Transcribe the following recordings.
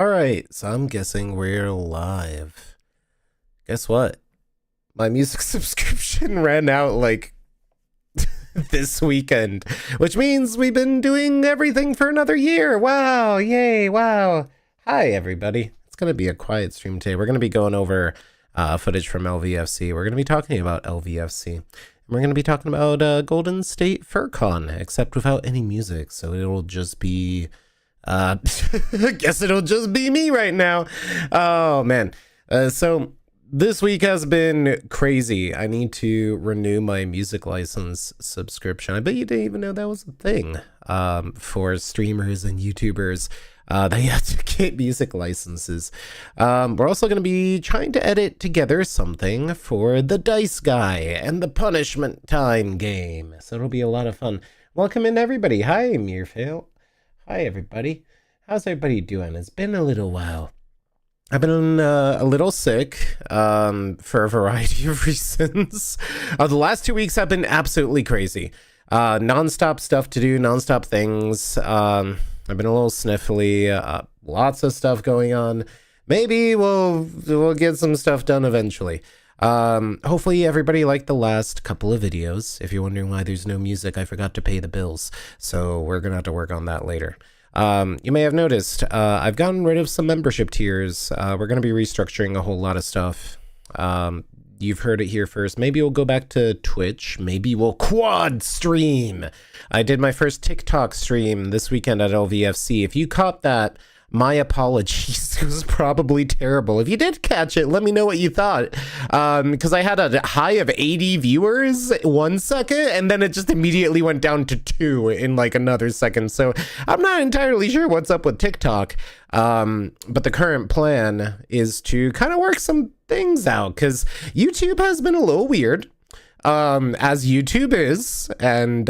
Alright, so I'm guessing we're live. Guess what? My music subscription ran out like this weekend, which means we've been doing everything for another year. Wow, yay, wow. Hi, everybody. It's going to be a quiet stream today. We're going to be going over footage from LVFC. We're going to be talking about LVFC. And we're going to be talking about Golden State FurCon, except without any music. So it'll just be... I guess it'll just be me right now. Oh, man. So this week has been crazy. I need to renew my music license subscription. I bet you didn't even know that was a thing for streamers and YouTubers. They have to get music licenses. We're also going to be trying to edit together something for the Dice Guy and the Punishment Time game. So it'll be a lot of fun. Welcome in, everybody. Hi, Mirfail. Hi, everybody. How's everybody doing? It's been a little while. I've been a little sick for a variety of reasons. The last 2 weeks have been absolutely crazy. Non-stop stuff to do, non-stop things. I've been a little sniffly. Lots of stuff going on. Maybe we'll get some stuff done eventually. Hopefully everybody liked the last couple of videos. If you're wondering why there's no music, I forgot to pay the bills. So we're gonna have to work on that later. You may have noticed, I've gotten rid of some membership tiers. We're gonna be restructuring a whole lot of stuff. You've heard it here first. Maybe we'll go back to Twitch. Maybe we'll quad stream. I did my first TikTok stream this weekend at LVFC. If you caught that, my apologies. It was probably terrible. If you did catch it, let me know what you thought. Because I had a high of 80 viewers 1 second, and then it just immediately went down to 2 in like another second. So I'm not entirely sure what's up with TikTok. But the current plan is to kind of work some things out, because YouTube has been a little weird. As YouTube is, and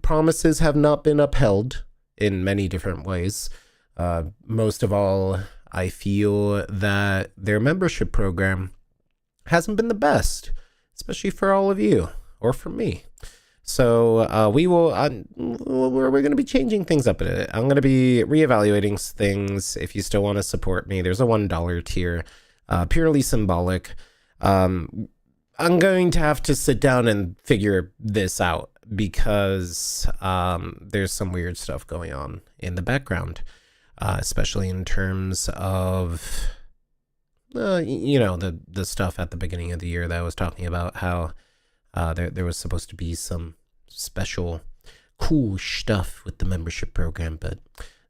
promises have not been upheld in many different ways. Most of all, I feel that their membership program hasn't been the best, especially for all of you, or for me. So we're going to be changing things up a bit. I'm going to be reevaluating things. If you still want to support me, there's a $1 tier, purely symbolic. I'm going to have to sit down and figure this out, because there's some weird stuff going on in the background. Especially in terms of, the stuff at the beginning of the year that I was talking about, how there was supposed to be some special cool stuff with the membership program, but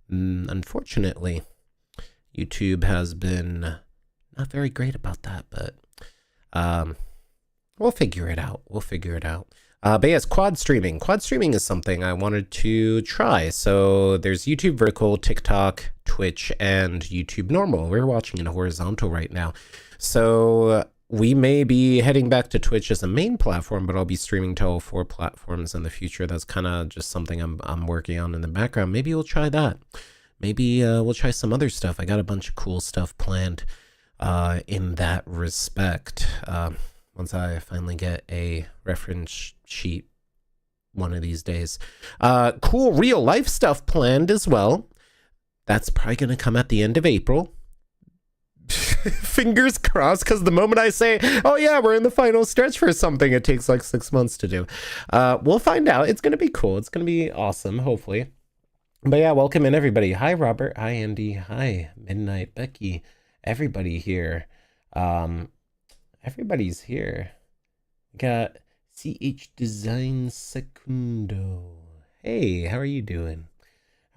unfortunately, YouTube has been not very great about that, but we'll figure it out. But yes, quad streaming. Quad streaming is something I wanted to try. So there's YouTube vertical, TikTok, Twitch, and YouTube normal. We're watching in horizontal right now. So we may be heading back to Twitch as a main platform, but I'll be streaming to all 4 platforms in the future. That's kind of just something I'm working on in the background. Maybe we'll try that. Maybe we'll try some other stuff. I got a bunch of cool stuff planned in that respect. Once I finally get a reference sheet one of these days. Cool real life stuff planned as well. That's probably going to come at the end of April. Fingers crossed, because the moment I say, oh yeah, we're in the final stretch for something, it takes like 6 months to do. We'll find out. It's going to be cool. It's going to be awesome, hopefully. But yeah, welcome in, everybody. Hi, Robert. Hi, Andy. Hi, Midnight Becky. Everybody here. Everybody's here. Got CH Design Secundo. Hey, how are you doing?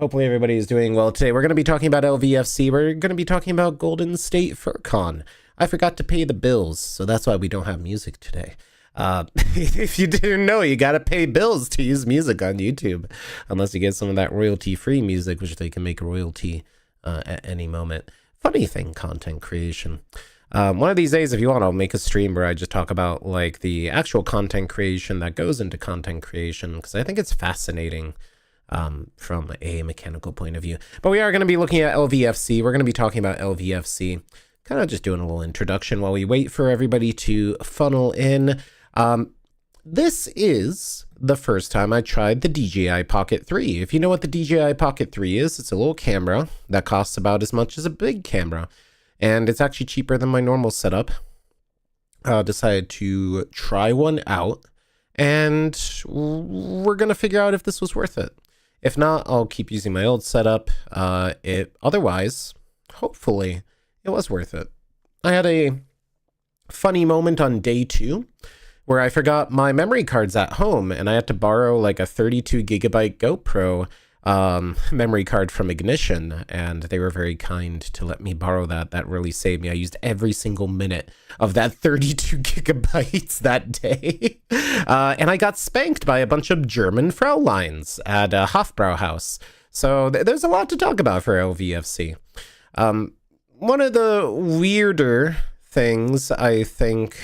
Hopefully everybody is doing well today. We're going to be talking about LVFC. We're going to be talking about Golden State FurCon. I forgot to pay the bills, so that's why we don't have music today. If you didn't know, you got to pay bills to use music on YouTube, unless you get some of that royalty-free music, which they can make a royalty at any moment. Funny thing, content creation. One of these days, if you want, I'll make a stream where I just talk about like the actual content creation that goes into content creation, because I think it's fascinating from a mechanical point of view. But we are going to be looking at LVFC. We're going to be talking about LVFC, kind of just doing a little introduction while we wait for everybody to funnel in. this is the first time I tried the DJI Pocket 3. If you know what the DJI Pocket 3 is, it's a little camera that costs about as much as a big camera. And it's actually cheaper than my normal setup. Decided to try one out. And we're going to figure out if this was worth it. If not, I'll keep using my old setup. Otherwise, hopefully, it was worth it. I had a funny moment on day 2 where I forgot my memory cards at home and I had to borrow like a 32 gigabyte GoPro memory card from Ignition, and they were very kind to let me borrow that. That really saved me. I used every single minute of that 32 gigabytes that day. And I got spanked by a bunch of German Frauleins at a Hofbrauhaus. So there's a lot to talk about for LVFC. One of the weirder things, I think,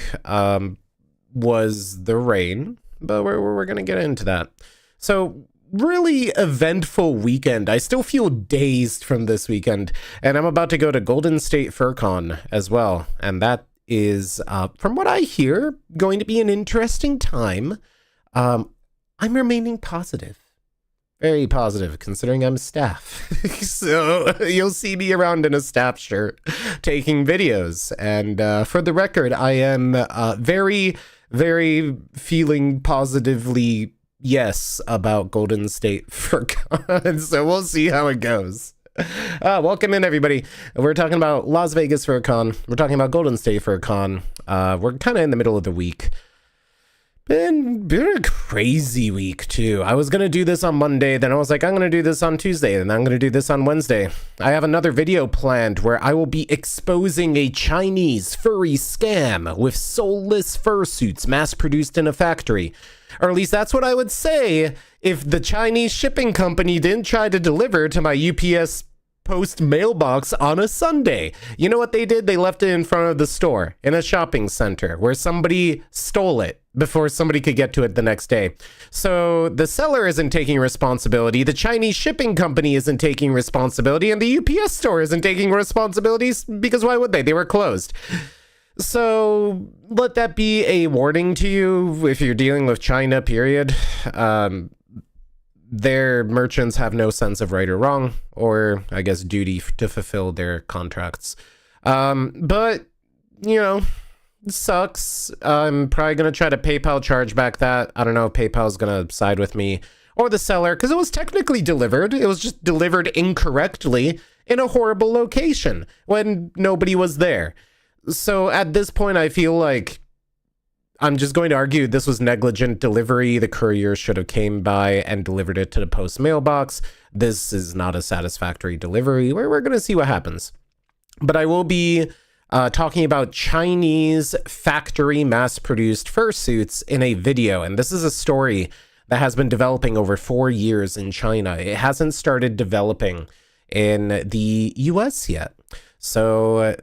was the rain, but we're going to get into that. So really eventful weekend. I still feel dazed from this weekend, and I'm about to go to Golden State FurCon as well. And that is, from what I hear, going to be an interesting time. I'm remaining positive. Very positive, considering I'm staff. So you'll see me around in a staff shirt taking videos. And for the record, I am very, very feeling positively yes about Golden State FurCon. So we'll see how it goes. Welcome in, everybody. We're talking about Las Vegas FurCon. We're talking about Golden State FurCon. We're kind of in the middle of the week. Been a crazy week, too. I was going to do this on Monday, then I was like, I'm going to do this on Tuesday, and I'm going to do this on Wednesday. I have another video planned where I will be exposing a Chinese furry scam with soulless fursuits mass-produced in a factory. Or at least that's what I would say if the Chinese shipping company didn't try to deliver to my UPS post mailbox on a Sunday. You know what they did? They left it in front of the store in a shopping center where somebody stole it before somebody could get to it the next day. So the seller isn't taking responsibility, the Chinese shipping company isn't taking responsibility, and the UPS store isn't taking responsibilities because why would they? They were closed. So let that be a warning to you if you're dealing with China, period. Their merchants have no sense of right or wrong, or I guess duty to fulfill their contracts. But, you know, it sucks. I'm probably going to try to PayPal charge back that. I don't know if PayPal's going to side with me or the seller, because it was technically delivered. It was just delivered incorrectly in a horrible location when nobody was there. So at this point, I feel like I'm just going to argue this was negligent delivery. The courier should have came by and delivered it to the post mailbox. This is not a satisfactory delivery. We're going to see what happens. But I will be talking about Chinese factory mass-produced fursuits in a video. And this is a story that has been developing over 4 years in China. It hasn't started developing in the US yet. So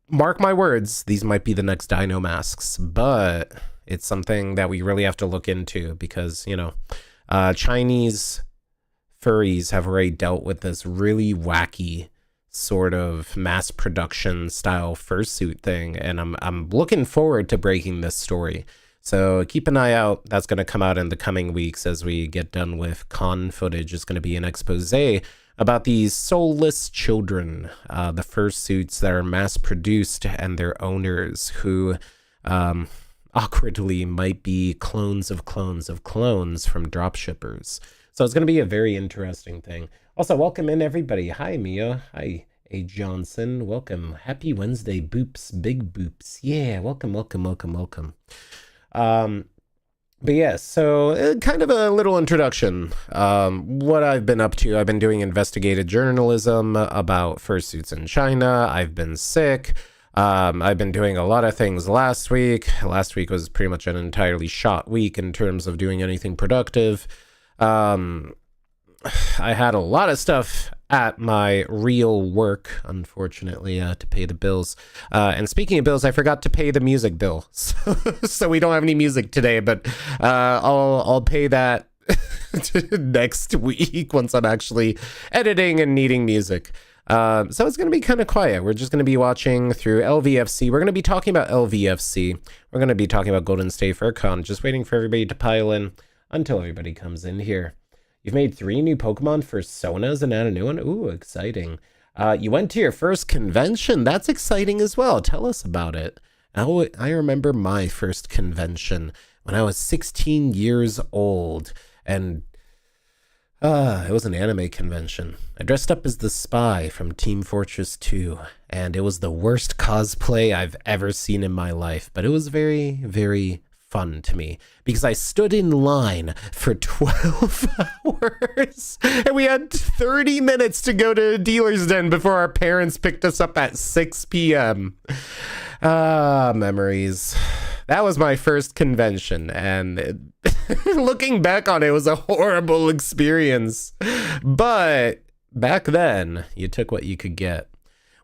mark my words, these might be the next Dinomasks, but it's something that we really have to look into because, you know, Chinese furries have already dealt with this really wacky sort of mass production style fursuit thing, and I'm looking forward to breaking this story. So keep an eye out. That's going to come out in the coming weeks as we get done with con footage. It's going to be an expose about these soulless children, the fursuits that are mass-produced, and their owners who awkwardly might be clones of clones of clones from dropshippers. So it's going to be a very interesting thing. Also, welcome in, everybody. Hi, Mia. Hi, A. Johnson. Welcome. Happy Wednesday, boops, big boops. Yeah, welcome, welcome, welcome, welcome. But yeah, so kind of a little introduction. What I've been up to, I've been doing investigative journalism about fursuits in China. I've been sick. I've been doing a lot of things last week. Last week was pretty much an entirely shot week in terms of doing anything productive. I had a lot of stuff at my real work, unfortunately, to pay the bills. And speaking of bills, I forgot to pay the music bill. So we don't have any music today, but I'll pay that next week once I'm actually editing and needing music. So it's going to be kind of quiet. We're just going to be watching through LVFC. We're going to be talking about LVFC. We're going to be talking about Golden State FurCon. Just waiting for everybody to pile in until everybody comes in here. You've made 3 new Pokemon Fursunas and add a new one. Ooh, exciting. You went to your first convention. That's exciting as well. Tell us about it. I remember my first convention when I was 16 years old. And it was an anime convention. I dressed up as the spy from Team Fortress 2, and it was the worst cosplay I've ever seen in my life, but it was very, very fun to me because I stood in line for 12 hours and we had 30 minutes to go to a dealer's den before our parents picked us up at 6 p.m. Memories. That was my first convention, and looking back on it, was a horrible experience. But back then, you took what you could get.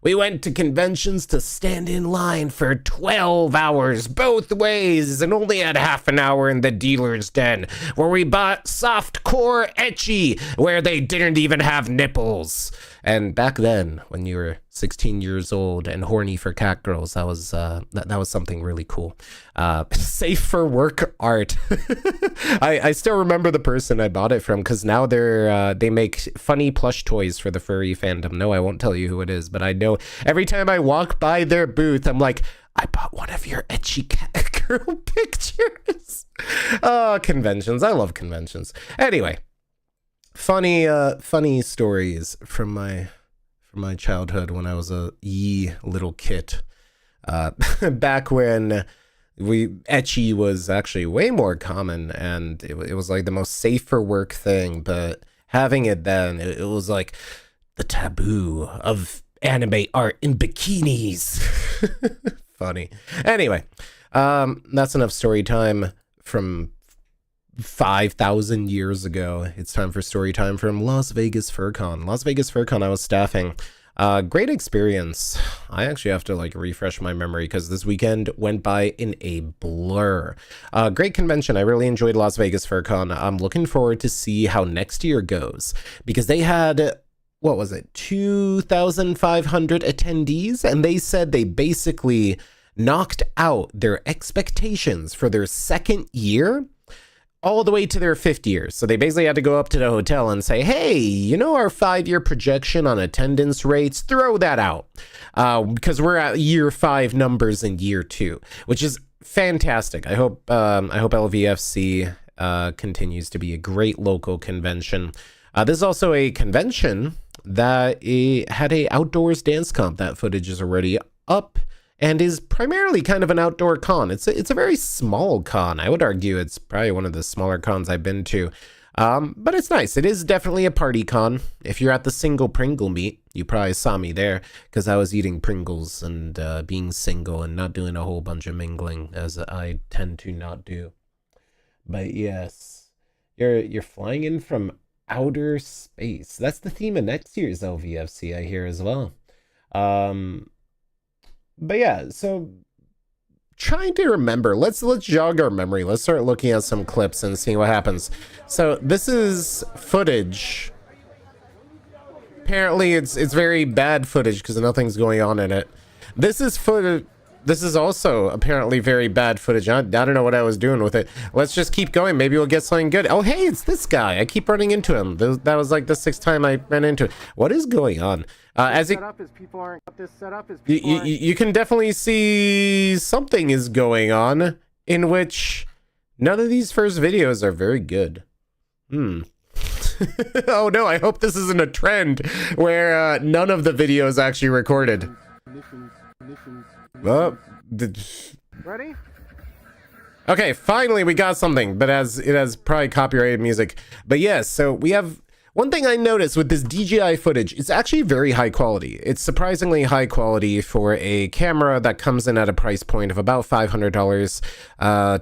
We went to conventions to stand in line for 12 hours both ways and only had half an hour in the dealer's den where we bought softcore ecchi where they didn't even have nipples. And back then, when you were 16 years old and horny for cat girls, that was something really cool. Safe for work art. I still remember the person I bought it from because now they make funny plush toys for the furry fandom. No, I won't tell you who it is, but I know every time I walk by their booth, I'm like, I bought one of your ecchi cat girl pictures. Conventions. I love conventions. Anyway. Funny stories from my childhood when I was a little kid. Back when ecchi was actually way more common, and it was like the most safe for work thing. But having it then, it was like the taboo of anime art in bikinis. Funny. Anyway, that's enough story time from 5,000 years ago. It's time for story time from Las Vegas FurCon. Las Vegas FurCon, I was staffing. Great experience. I actually have to like refresh my memory because this weekend went by in a blur. Great convention. I really enjoyed Las Vegas FurCon. I'm looking forward to see how next year goes because they had, what was it, 2,500 attendees, and they said they basically knocked out their expectations for their second year all the way to their 5th year. So they basically had to go up to the hotel and say, hey, you know our 5-year projection on attendance rates? Throw that out. Because we're at year 5 numbers in year 2, which is fantastic. I hope LVFC continues to be a great local convention. This is also a convention that had a outdoors dance comp. That footage is already up and is primarily kind of an outdoor con. It's a very small con. I would argue it's probably one of the smaller cons I've been to. But it's nice. It is definitely a party con. If you're at the single Pringle meet, you probably saw me there because I was eating Pringles and being single and not doing a whole bunch of mingling, as I tend to not do. But yes, you're flying in from outer space. That's the theme of next year's LVFC, I hear as well. But yeah, so trying to remember, let's jog our memory. Let's start looking at some clips and seeing what happens. So this is footage. Apparently it's very bad footage because nothing's going on in it. This is footage. This is also apparently very bad footage. I don't know what I was doing with it. Let's just keep going. Maybe we'll get something good. Oh, hey, it's this guy. I keep running into him. That was like the 6th time I ran into it. What is going on? You can definitely see something is going on in which none of these first videos are very good. Oh no, I hope this isn't a trend where none of the videos actually recorded. Well, ready? Okay, finally we got something, but it has probably copyrighted music. But yes, so we have one thing I noticed with this DJI footage. It's actually very high quality. It's surprisingly high quality for a camera that comes in at a price point of about $500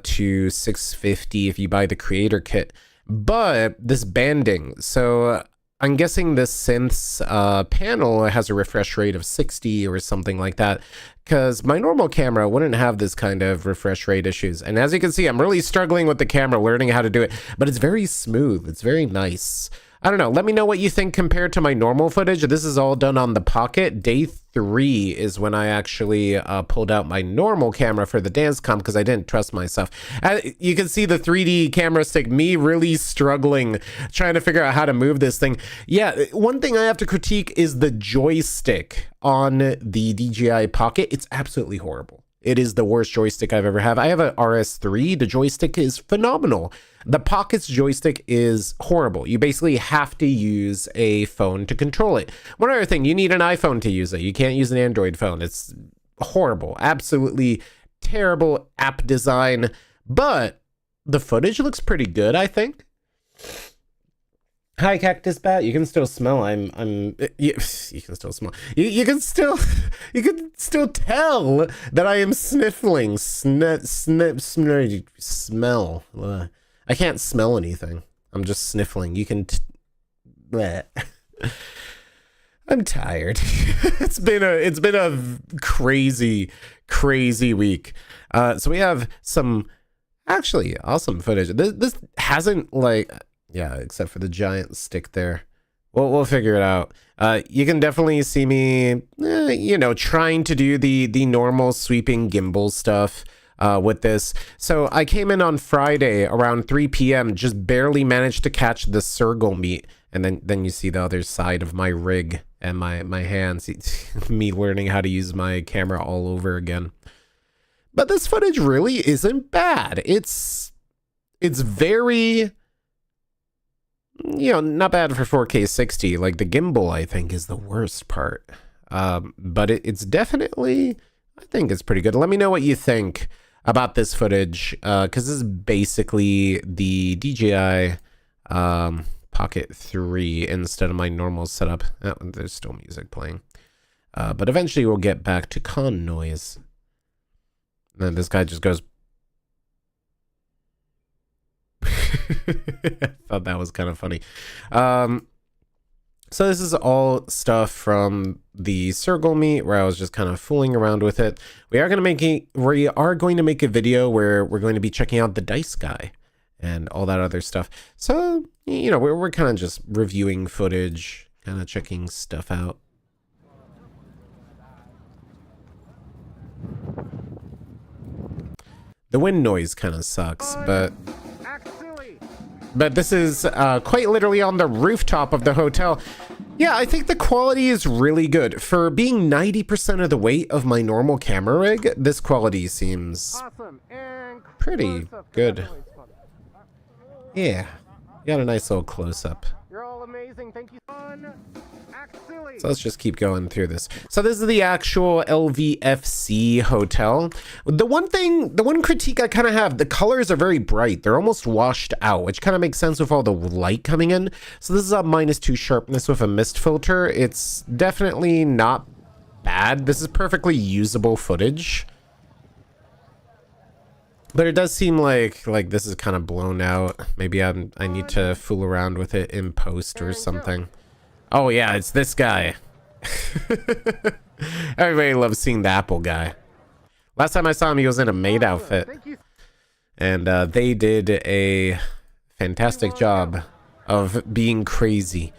to $650 if you buy the creator kit. But this banding, so I'm guessing this synth's panel has a refresh rate of 60 or something like that, because my normal camera wouldn't have this kind of refresh rate issues. And as you can see, I'm really struggling with the camera, learning how to do it, but it's very smooth. It's very nice. I don't know. Let me know what you think compared to my normal footage. This is all done on the Pocket. Day 3 is when I actually pulled out my normal camera for the dance comp because I didn't trust myself. You can see the 3D camera stick, me really struggling, trying to figure out how to move this thing. Yeah, one thing I have to critique is the joystick on the DJI Pocket. It's absolutely horrible. It is the worst joystick I've ever had. I have an RS3. The joystick is phenomenal. The Pocket's joystick is horrible. You basically have to use a phone to control it. One other thing, you need an iPhone to use it. You can't use an Android phone. It's horrible. Absolutely terrible app design. But the footage looks pretty good, I think. Hi, Cactus Bat. You can still smell. You can still smell. You can still tell that I am sniffling. Smell. I can't smell anything. I'm just sniffling. You can. I'm tired. It's been a crazy week. So we have some actually awesome footage. This hasn't like. Yeah, except for the giant stick there. We'll figure it out. You can definitely see me, trying to do the normal sweeping gimbal stuff with this. So I came in on Friday around 3 p.m., just barely managed to catch the circle meat. And then you see the other side of my rig and my hands. Me learning how to use my camera all over again. But this footage really isn't bad. It's very... not bad for 4K 60. Like the gimbal, I think, is the worst part. But it's definitely, I think it's pretty good. Let me know what you think about this footage, because this is basically the DJI Pocket 3 instead of my normal setup. Oh, there's still music playing. But eventually we'll get back to con noise. And then this guy just goes... I thought that was kind of funny. So this is all stuff from the circle meet where I was just kind of fooling around with it. We are going to make a video where we're going to be checking out the dice guy and all that other stuff. So, we're kind of just reviewing footage, kind of checking stuff out. The wind noise kind of sucks, but this is quite literally on the rooftop of the hotel. Yeah, I think the quality is really good. For being 90% of the weight of my normal camera rig, this quality seems pretty good. Yeah, got a nice little close-up. You're all amazing. Thank you. So let's just keep going through this. So this is the actual LVFC hotel. The one critique I kind of have, the colors are very bright. They're almost washed out, which kind of makes sense with all the light coming in. So this is a -2 sharpness with a mist filter. It's definitely not bad. This is perfectly usable footage. But it does seem like this is kind of blown out. Maybe I need to fool around with it in post or something. Oh yeah, it's this guy. Everybody loves seeing the Apple guy. Last time I saw him, he was in a maid outfit. And they did a fantastic job of being crazy.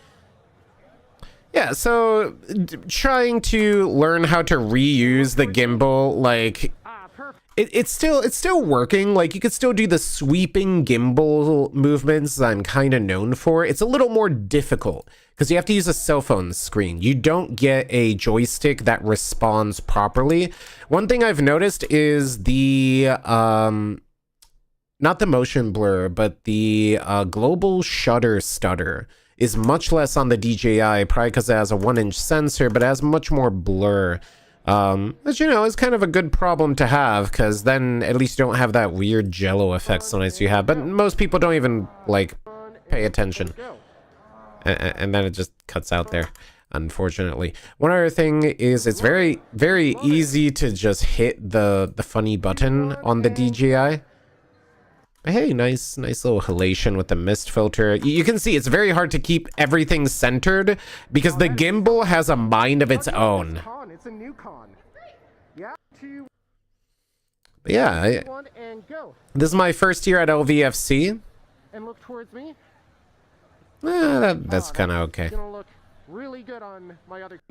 Yeah, so trying to learn how to reuse the gimbal, like... It's still working. Like, you could still do the sweeping gimbal movements I'm kind of known for. It's a little more difficult because you have to use a cell phone screen. You don't get a joystick that responds properly. One thing I've noticed is the not the motion blur, but the global shutter stutter is much less on the DJI, probably because it has a 1-inch sensor, but it has much more blur. Which, is kind of a good problem to have, because then at least you don't have that weird jello effect sometimes you have, but most people don't even, like, pay attention. And then it just cuts out there, unfortunately. One other thing is it's very, very easy to just hit the funny button on the DJI. But hey, nice little halation with the mist filter. You can see it's very hard to keep everything centered because the gimbal has a mind of its own. It's a new con. Yeah. But yeah, this is my first year at LVFC. And look towards me. That's kind of okay. It's gonna look really good on my other.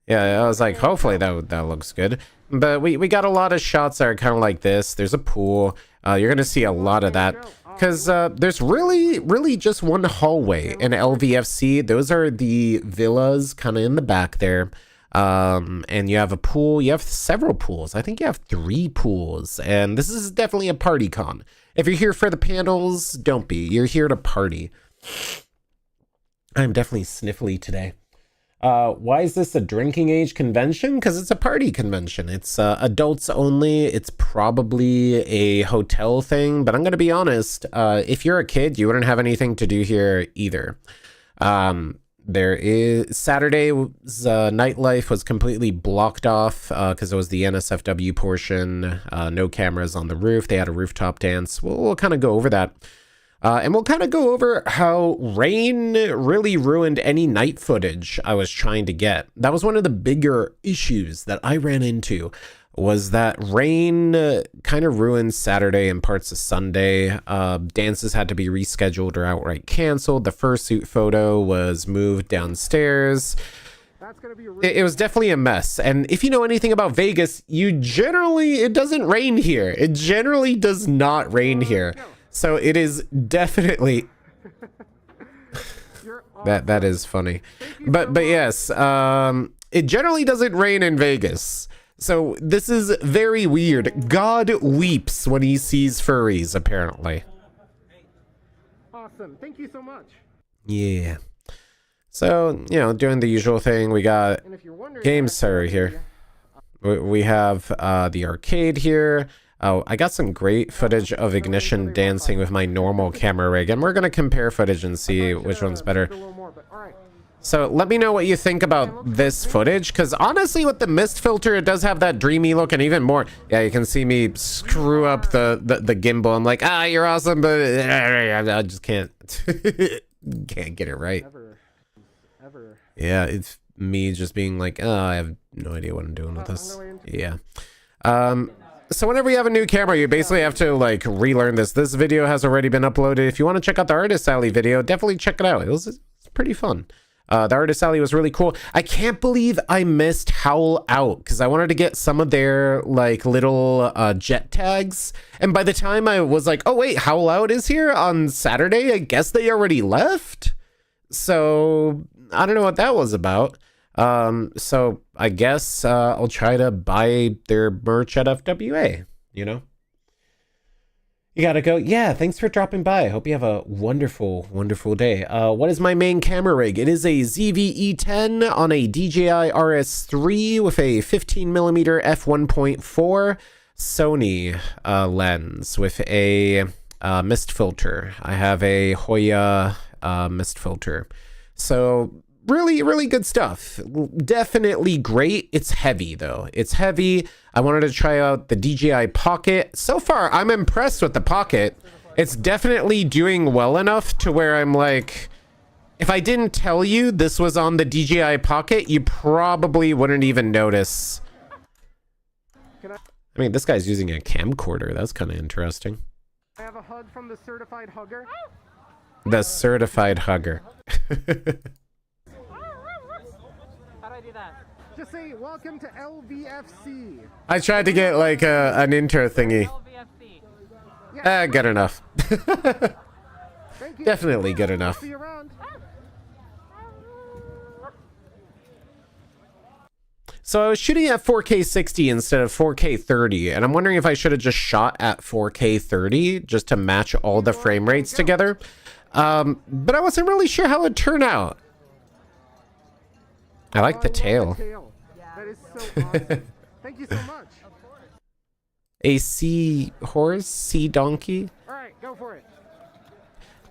Yeah, I was like, hopefully that looks good. But we got a lot of shots that are kind of like this. There's a pool. You're gonna see a lot of that because there's really just one hallway in LVFC. Those are the villas kind of in the back there. And you have a pool. You have several pools. I think you have 3 pools. And this is definitely a party con. If you're here for the panels, don't be. You're here to party. I'm definitely sniffly today. Why is this a drinking age convention? Because it's a party convention. It's adults only. It's probably a hotel thing, but I'm going to be honest. If you're a kid, you wouldn't have anything to do here either. There is Saturday's nightlife was completely blocked off because it was the NSFW portion. No cameras on the roof. They had a rooftop dance. We'll kind of go over that. And we'll kind of go over how rain really ruined any night footage I was trying to get. That was one of the bigger issues that I ran into, was that rain kind of ruined Saturday and parts of Sunday. Dances had to be rescheduled or outright canceled. The fursuit photo was moved downstairs. That's gonna be It was definitely a mess. And if you know anything about Vegas, it doesn't rain here. It generally does not rain here. So it is definitely that is funny. But yes, it generally doesn't rain in Vegas. So this is very weird. God weeps when he sees furries, apparently. awesome. Thank you so much. Yeah. So, doing the usual thing. We got And if you're wondering, Game Center here. We have the arcade here. Oh, I got some great footage of Ignition dancing with my normal camera rig, and we're going to compare footage and see which one's better. So let me know what you think about this footage, because honestly, with the mist filter, it does have that dreamy look, and even more. Yeah, you can see me screw up the gimbal. I'm like, you're awesome, but I just can't get it right. Ever. Yeah, it's me just being like, I have no idea what I'm doing with this. Yeah. So whenever you have a new camera, you basically have to like relearn this. This video has already been uploaded. If you want to check out the Artist Alley video, definitely check it out. It's pretty fun. The Artist Alley was really cool. I can't believe I missed Howl Out because I wanted to get some of their like little jet tags. And by the time I was like, oh wait, Howl Out is here on Saturday, I guess they already left. So I don't know what that was about. So I guess I'll try to buy their merch at FWA, You gotta go. Yeah, thanks for dropping by. I hope you have a wonderful, wonderful day. What is my main camera rig? It is a ZV-E10 on a DJI RS3 with a 15mm f1.4 Sony lens with a mist filter. I have a Hoya mist filter. So really good stuff. Definitely great. It's heavy though. It's heavy. I wanted to try out the DJI Pocket. So far, I'm impressed with the Pocket. It's definitely doing well enough to where I'm like, if I didn't tell you this was on the DJI Pocket, you probably wouldn't even notice. I mean, this guy's using a camcorder. That's kind of interesting. I have a hug from the certified hugger. The certified hugger. Just say welcome to LVFC. I tried to get like an intro thingy. LVFC. Good enough. Thank you. Definitely good enough. See you around. So I was shooting at 4K 60 instead of 4K 30, and I'm wondering if I should have just shot at 4K 30 just to match all the frame rates together. But I wasn't really sure how it'd turn out. I like the tail. That is so awesome. Thank you so much. A sea horse, sea donkey. All right, go for it.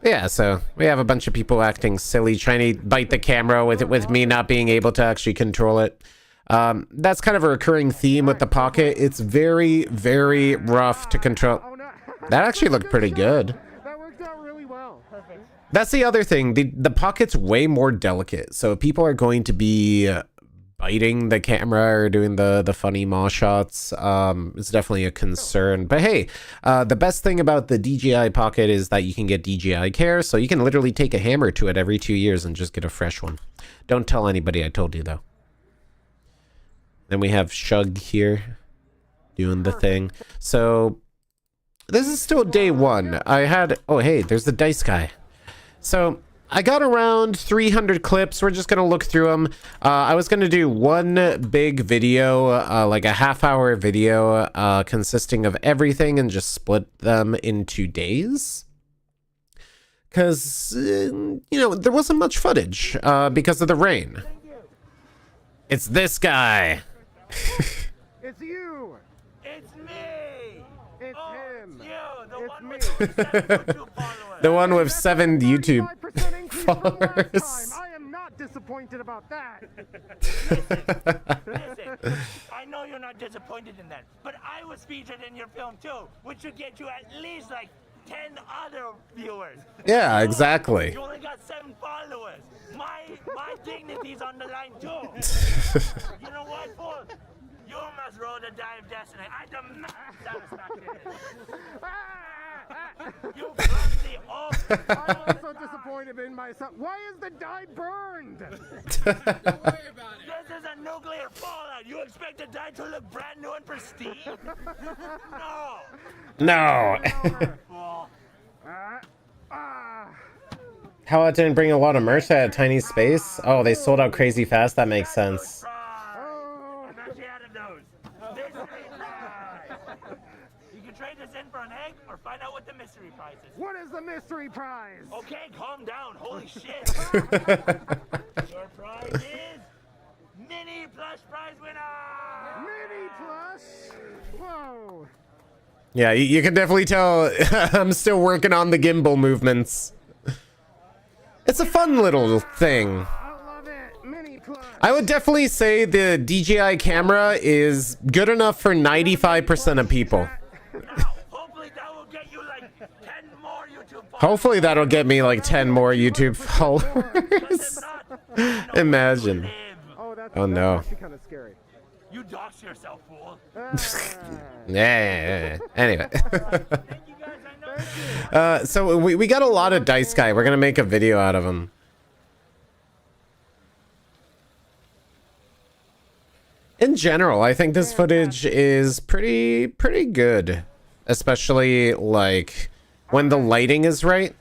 Yeah, so we have a bunch of people acting silly, trying to bite the camera with me not being able to actually control it. That's kind of a recurring theme with the Pocket. It's very rough to control. That actually looked pretty good. That worked out really well. Perfect. That's the other thing. The Pocket's way more delicate. So if people are going to be biting the camera or doing the funny maw shots. It's definitely a concern. But hey, the best thing about the DJI Pocket is that you can get DJI Care, so you can literally take a hammer to it every 2 years and just get a fresh one. Don't tell anybody I told you, though. Then we have Shug here doing the thing. So this is still day one. I had... Oh, hey, there's the dice guy. So I got around 300 clips. We're just going to look through them. I was going to do one big video, like a half-hour video consisting of everything and just split them into days. Because, you know, there wasn't much footage because of the rain. It's this guy. It's you. It's me. It's him. You, the It's one me. with 7 YouTube followers. The one with 7 YouTube 35% increase from last followers. time. I am not disappointed about that. Listen, I know you're not disappointed in that, but I was featured in your film too, which should get you at least like 10 other viewers. Yeah, exactly. You only got 7 followers. My dignity's on the line too. You know what, fool? You must roll the die of destiny. I demand satisfaction. You clumsy oaf. I'm also disappointed in myself. Why is the die burned? Don't worry about it. This is a nuclear fallout. You expect the die to look brand new and pristine? No. No. Fool. How it didn't bring a lot of merch at a tiny space? Oh, they sold out crazy fast. That makes sense. I'm actually out of those. Mystery prize. You can trade this in for an egg or find out what the mystery prize is. What is the mystery prize? Okay, calm down. Holy shit. Your prize is mini plush prize winner. Mini plush? Whoa. Yeah, you can definitely tell I'm still working on the gimbal movements. It's a fun little thing. I love it. Mini plush. I would definitely say the DJI camera is good enough for 95% of people. Now, hopefully that will get you like 10 more YouTube followers. Hopefully that'll get me like 10 more YouTube Because followers. if not, Imagine. live. Oh, that's Oh, no. actually kind of scary. You dox yourself, fool. Yeah. Anyway. Thank you guys. I know. So we got a lot of dice guy. We're gonna make a video out of him. In general, I think this footage is pretty good, especially like when the lighting is right.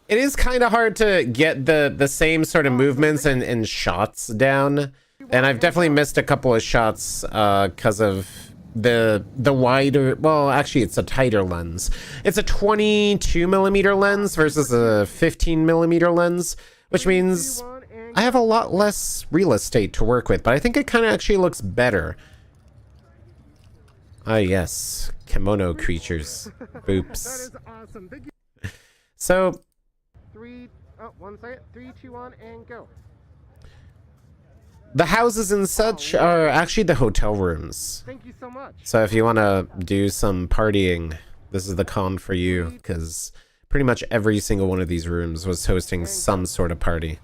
It is kind of hard to get the same sort of movements and shots down, and I've definitely missed a couple of shots because of the wider, well, actually it's a tighter lens. It's a 22mm lens versus a 15mm lens, which means I have a lot less real estate to work with, but I think it kind of actually looks better. Ah, yes, kemono creatures. Boops. That is awesome. Thank you. So 1 second. 3, 2, 1, and go. the houses and such are actually the hotel rooms. Thank you so much. So if you want to do some partying, this is the con for you, because pretty much every single one of these rooms was hosting some sort of party.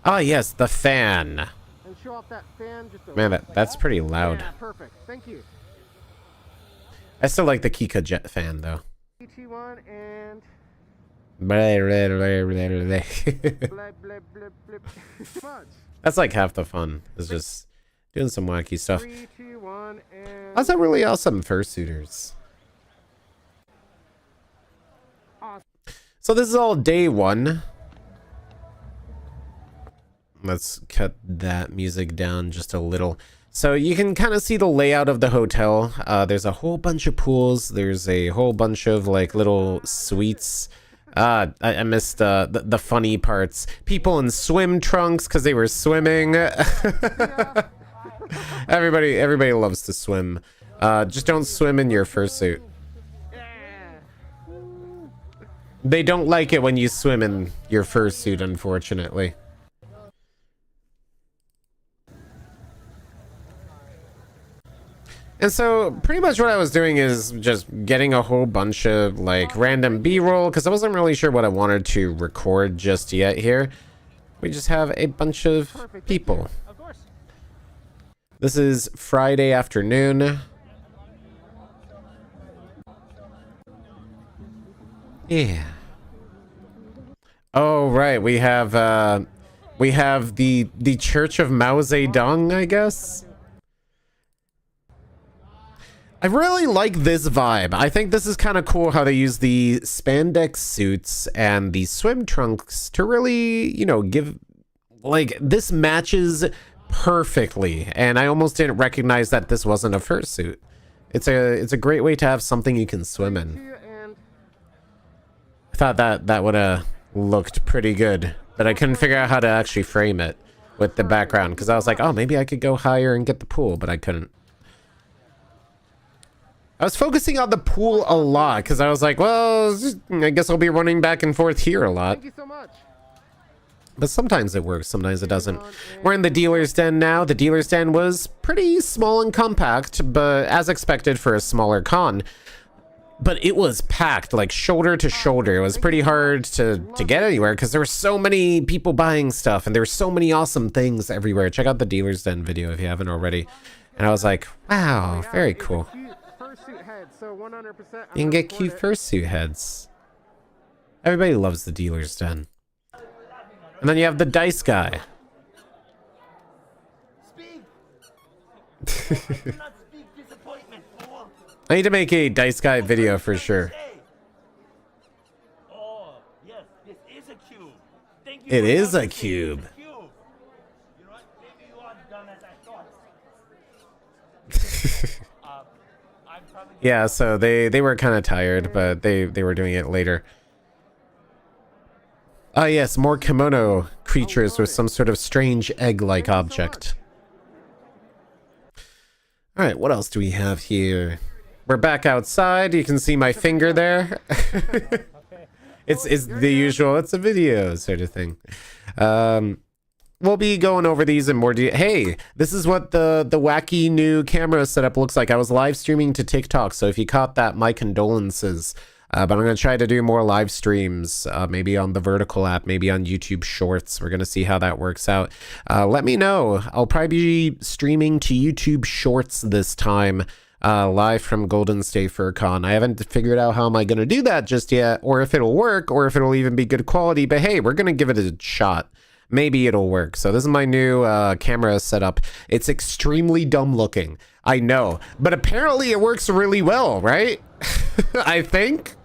Ah, yes, the fan. And show off that fan just a Man, little. that's pretty loud. Yeah, perfect. Thank you. I still like the Kika Jet fan, though. 3, 2, 1, and Blah, blah, blah, blah, blah. blah, blah, blah, blah. Fudge. That's like half the fun, is just doing some wacky stuff. 3, 2, 1, and That's a really awesome fursuiters. awesome. So this is all day one. Let's cut that music down just a little. So you can kind of see the layout of the hotel. There's a whole bunch of pools. There's a whole bunch of like little suites. I missed the funny parts. People in swim trunks because they were swimming. Everybody loves to swim. Just don't swim in your fursuit. Yeah. They don't like it when you swim in your fursuit, unfortunately. And so pretty much what I was doing is just getting a whole bunch of like random B-roll because I wasn't really sure what I wanted to record just yet here. We just have a bunch of Perfect. people. Of course. This is Friday afternoon. Yeah. Oh, right. We have the Church of Mao Zedong, I guess. I really like this vibe. I think this is kind of cool how they use the spandex suits and the swim trunks to really, you know, give, like, this matches perfectly. And I almost didn't recognize that this wasn't a fursuit. It's a great way to have something you can swim in. I thought that would have looked pretty good, but I couldn't figure out how to actually frame it with the background because I was like, oh, maybe I could go higher and get the pool, but I couldn't. I was focusing on the pool a lot because I was like, well, I guess I'll be running back and forth here a lot. Thank you so much. But sometimes it works, sometimes it doesn't. We're in the dealer's den now. The dealer's den was pretty small and compact, but as expected for a smaller con. But it was packed, like shoulder to shoulder. It was pretty hard to get anywhere because there were so many people buying stuff and there were so many awesome things everywhere. Check out the dealer's den video if you haven't already. And I was like, wow, very cool. You can get cute fursuit heads. Everybody loves the dealer's den. And then you have the dice guy. I need to make a dice guy video for sure. Oh, yes, this is a cube. Thank you It for is a noticing. cube. It's a cube. You know what? Maybe you aren't done as I thought. I'm probably Yeah, so they were kind of tired, but they were doing it later. Ah, yes, more kemono creatures with some sort of strange egg-like object. All right, what else do we have here? We're back outside. You can see my finger there. It's the usual. It's a video sort of thing. We'll be going over these in more detail. Hey, this is what the wacky new camera setup looks like. I was live streaming to TikTok, so if you caught that, my condolences. But I'm going to try to do more live streams, maybe on the Vertical app, maybe on YouTube Shorts. We're going to see how that works out. Let me know. I'll probably be streaming to YouTube Shorts this time, live from Golden State FurCon. I haven't figured out how am I going to do that just yet, or if it'll work, or if it'll even be good quality. But hey, we're going to give it a shot. Maybe it'll work. So this is my new camera setup. It's extremely dumb looking. I know, but apparently it works really well, right? I think.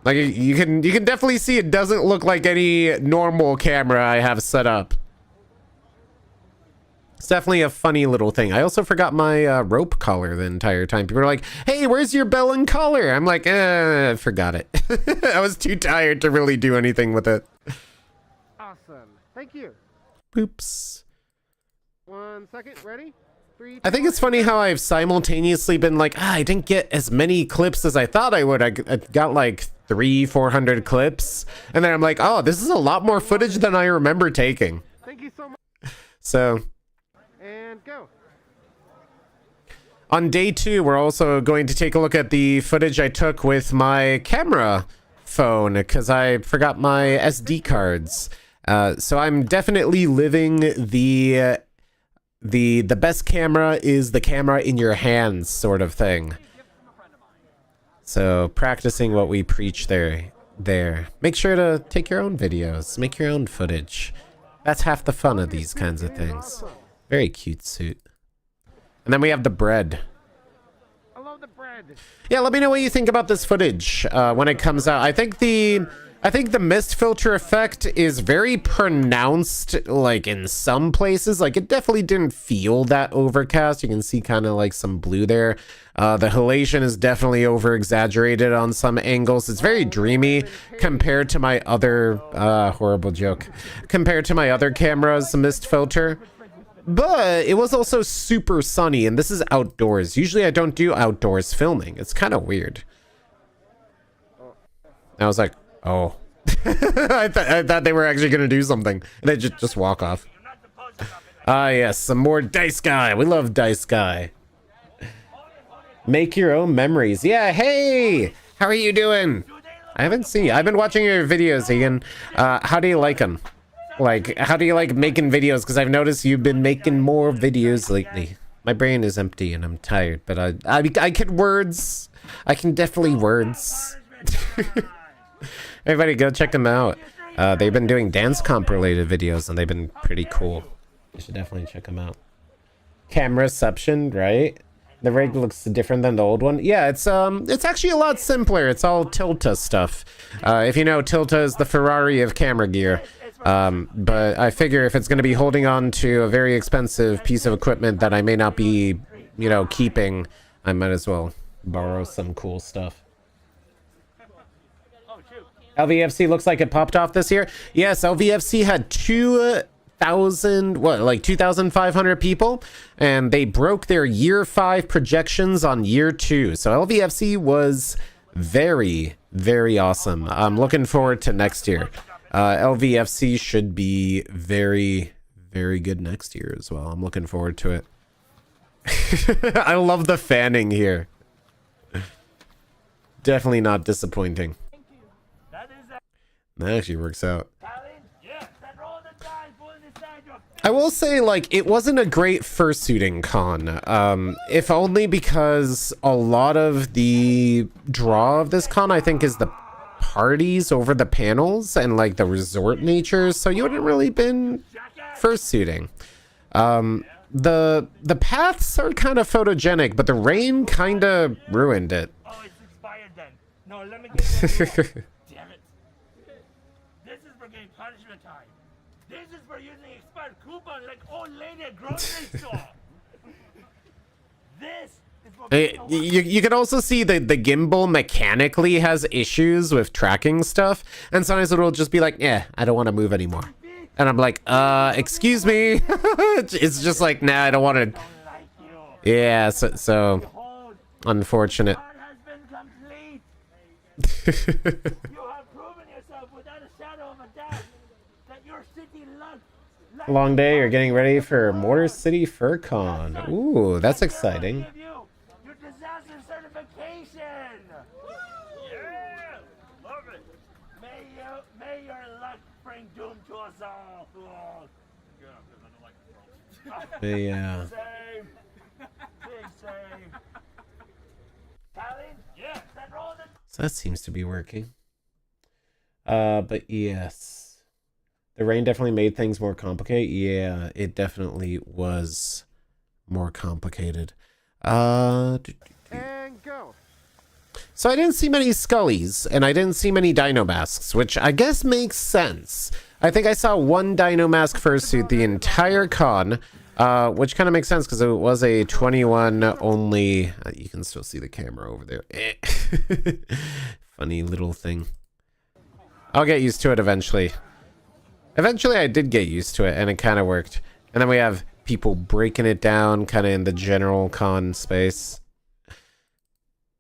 Like you can definitely see it doesn't look like any normal camera I have set up. It's definitely a funny little thing. I also forgot my rope collar the entire time. People are like, hey, where's your bell and collar? I'm like, I forgot it. I was too tired to really do anything with it. Awesome. Thank you. Oops. 1 second. Ready? 3, 2, I think it's funny how I've simultaneously been like, I didn't get as many clips as I thought I would. I got like 300-400 clips. And then I'm like, oh, this is a lot more footage than I remember taking. Thank you so much. So And go. on day 2, we're also going to take a look at the footage I took with my camera phone because I forgot my SD cards. So I'm definitely living the best camera is the camera in your hands sort of thing. So practicing what we preach there. Make sure to take your own videos, make your own footage. That's half the fun of these kinds of things. Very cute suit. And then we have the bread. I love the bread. Yeah, let me know what you think about this footage when it comes out. I think the mist filter effect is very pronounced, like in some places. Like it definitely didn't feel that overcast. You can see kind of like some blue there. The halation is definitely over exaggerated on some angles. It's very dreamy compared to my other horrible joke. Compared to my other camera's mist filter. But it was also super sunny, and this is outdoors. Usually I don't do outdoors filming. It's kind of weird. I was like, oh. I thought they were actually going to do something. And they just walk off. Ah, yes, some more Dice Guy. We love Dice Guy. Make your own memories. Yeah, hey! How are you doing? I haven't seen. I've been watching your videos, Egan. How do you like them? Like, how do you like making videos? Because I've noticed you've been making more videos lately. My brain is empty and I'm tired, but I can words. I can definitely words. Everybody go check them out. They've been doing dance comp related videos and they've been pretty cool. You should definitely check them out. Camera reception, right? The rig looks different than the old one. Yeah, it's actually a lot simpler. It's all Tilta stuff. If you know, Tilta is the Ferrari of camera gear. But I figure if it's going to be holding on to a very expensive piece of equipment that I may not be, you know, keeping, I might as well borrow some cool stuff. LVFC looks like it popped off this year. Yes, LVFC had 2,500 people, and they broke their year 5 projections on year 2. So LVFC was very, very awesome. I'm looking forward to next year. LVFC should be very, very good next year as well. I'm looking forward to it. I love the fanning here. Definitely not disappointing. That actually works out. I will say, like, it wasn't a great fursuiting con. If only because a lot of the draw of this con, I think, is the parties over the panels and, like, the resort nature. So you wouldn't really been fursuiting. The paths are kind of photogenic, but the rain kind of ruined it. Oh, it's expired then. No, let me get that. Damn it. This is for getting punishment time. This is for using expired coupon like old lady at grocery store. This is for you can also see that the gimbal mechanically has issues with tracking stuff, and sometimes it'll just be like, yeah, I don't want to move anymore. And I'm like, excuse me. It's just like, nah, I don't want to. Yeah, so unfortunate. You have proven yourself without a shadow of a doubt that your city Long day. You're getting ready for Motor City FurCon. Ooh, that's exciting. Your disaster certification. Yeah, love it. May your luck bring doom to us all. Yeah. Same. Big same. Colin? Yeah. That roll the So that seems to be working. But yes. The rain definitely made things more complicated. Yeah, it definitely was more complicated. And go. So I didn't see many Scullies, and I didn't see many Dinomasks, which I guess makes sense. I think I saw one Dinomask fursuit the entire con, which kind of makes sense because it was a 21 only. You can still see the camera over there. Funny little thing. I'll get used to it eventually. Eventually, I did get used to it, and it kind of worked. And then we have people breaking it down kind of in the general con space.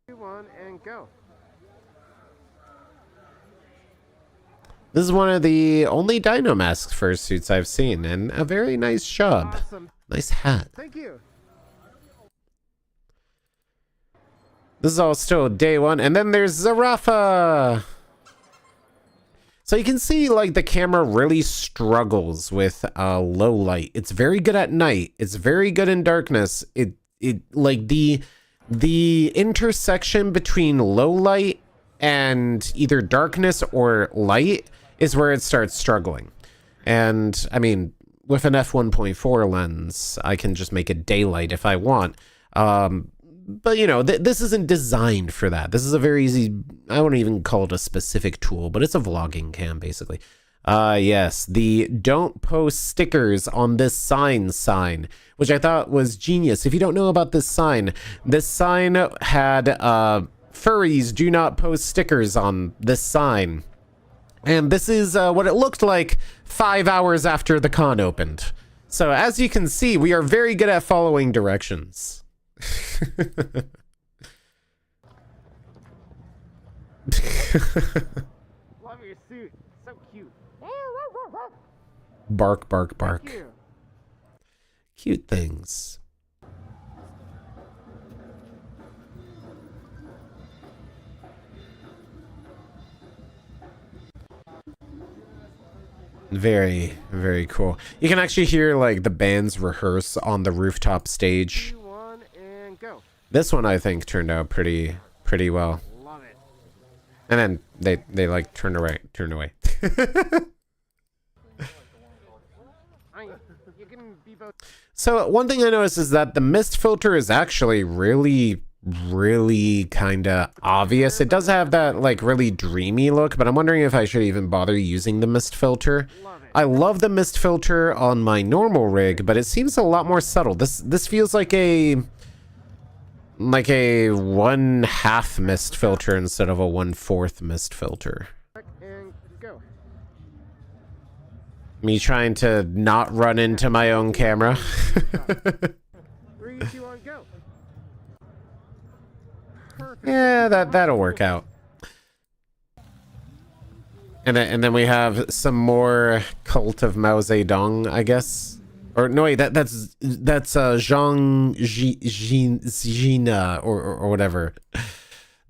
2, 1, and go. This is one of the only Dinomasks fursuits I've seen, and a very nice job. Awesome. Nice hat. Thank you. This is all still day 1, and then there's Zarafa! So you can see, like, the camera really struggles with low light. It's very good at night. It's very good in darkness. It like, the intersection between low light and either darkness or light is where it starts struggling. And, I mean, with an f1.4 lens, I can just make it daylight if I want. But, you know, this isn't designed for that. This is a very easy, I wouldn't even call it a specific tool, but it's a vlogging cam, basically. Yes, the don't post stickers on this sign, which I thought was genius. If you don't know about this sign had furries do not post stickers on this sign. And this is what it looked like 5 hours after the con opened. So as you can see, we are very good at following directions. Love your suit. So cute. Bark, bark, bark. Thank you. Cute things. Very, very cool. You can actually hear like the bands rehearse on the rooftop stage. 2, 1, and go. This one I think turned out pretty well. Love it. And then they like turned away. You can be both. So one thing I noticed is that the mist filter is actually really kind of obvious. It does have that like really dreamy look, but I'm wondering if I should even bother using the mist filter. I love the mist filter on my normal rig, but it seems a lot more subtle. This feels like a 1/2 mist filter instead of a 1/4 mist filter. And go. Me trying to not run into my own camera. 3, 2, 1, go. Perfect. Yeah, that'll work out. And then we have some more Cult of Mao Zedong, I guess. Or no, wait, that's Zhang Jina or whatever.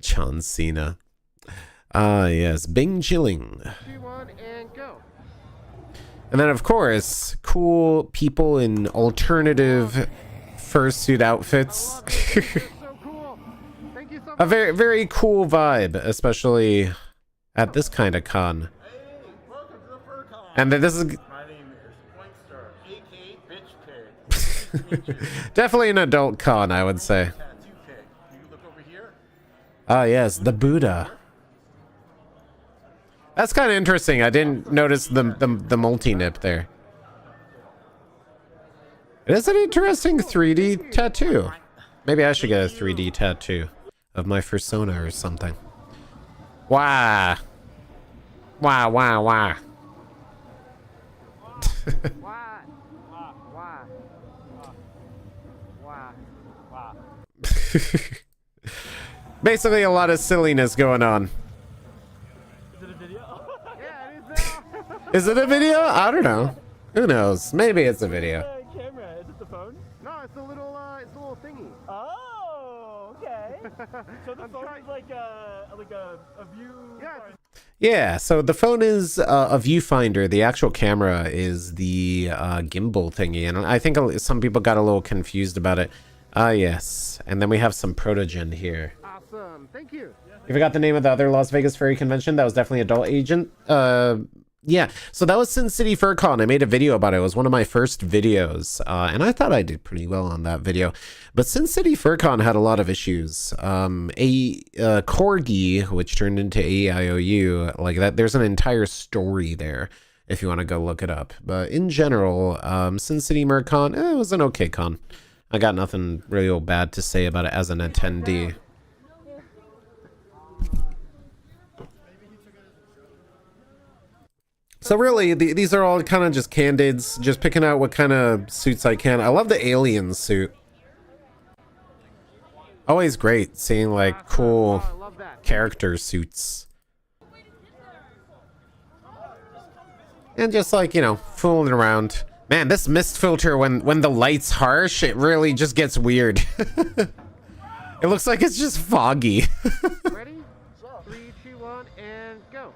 John Cena. Yes, Bing Chilling. 2, 1, and go. And then of course, cool people in alternative fursuit outfits. So cool. Thank you so much. A very cool vibe, especially at this kind of con. Hey, welcome to the Fur Con. And then this is My name is Pointstar, aka Bitch Pig. definitely an adult con, I would say. Tattoo pig. Can you look over here? Ah, yes, the Buddha. That's kind of interesting. I didn't notice the multi-nip there. It is an interesting 3D tattoo. Maybe I should get a 3D tattoo of my fursona or something. Wah. Wah, wah, wah. Why? Why? Why? Basically a lot of silliness going on. Is it a video? Yeah, it is now. Is it a video? I don't know. Who knows? Maybe it's a video. Camera. Is it the phone? No, it's a little thingy. Oh, okay. So the phone is like a view. Yeah. Yeah, so the phone is a viewfinder. The actual camera is the gimbal thingy. And I think some people got a little confused about it. Yes. And then we have some Protogen here. Awesome. Thank you. You forgot the name of the other Las Vegas Furry convention? That was definitely Adult Agent. Yeah, so that was Sin City Fur Con. I made a video about it. It was one of my first videos, and I thought I did pretty well on that video. But Sin City Fur Con had a lot of issues. Corgi, which turned into AIOU, like that. There's an entire story there if you want to go look it up. But in general, Sin City Mercon, it was an okay con. I got nothing real bad to say about it as an attendee. So really, these are all kind of just candids, just picking out what kind of suits I can. I love the alien suit. Always great seeing like cool I love that. character suits. And just like, you know, fooling around. Man, this mist filter, when the light's harsh, it really just gets weird. It looks like it's just foggy. Ready? 3, 2, 1, and go.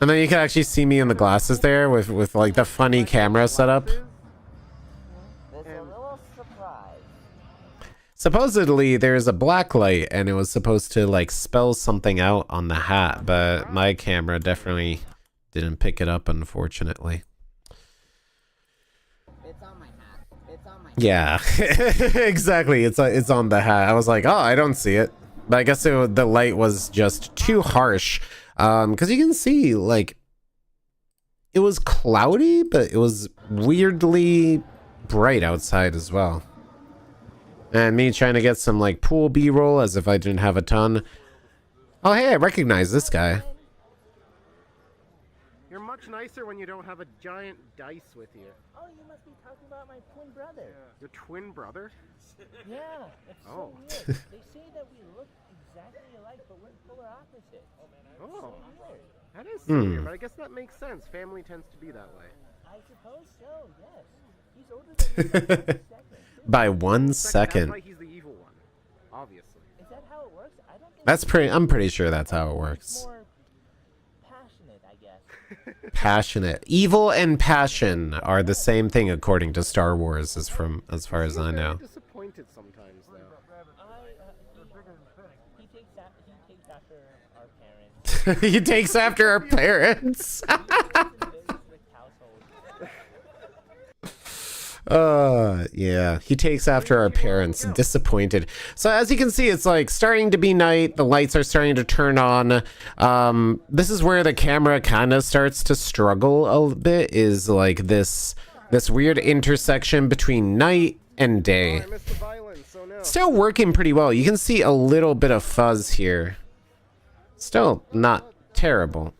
And then you can actually see me in the glasses there with like the funny camera setup. There's a little surprise. Supposedly there's a black light and it was supposed to like spell something out on the hat, but my camera definitely didn't pick it up, unfortunately. It's on my hat. It's on my hat. Yeah, exactly. It's on the hat. I was like, oh, I don't see it. But I guess the light was just too harsh. Because you can see, like, it was cloudy, but it was weirdly bright outside as well. And me trying to get some, like, pool B-roll as if I didn't have a ton. Oh, hey, I recognize this guy. You're much nicer when you don't have a giant dice with you. Oh, you must be talking about my twin brother. Your twin brother? Yeah, it's Oh. so weird. They say that we look exactly alike, but we're polar opposites. Oh, Weird. that is so weird, but I guess that makes sense. Family tends to be that way. I suppose so, yes. He's older than me by 1 second. By 1 That's second. why he's the evil one, obviously. Is that how it works? I don't think I'm pretty sure that's how it works. more passionate, I guess. Passionate. Evil and passion are the same thing according to Star Wars, as far as I know. Disappointed sometimes, though. He takes after our parents. He takes after our parents. Yeah, he takes after our parents. Disappointed. So as you can see, it's like starting to be night. The lights are starting to turn on. This is where the camera kind of starts to struggle a bit, is like this weird intersection between night and day. I missed the violence, oh no. Still working pretty well. You can see a little bit of fuzz here. Still not terrible.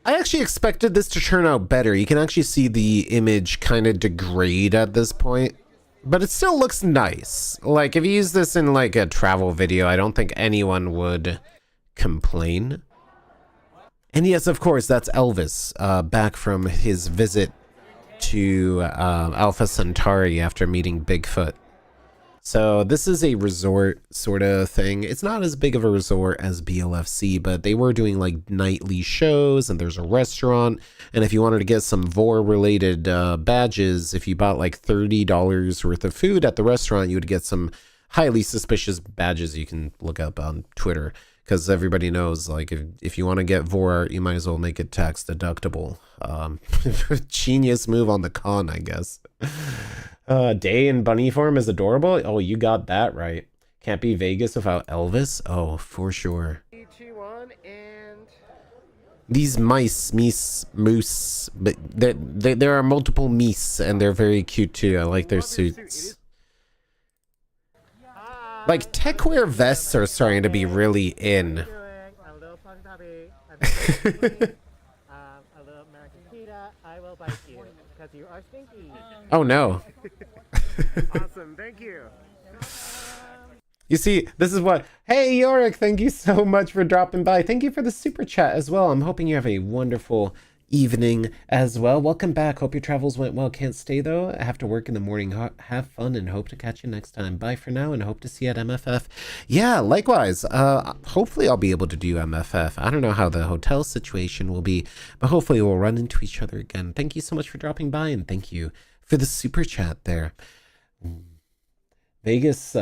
I actually expected this to turn out better. You can actually see the image kind of degrade at this point, but it still looks nice. Like if you use this in like a travel video, I don't think anyone would complain. And yes, of course, that's Elvis, back from his visit to Alpha Centauri after meeting Bigfoot. So this is a resort sort of thing. It's not as big of a resort as BLFC, but they were doing like nightly shows, and there's a restaurant. And if you wanted to get some vor related badges, if you bought like $30 worth of food at the restaurant, you would get some highly suspicious badges you can look up on Twitter. Because everybody knows, like, if you want to get vor art, you might as well make it tax deductible. Genius move on the con, I guess. Day in bunny form is adorable. Oh, you got that right. Can't be Vegas without Elvis. Oh, for sure. These mice, moose, but there are multiple meese, and they're very cute too. I like their suits. Like, techwear vests are starting to be really in. Oh no. Awesome, thank you. You see, this is what... Hey, Yorick, thank you so much for dropping by. Thank you for the super chat as well. I'm hoping you have a wonderful evening as well. Welcome back. Hope your travels went well. Can't stay, though. I have to work in the morning. Have fun and hope to catch you next time. Bye for now and hope to see you at MFF. Yeah, likewise. Hopefully I'll be able to do MFF. I don't know how the hotel situation will be, but hopefully we'll run into each other again. Thank you so much for dropping by, and thank you for the super chat there. Vegas,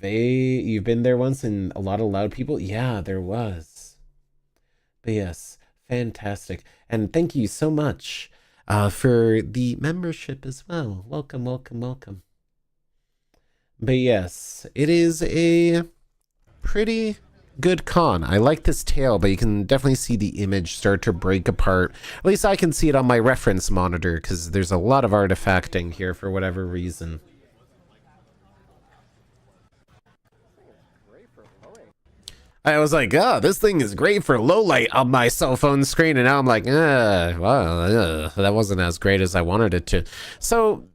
you've been there once and a lot of loud people? Yeah, there was. But yes, fantastic. And thank you so much for the membership as well. Welcome, welcome, welcome. But yes, it is a pretty good con. I like this tail, but you can definitely see the image start to break apart. At least I can see it on my reference monitor because there's a lot of artifacting here for whatever reason. I was like, oh, this thing is great for low light on my cell phone screen. And now I'm like, that wasn't as great as I wanted it to. So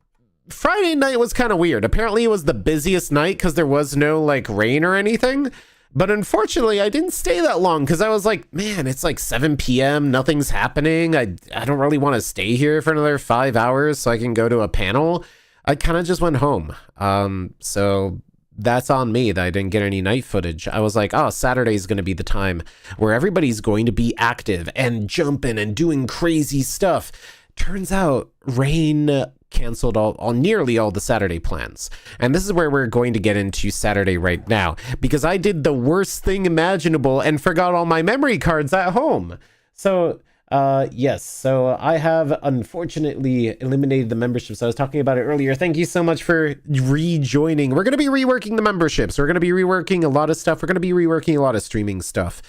Friday night was kind of weird. Apparently it was the busiest night because there was no like rain or anything. But unfortunately, I didn't stay that long because I was like, man, it's like 7 p.m. Nothing's happening. I don't really want to stay here for another 5 hours so I can go to a panel. I kind of just went home. So that's on me that I didn't get any night footage. I was like, oh, Saturday's going to be the time where everybody's going to be active and jumping and doing crazy stuff. Turns out rain canceled nearly all the Saturday plans. And this is where we're going to get into Saturday right now, because I did the worst thing imaginable and forgot all my memory cards at home. So yes, so I have unfortunately eliminated the memberships. I was talking about it earlier. Thank you so much for rejoining. We're going to be reworking the memberships. We're going to be reworking a lot of stuff. We're going to be reworking a lot of streaming stuff.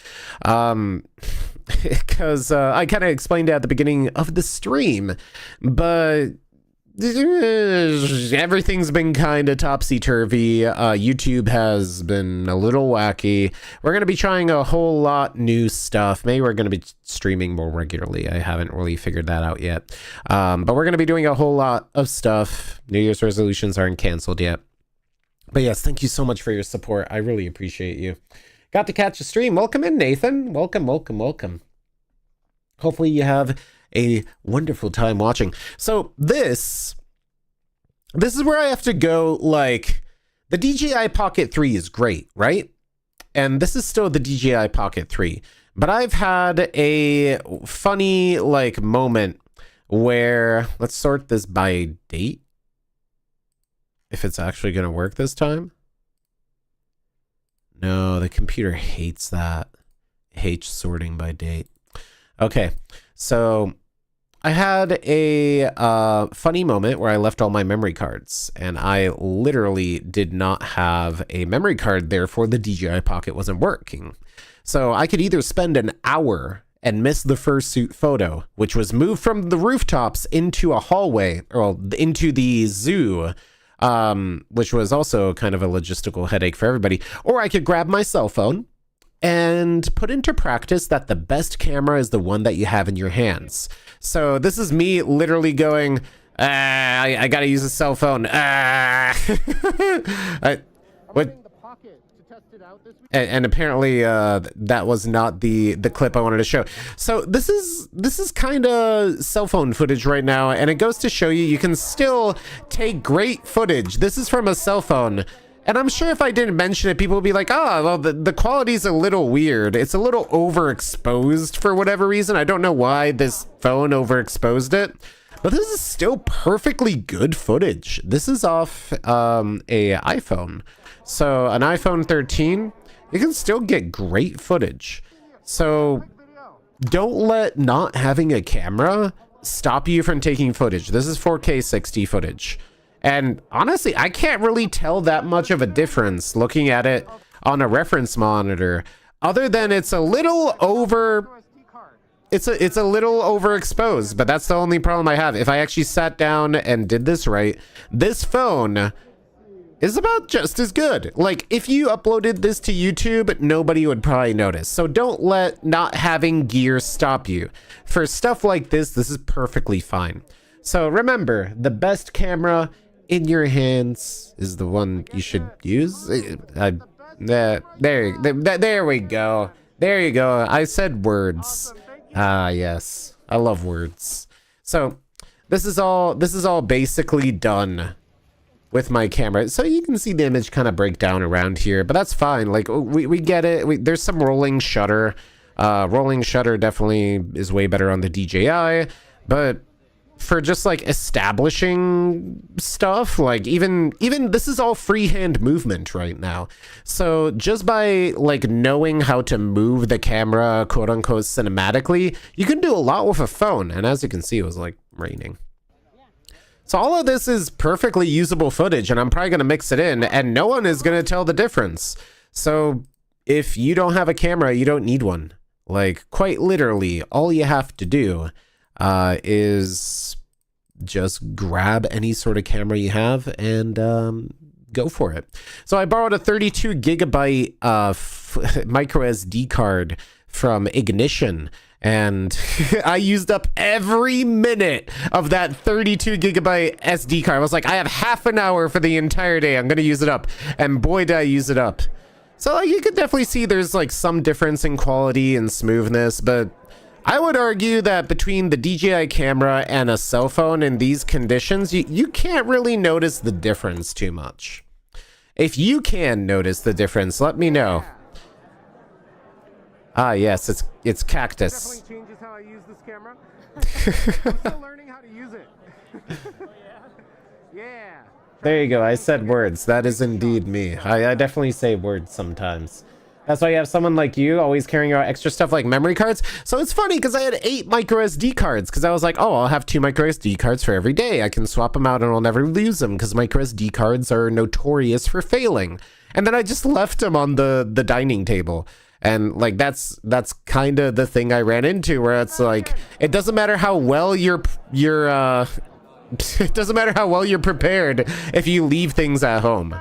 Because I kind of explained it at the beginning of the stream, but everything's been kind of topsy-turvy. YouTube has been a little wacky. We're going to be trying a whole lot new stuff. Maybe we're going to be streaming more regularly. I haven't really figured that out yet. But we're going to be doing a whole lot of stuff. New Year's resolutions aren't canceled yet. But yes, thank you so much for your support. I really appreciate you. Got to catch a stream. Welcome in, Nathan. Welcome, welcome, welcome. Hopefully you have a wonderful time watching. So this is where I have to go. Like, the DJI Pocket 3 is great, right? And this is still the DJI Pocket 3. But I've had a funny like moment where, let's sort this by date. If it's actually going to work this time. No, the computer hates that. It hates sorting by date. Okay, so I had a funny moment where I left all my memory cards, and I literally did not have a memory card, therefore the DJI Pocket wasn't working. So I could either spend an hour and miss the fursuit photo, which was moved from the rooftops into a hallway, or into the zoo, which was also kind of a logistical headache for everybody, or I could grab my cell phone and put into practice that the best camera is the one that you have in your hands. So this is me literally going, I gotta use a cell phone. And apparently that was not the clip I wanted to show. So this is kind of cell phone footage right now, and it goes to show you can still take great footage. This is from a cell phone. And I'm sure if I didn't mention it, people would be like, oh, well, the quality's a little weird. It's a little overexposed for whatever reason. I don't know why this phone overexposed it. But this is still perfectly good footage. This is off a iPhone. So an iPhone 13, you can still get great footage. So don't let not having a camera stop you from taking footage. This is 4K 60 footage. And honestly, I can't really tell that much of a difference looking at it on a reference monitor, other than it's a little it's a little overexposed, but that's the only problem I have. If I actually sat down and did this right, this phone is about just as good. Like, if you uploaded this to YouTube, nobody would probably notice. So don't let not having gear stop you. For stuff like this, this is perfectly fine. So remember, the best camera in your hands is the one you should use. There we go. There you go. I said words. Ah, yes. I love words. So this is all basically done with my camera. So you can see the image kind of break down around here, but that's fine. Like, we get it. There's some rolling shutter. Rolling shutter definitely is way better on the DJI, but for just like establishing stuff, like even this is all freehand movement right now. So just by like knowing how to move the camera, quote unquote, cinematically, you can do a lot with a phone. And as you can see, it was like raining. So all of this is perfectly usable footage, and I'm probably going to mix it in, and no one is going to tell the difference. So if you don't have a camera, you don't need one. Like, quite literally, all you have to do is just grab any sort of camera you have and go for it. So I borrowed a 32 gigabyte micro SD card from Ignition, and I used up every minute of that 32 gigabyte SD card. I was like, I have half an hour for the entire day. I'm going to use it up. And boy, did I use it up. So like, you could definitely see there's like some difference in quality and smoothness, but I would argue that between the DJI camera and a cell phone in these conditions, you can't really notice the difference too much. If you can notice the difference, let me know. Ah, yes, it's cactus. Definitely changes how I use this camera. I'm still learning how to use it. Yeah. There you go. I said words. That is indeed me. I definitely say words sometimes. That's why you have someone like you always carrying out extra stuff like memory cards. So it's funny because I had 8 micro SD cards because I was like, oh, I'll have 2 micro SD cards for every day. I can swap them out and I'll never lose them because micro SD cards are notorious for failing. And then I just left them on the dining table. And like that's kind of the thing I ran into, where it's like, it doesn't matter how well it doesn't matter how well you're prepared if you leave things at home.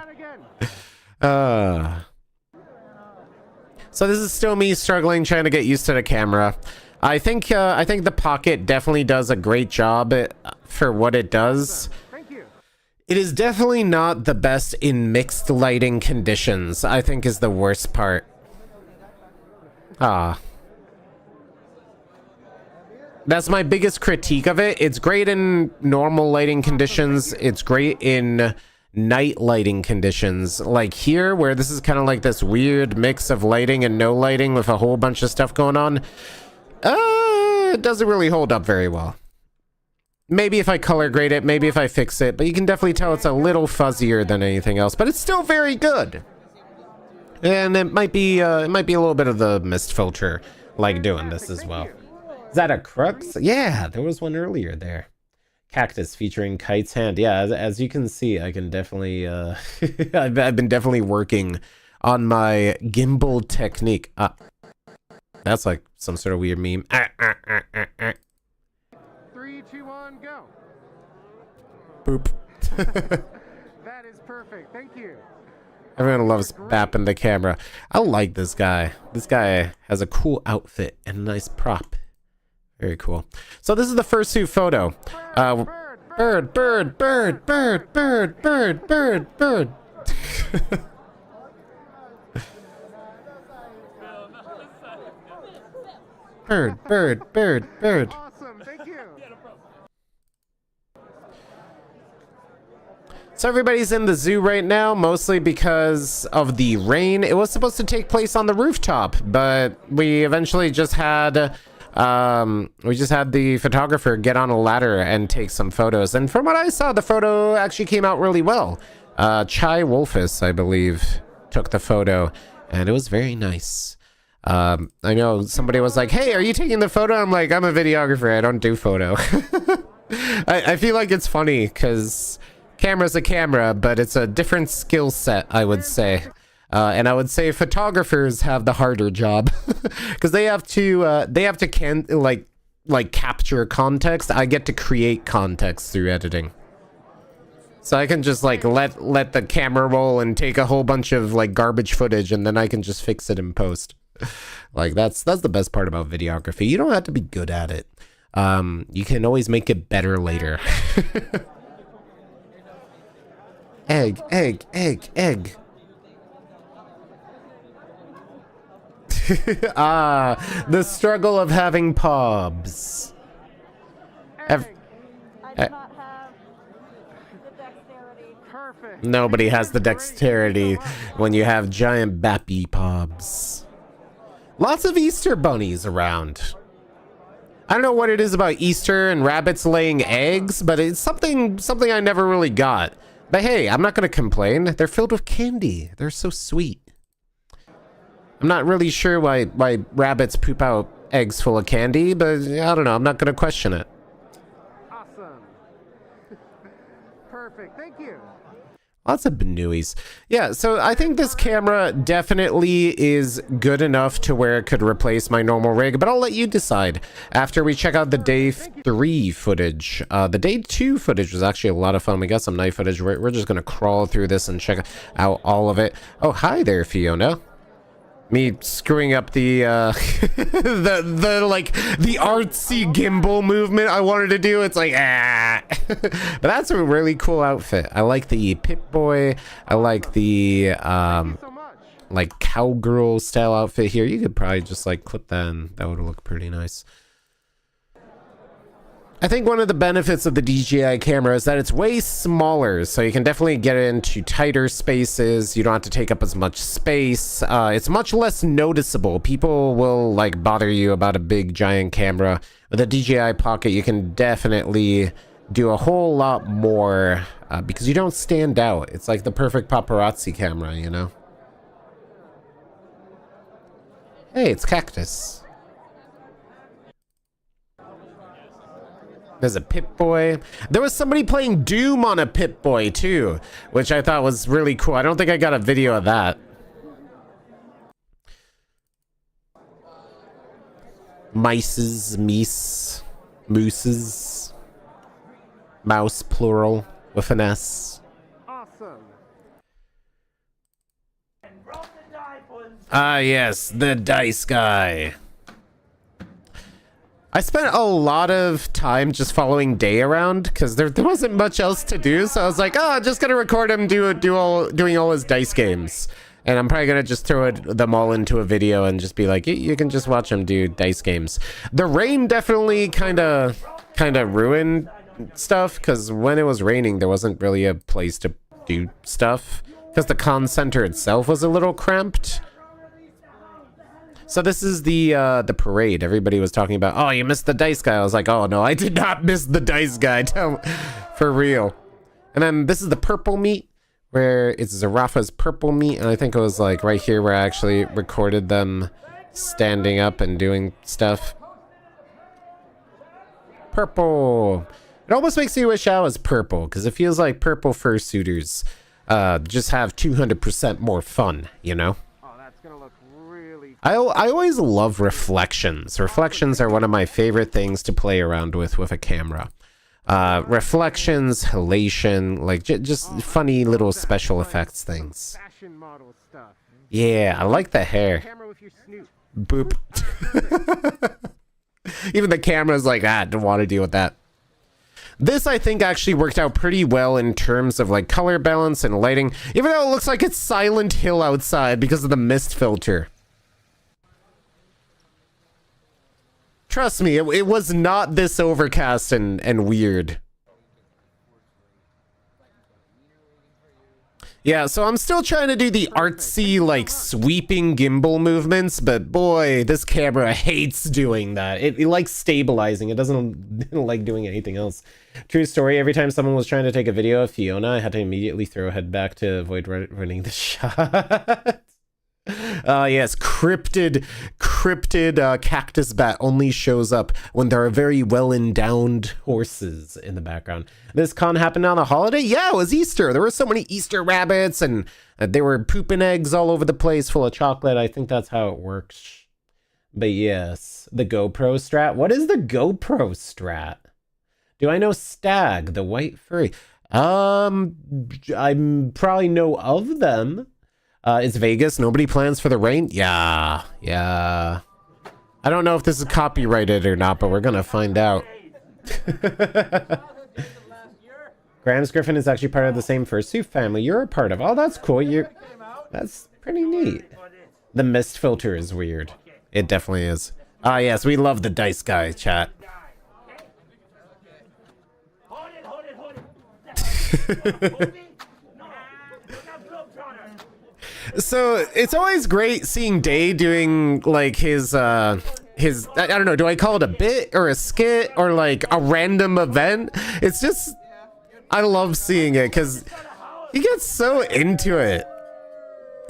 So this is still me struggling, trying to get used to the camera. I think the Pocket definitely does a great job for what it does. Thank you. It is definitely not the best in mixed lighting conditions, I think is the worst part. Ah. That's my biggest critique of it. It's great in normal lighting conditions. It's great in night lighting conditions. Like here, where this is kind of like this weird mix of lighting and no lighting with a whole bunch of stuff going on. It doesn't really hold up very well. Maybe if I color grade it, maybe if I fix it, but you can definitely tell it's a little fuzzier than anything else, but it's still very good. And it might be a little bit of the mist filter like doing this as well. Is that a crux? Yeah, there was one earlier there. Cactus featuring Kite's hand. Yeah, as you can see, I can definitely I've been definitely working on my gimbal technique. That's like some sort of weird meme. 3, 2, 1, go. Boop. That is perfect. Thank you. Everyone loves bapping the camera. I like this guy. This guy has a cool outfit and a nice prop. Very cool. So this is the fursuit photo. Bird, bird, bird, bird, bird, bird, bird, bird. Bird, bird, bird, bird. Awesome. Thank you. So everybody's in the zoo right now, mostly because of the rain. It was supposed to take place on the rooftop, but we eventually just had the photographer get on a ladder and take some photos. And from what I saw, the photo actually came out really well. Chai Wolfus, I believe, took the photo, and it was very nice. I know somebody was like, hey, are you taking the photo? I'm like, I'm a videographer. I don't do photo. I feel like it's funny because camera's a camera, but it's a different skill set, I would say. And I would say photographers have the harder job because they have to capture context. I get to create context through editing. So I can just like let the camera roll and take a whole bunch of like garbage footage, and then I can just fix it in post. Like that's the best part about videography. You don't have to be good at it. You can always make it better later. Egg, egg, egg, egg. The struggle of having pubs. I do not have the dexterity. Perfect. Nobody has the dexterity when you have giant bappy pubs. Lots of Easter bunnies around. I don't know what it is about Easter and rabbits laying eggs, but it's something I never really got. But hey, I'm not gonna complain. They're filled with candy. They're so sweet. I'm not really sure why rabbits poop out eggs full of candy, but I don't know. I'm not gonna question it. Awesome. Perfect. Thank you. Lots of Benuyis. Yeah, so I think this camera definitely is good enough to where it could replace my normal rig, but I'll let you decide after we check out the day 3 footage. The day 2 footage was actually a lot of fun. We got some night footage. We're just going to crawl through this and check out all of it. Oh, hi there, Fiona. Me screwing up the the artsy gimbal movement I wanted to do. It's like but that's a really cool outfit. I like the Pip-Boy. I like the So much. like cowgirl style outfit here. You could probably just like clip that and that would look pretty nice. I think one of the benefits of the DJI camera is that it's way smaller, so you can definitely get it into tighter spaces. You don't have to take up as much space. It's much less noticeable. People will like bother you about a big giant camera. With a DJI Pocket, you can definitely do a whole lot more because you don't stand out. It's like the perfect paparazzi camera, you know? Hey, it's Cactus. There's a Pip-Boy. There was somebody playing Doom on a Pip-Boy too, which I thought was really cool. I don't think I got a video of that. Mices, mooses, mouse plural with an S. Awesome. Ah, yes, the dice guy. I spent a lot of time just following Day around because there wasn't much else to do, so I was like, oh, I'm just gonna record him doing all his dice games. And I'm probably gonna just throw them all into a video and just be like, you can just watch them do dice games. The rain definitely kind of ruined stuff, because when it was raining, there wasn't really a place to do stuff, because the con center itself was a little cramped. So this is the parade. Everybody was talking about, oh, you missed the dice guy. I was like, oh no, I did not miss the dice guy. For real. And then this is the purple meet, where it's Zarafa's purple meet, and I think it was like right here where I actually recorded them standing up and doing stuff. Purple. It almost makes me wish I was purple, because it feels like purple fursuiters just have 200% more fun, you know? Oh, that's gonna look really... I always love reflections. Reflections are one of my favorite things to play around with a camera. Reflections, halation, like just funny little special effects things. Fashion model stuff. Yeah, I like the hair. Camera with your snoot. Boop. Even the camera's like, don't want to deal with that. This, I think, actually worked out pretty well in terms of like color balance and lighting, even though it looks like it's Silent Hill outside because of the mist filter. Trust me, it was not this overcast and weird. Yeah, so I'm still trying to do the artsy, like, sweeping gimbal movements, but boy, this camera hates doing that. It likes stabilizing. It doesn't like doing anything else. True story, every time someone was trying to take a video of Fiona, I had to immediately throw a head back to avoid running the shot. Yes, cryptid cactus bat only shows up when there are very well-endowed horses in the background. This con happened on a holiday? Yeah, it was Easter. There were so many Easter rabbits, and they were pooping eggs all over the place full of chocolate. I think that's how it works. But yes, the GoPro strat. What is the GoPro strat? Do I know Stag, the white furry? I probably know of them. It's Vegas. Nobody plans for the rain? Yeah. I don't know if this is copyrighted or not, but we're gonna find out. Graham's Griffin is actually part of the same fursuit family you're a part of. Oh, that's cool. That's pretty neat. The mist filter is weird. It definitely is. Ah, yes, we love the dice guy, chat. So it's always great seeing Day doing like his I don't know, do I call it a bit or a skit or like a random event? It's just, I love seeing it because he gets so into it.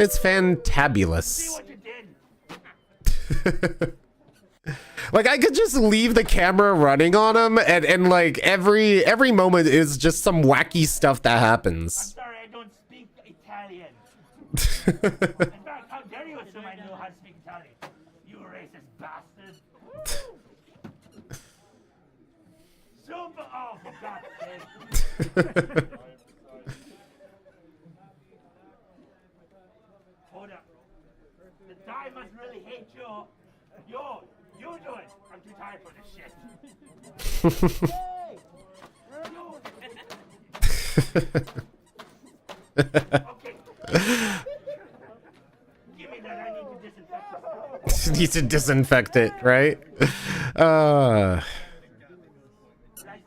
It's fantabulous. Like I could just leave the camera running on him and like every moment is just some wacky stuff that happens. I'm sorry, I don't speak Italian. In fact, how dare you assume I know how to speak Italian? You racist bastard. Super. Oh, for God's sake. Hold up. The guy must really hate you. You do it. I'm too tired for this shit. Okay. Give me that. I need to disinfect this. Need to disinfect it, right? Like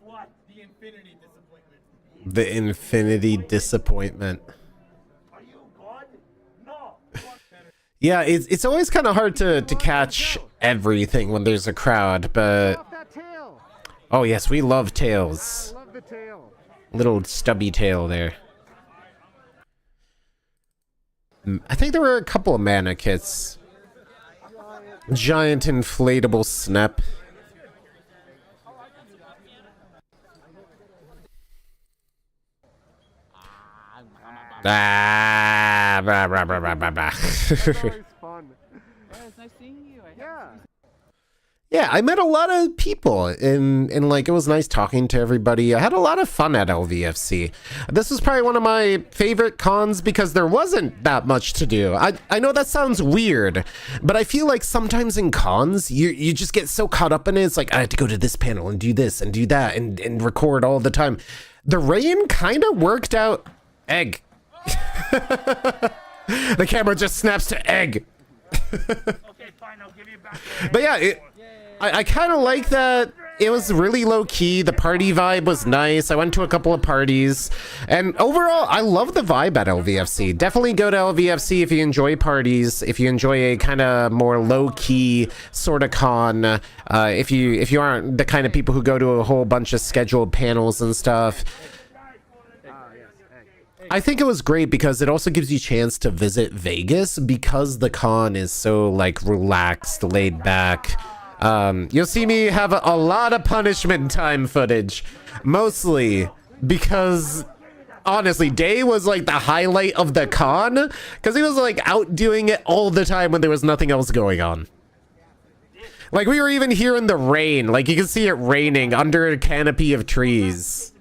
what? The infinity disappointment. Are you God? No. Yeah, it's always kind of hard to catch everything when there's a crowd, but Off that tail. oh yes, we love tails. I love the tail. Little stubby tail there. I think there were a couple of mana kits. Giant inflatable snap. Ah, blah, blah, blah, blah, blah, blah. That's always fun. Yeah, it's nice seeing you. Yeah. Yeah, I met a lot of people and like it was nice talking to everybody. I had a lot of fun at LVFC. This was probably one of my favorite cons because there wasn't that much to do. I know that sounds weird, but I feel like sometimes in cons you just get so caught up in it. It's like I had to go to this panel and do this and do that and record all the time. The rain kind of worked out. Egg. The camera just snaps to egg. Okay, fine, I'll give you back the But yeah, I kind of like that. It was really low key. The party vibe was nice. I went to a couple of parties, and overall, I love the vibe at LVFC. Definitely go to LVFC if you enjoy parties. If you enjoy a kind of more low key sort of con. If you aren't the kind of people who go to a whole bunch of scheduled panels and stuff. I think it was great because it also gives you a chance to visit Vegas because the con is so like relaxed, laid back. You'll see me have a lot of punishment time footage, mostly because honestly, Day was like the highlight of the con because he was like out doing it all the time when there was nothing else going on. Like we were even here in the rain, like you can see it raining under a canopy of trees.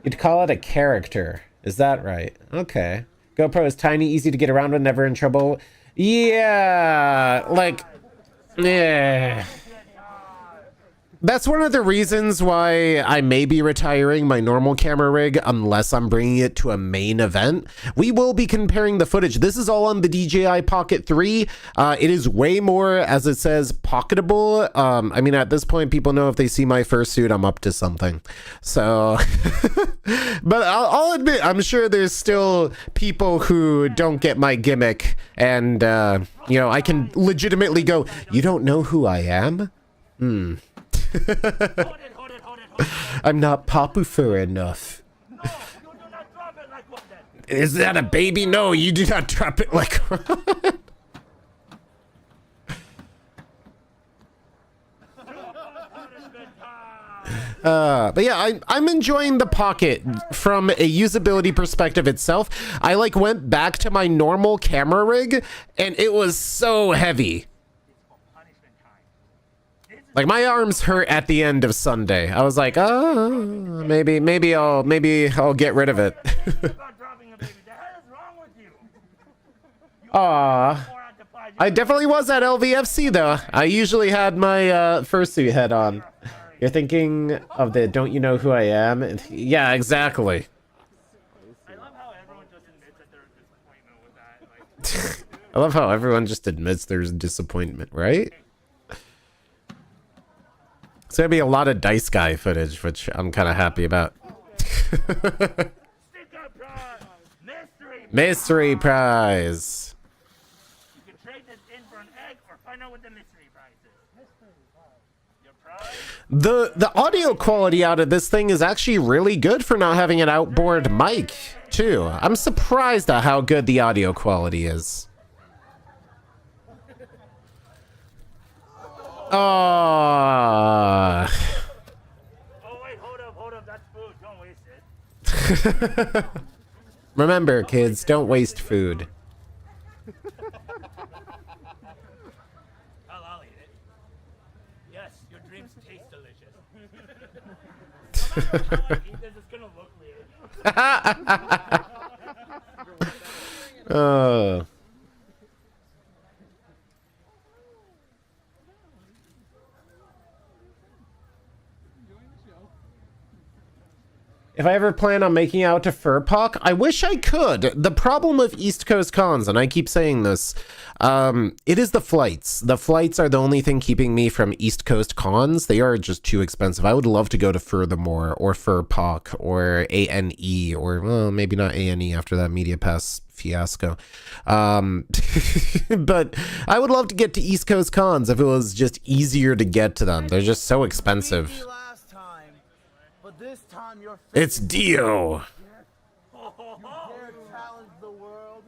You'd call it a character. Is that right? Okay. GoPro is tiny, easy to get around with, never in trouble. Yeah, like, yeah. That's one of the reasons why I may be retiring my normal camera rig unless I'm bringing it to a main event. We will be comparing the footage. This is all on the DJI Pocket 3. It is way more, as it says, pocketable. I mean, at this point, people know if they see my fursuit, I'm up to something. So, but I'll admit, I'm sure there's still people who don't get my gimmick. And, you know, I can legitimately go, you don't know who I am? Hmm. I'm not popular enough. No, you do not drop it like one then. Is that a baby? No, you do not drop it like one. But yeah, I'm enjoying the Pocket from a usability perspective itself. I like went back to my normal camera rig and it was so heavy. Like my arms hurt at the end of Sunday. I was like, oh, maybe I'll get rid of it. Aw. I definitely was at LVFC though. I usually had my fursuit head on. You're thinking of the "Don't you know who I am?" Yeah, exactly. I love how everyone just admits that there's disappointment with that. Like, I love how everyone just admits there's disappointment, right? It's gonna be a lot of Dice Guy footage, which I'm kind of happy about. Mystery prize. You can trade this in for an egg or find out what the mystery prize is. Your prize? The audio quality out of this thing is actually really good for not having an outboard mic, too. I'm surprised at how good the audio quality is. Oh. Oh wait, hold up, that's food. Don't waste it. Remember, kids, don't waste food. I'll eat it. Yes, your dreams taste delicious. No matter how I eat this, it's gonna look weird. Oh. If I ever plan on making out to Furpock, I wish I could. The problem with East Coast cons, and I keep saying this, it is the flights. The flights are the only thing keeping me from East Coast cons. They are just too expensive. I would love to go to Furthermore or Furpock or ANE or, well, maybe not ANE after that Media Pass fiasco. But I would love to get to East Coast cons if it was just easier to get to them. They're just so expensive. This time you're It's Dio. challenge the world.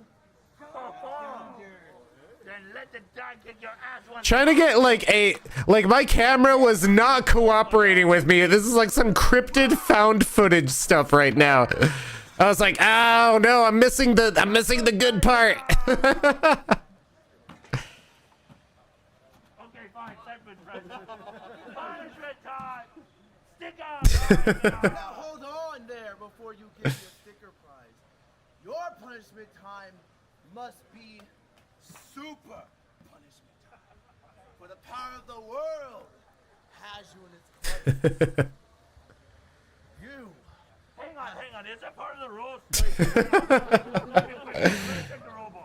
Then let the dog kick your ass once. Trying to get like my camera was not cooperating with me. This is like some cryptid found footage stuff right now. I was like, oh no, I'm missing the good part. Okay, fine, segment president. Punishment time. Stick up. Now hold on there before you get your sticker prize. Your punishment time must be super punishment time. For the power of the world has you in its clutches. You Hang on. Is that part of the rules?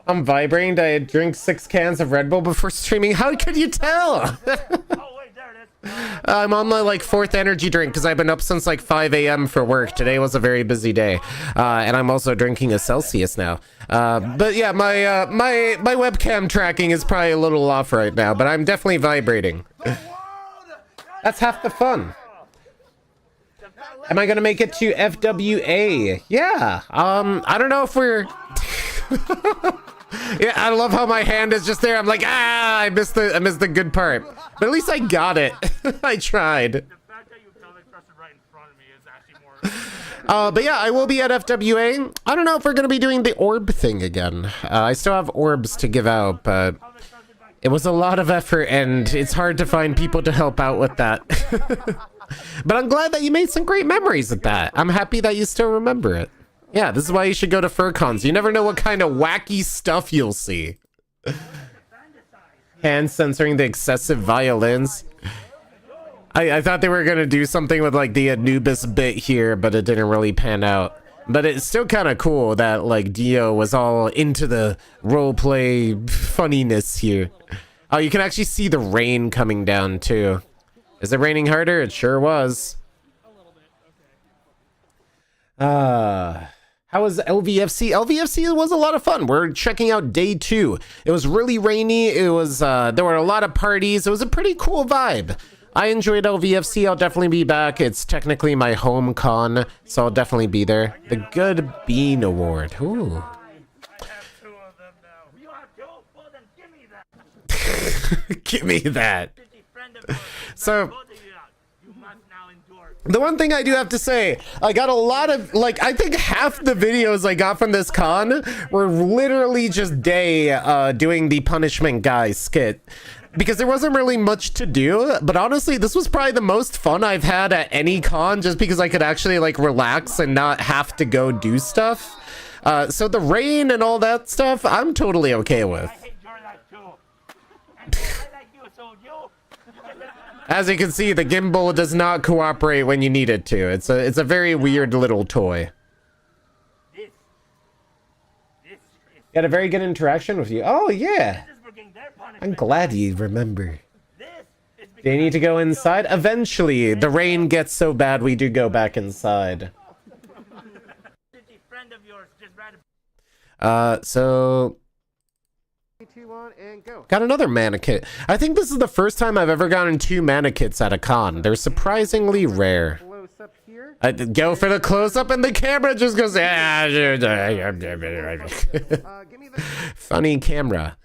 I'm vibrating. I drink 6 cans of Red Bull before streaming. How could you tell? Oh, wait, there it is. I'm on my like 4th energy drink because I've been up since like 5 a.m. for work. Today was a very busy day, and I'm also drinking a Celsius now. But yeah, my webcam tracking is probably a little off right now, but I'm definitely vibrating. That's half the fun. Am I gonna make it to FWA? Yeah. I don't know if we're. Yeah, I love how my hand is just there. I'm like, I missed the good part. But at least I got it. I tried. The fact that you comic pressed it right in front of me is actually more. But yeah, I will be at FWA. I don't know if we're gonna be doing the orb thing again. I still have orbs to give out, but it was a lot of effort and it's hard to find people to help out with that. But I'm glad that you made some great memories with that. I'm happy that you still remember it. Yeah, this is why you should go to FurCons. You never know what kind of wacky stuff you'll see. Hand censoring the excessive violins. I thought they were gonna do something with like the Anubis bit here, but it didn't really pan out. But it's still kind of cool that like Dio was all into the roleplay funniness here. Oh, you can actually see the rain coming down too. Is it raining harder? It sure was. How was LVFC? LVFC was a lot of fun. We're checking out day 2. It was really rainy. It was there were a lot of parties. It was a pretty cool vibe. I enjoyed LVFC. I'll definitely be back. It's technically my home con, so I'll definitely be there. The Good Bean Award. Ooh. I have 2 of them now. You have 2? Well, then give me that. Give me that. Friend of yours. So Both of you out. You must now endure. the one thing I do have to say, I got a lot of, like, I think half the videos I got from this con were literally just Day doing the punishment guy skit. Because there wasn't really much to do, but honestly, this was probably the most fun I've had at any con, just because I could actually, like, relax and not have to go do stuff. So the rain and all that stuff, I'm totally okay with. I hate your life too. And I like you, so you. As you can see, the gimbal does not cooperate when you need it to. It's a very weird little toy. This is Got a very good interaction with you. Oh, yeah. this is working their punishment. I'm glad you remember. This is Do you need to go inside? Eventually, the rain gets so bad we do go back inside. friend of yours just ran. So... Got another mana kit. I think this is the first time I've ever gotten 2 mana kits at a con. They're surprisingly rare. I go for the close-up and the camera just goes... Funny camera.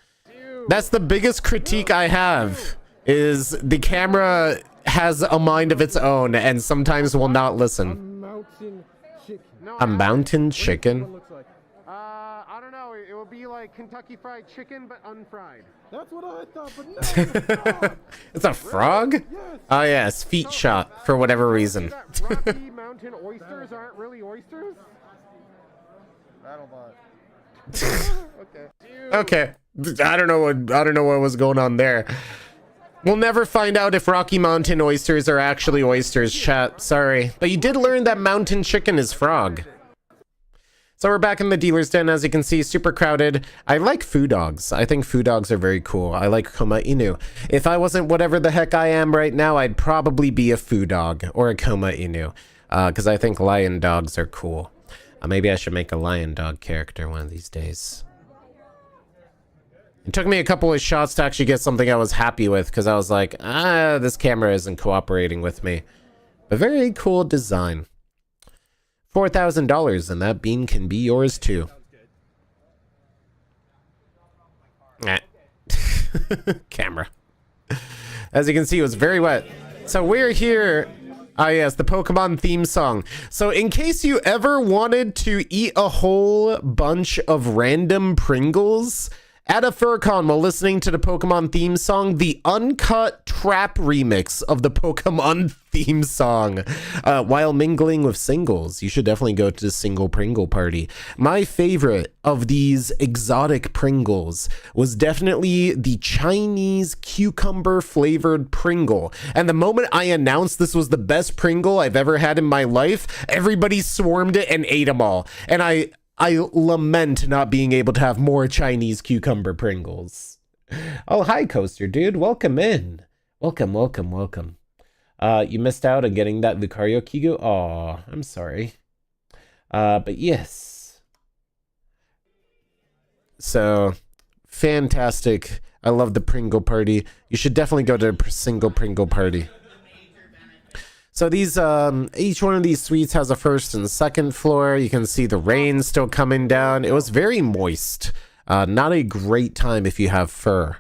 That's the biggest critique I have, is the camera has a mind of its own and sometimes will not listen. A mountain chicken? I don't know. It will be like Kentucky Fried Chicken, but unfried. That's what I thought, but no. It's a frog? Yes. Oh yes, feet shot for whatever reason. That Rocky Mountain oysters aren't really oysters? Battlebot. Okay. I don't know what was going on there. We'll never find out if Rocky Mountain oysters are actually oysters, chat. Sorry. But you did learn that mountain chicken is frog. So we're back in the dealer's den, as you can see, super crowded. I like foo dogs. I think foo dogs are very cool. I like Koma Inu. If I wasn't whatever the heck I am right now, I'd probably be a foo dog or a Koma Inu. Because I think lion dogs are cool. Maybe I should make a lion dog character one of these days. It took me a couple of shots to actually get something I was happy with, because I was like, this camera isn't cooperating with me. But very cool design. $4,000, and that bean can be yours too. Camera. As you can see, it was very wet. So we're here. Ah, yes, the Pokemon theme song. So in case you ever wanted to eat a whole bunch of random Pringles At a FurCon while listening to the Pokemon theme song, the uncut trap remix of the Pokemon theme song, while mingling with singles. You should definitely go to the single Pringle party. My favorite of these exotic Pringles was definitely the Chinese cucumber flavored Pringle. And the moment I announced this was the best Pringle I've ever had in my life, everybody swarmed it and ate them all. And I lament not being able to have more Chinese cucumber Pringles. Oh, hi, Coaster Dude. Welcome in. Welcome, welcome, welcome. You missed out on getting that Lucario Kigu? Aw, I'm sorry. But yes. So, fantastic. I love the Pringle party. You should definitely go to a single Pringle party. So these, each one of these suites has a first and second floor. You can see the rain still coming down. It was very moist. Not a great time if you have fur.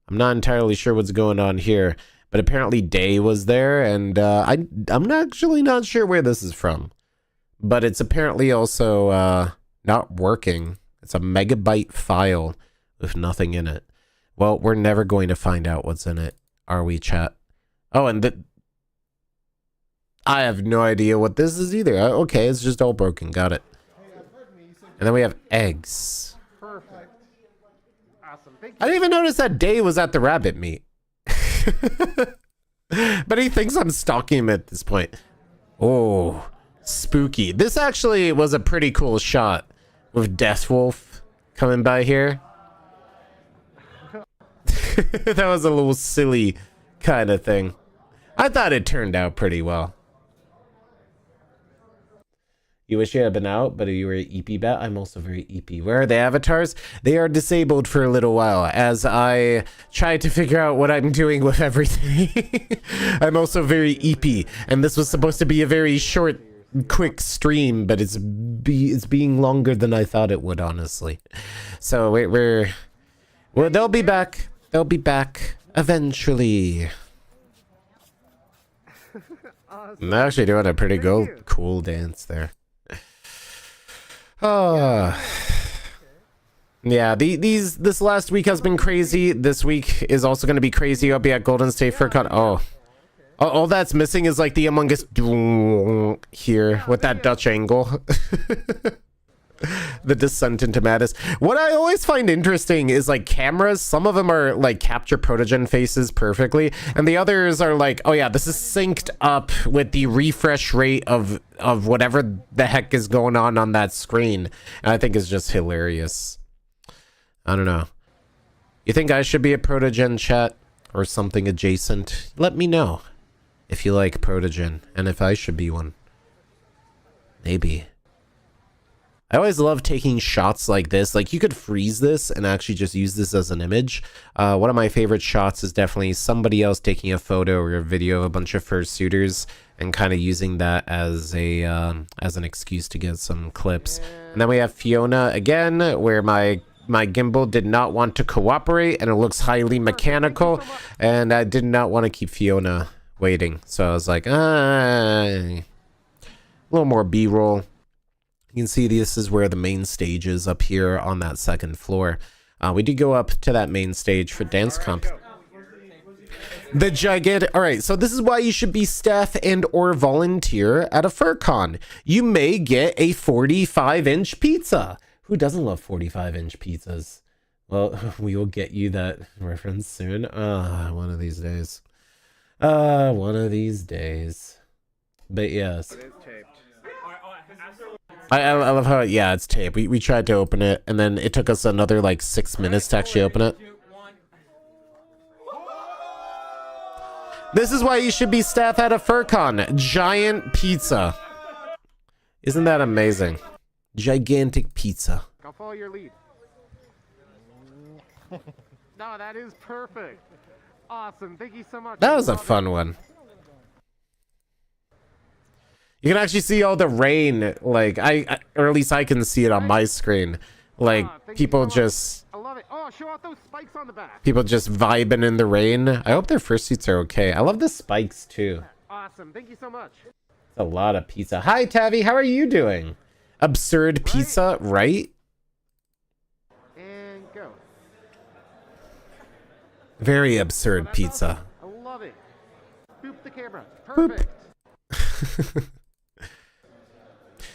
I'm not entirely sure what's going on here, but apparently Day was there, and I'm actually not sure where this is from. But it's apparently also not working. It's a megabyte file with nothing in it. Well, we're never going to find out what's in it, are we, chat? Oh, and I have no idea what this is either. Okay, it's just all broken. Got it. And then we have eggs. Perfect. Awesome. Thank you. I didn't even notice that Day was at the rabbit meet. But he thinks I'm stalking him at this point. Oh, spooky. This actually was a pretty cool shot with Deathwolf coming by here. That was a little silly kind of thing. I thought it turned out pretty well. You wish you had been out, but you were an EP bat. I'm also very EP. Where are the avatars? They are disabled for a little while as I try to figure out what I'm doing with everything. I'm also very EP, and this was supposed to be a very short, quick stream, but it's being longer than I thought it would, honestly. So well, they'll be back. They'll be back eventually. I'm actually doing a pretty cool dance there. Oh, yeah. This last week has been crazy. This week is also going to be crazy. I'll be at Golden State FurCon. Oh, all that's missing is like the Among Us here with that Dutch angle. The descent into madness. What I always find interesting is like cameras. Some of them are like capture protogen faces perfectly, and the others are like, oh yeah, this is synced up with the refresh rate of whatever the heck is going on that screen. And I think it's just hilarious. I don't know. You think I should be a protogen, chat, or something adjacent? Let me know if you like protogen and if I should be one. Maybe. I always love taking shots like this. Like, you could freeze this and actually just use this as an image. One of my favorite shots is definitely somebody else taking a photo or a video of a bunch of fursuiters and kind of using that as an excuse to get some clips. And then we have Fiona again, where my gimbal did not want to cooperate and it looks highly mechanical, and I did not want to keep Fiona waiting. So I was like, a little more B-roll. You can see this is where the main stage is, up here on that second floor. We did go up to that main stage for dance comp. The gigantic... Alright, so this is why you should be staff and or volunteer at a FurCon. You may get a 45-inch pizza. Who doesn't love 45-inch pizzas? Well, we will get you that reference soon. One of these days. One of these days. But yes. I love how, yeah, it's tape. We tried to open it, and then it took us another, like, 6 minutes to actually open it. This is why you should be staff at a FurCon. Giant pizza. Isn't that amazing? Gigantic pizza. I'll follow your lead. No, that is perfect. Awesome. Thank you so much. That was a fun one. You can actually see all the rain, like, or at least I can see it on my screen. Like, people just... I love it. Oh, show off those spikes on the back. People just vibing in the rain. I hope their fursuits are okay. I love the spikes, too. Awesome. Thank you so much. It's a lot of pizza. Hi, Tavi. How are you doing? Absurd pizza, right? And go. Very absurd pizza. I love it. Boop the camera. Perfect.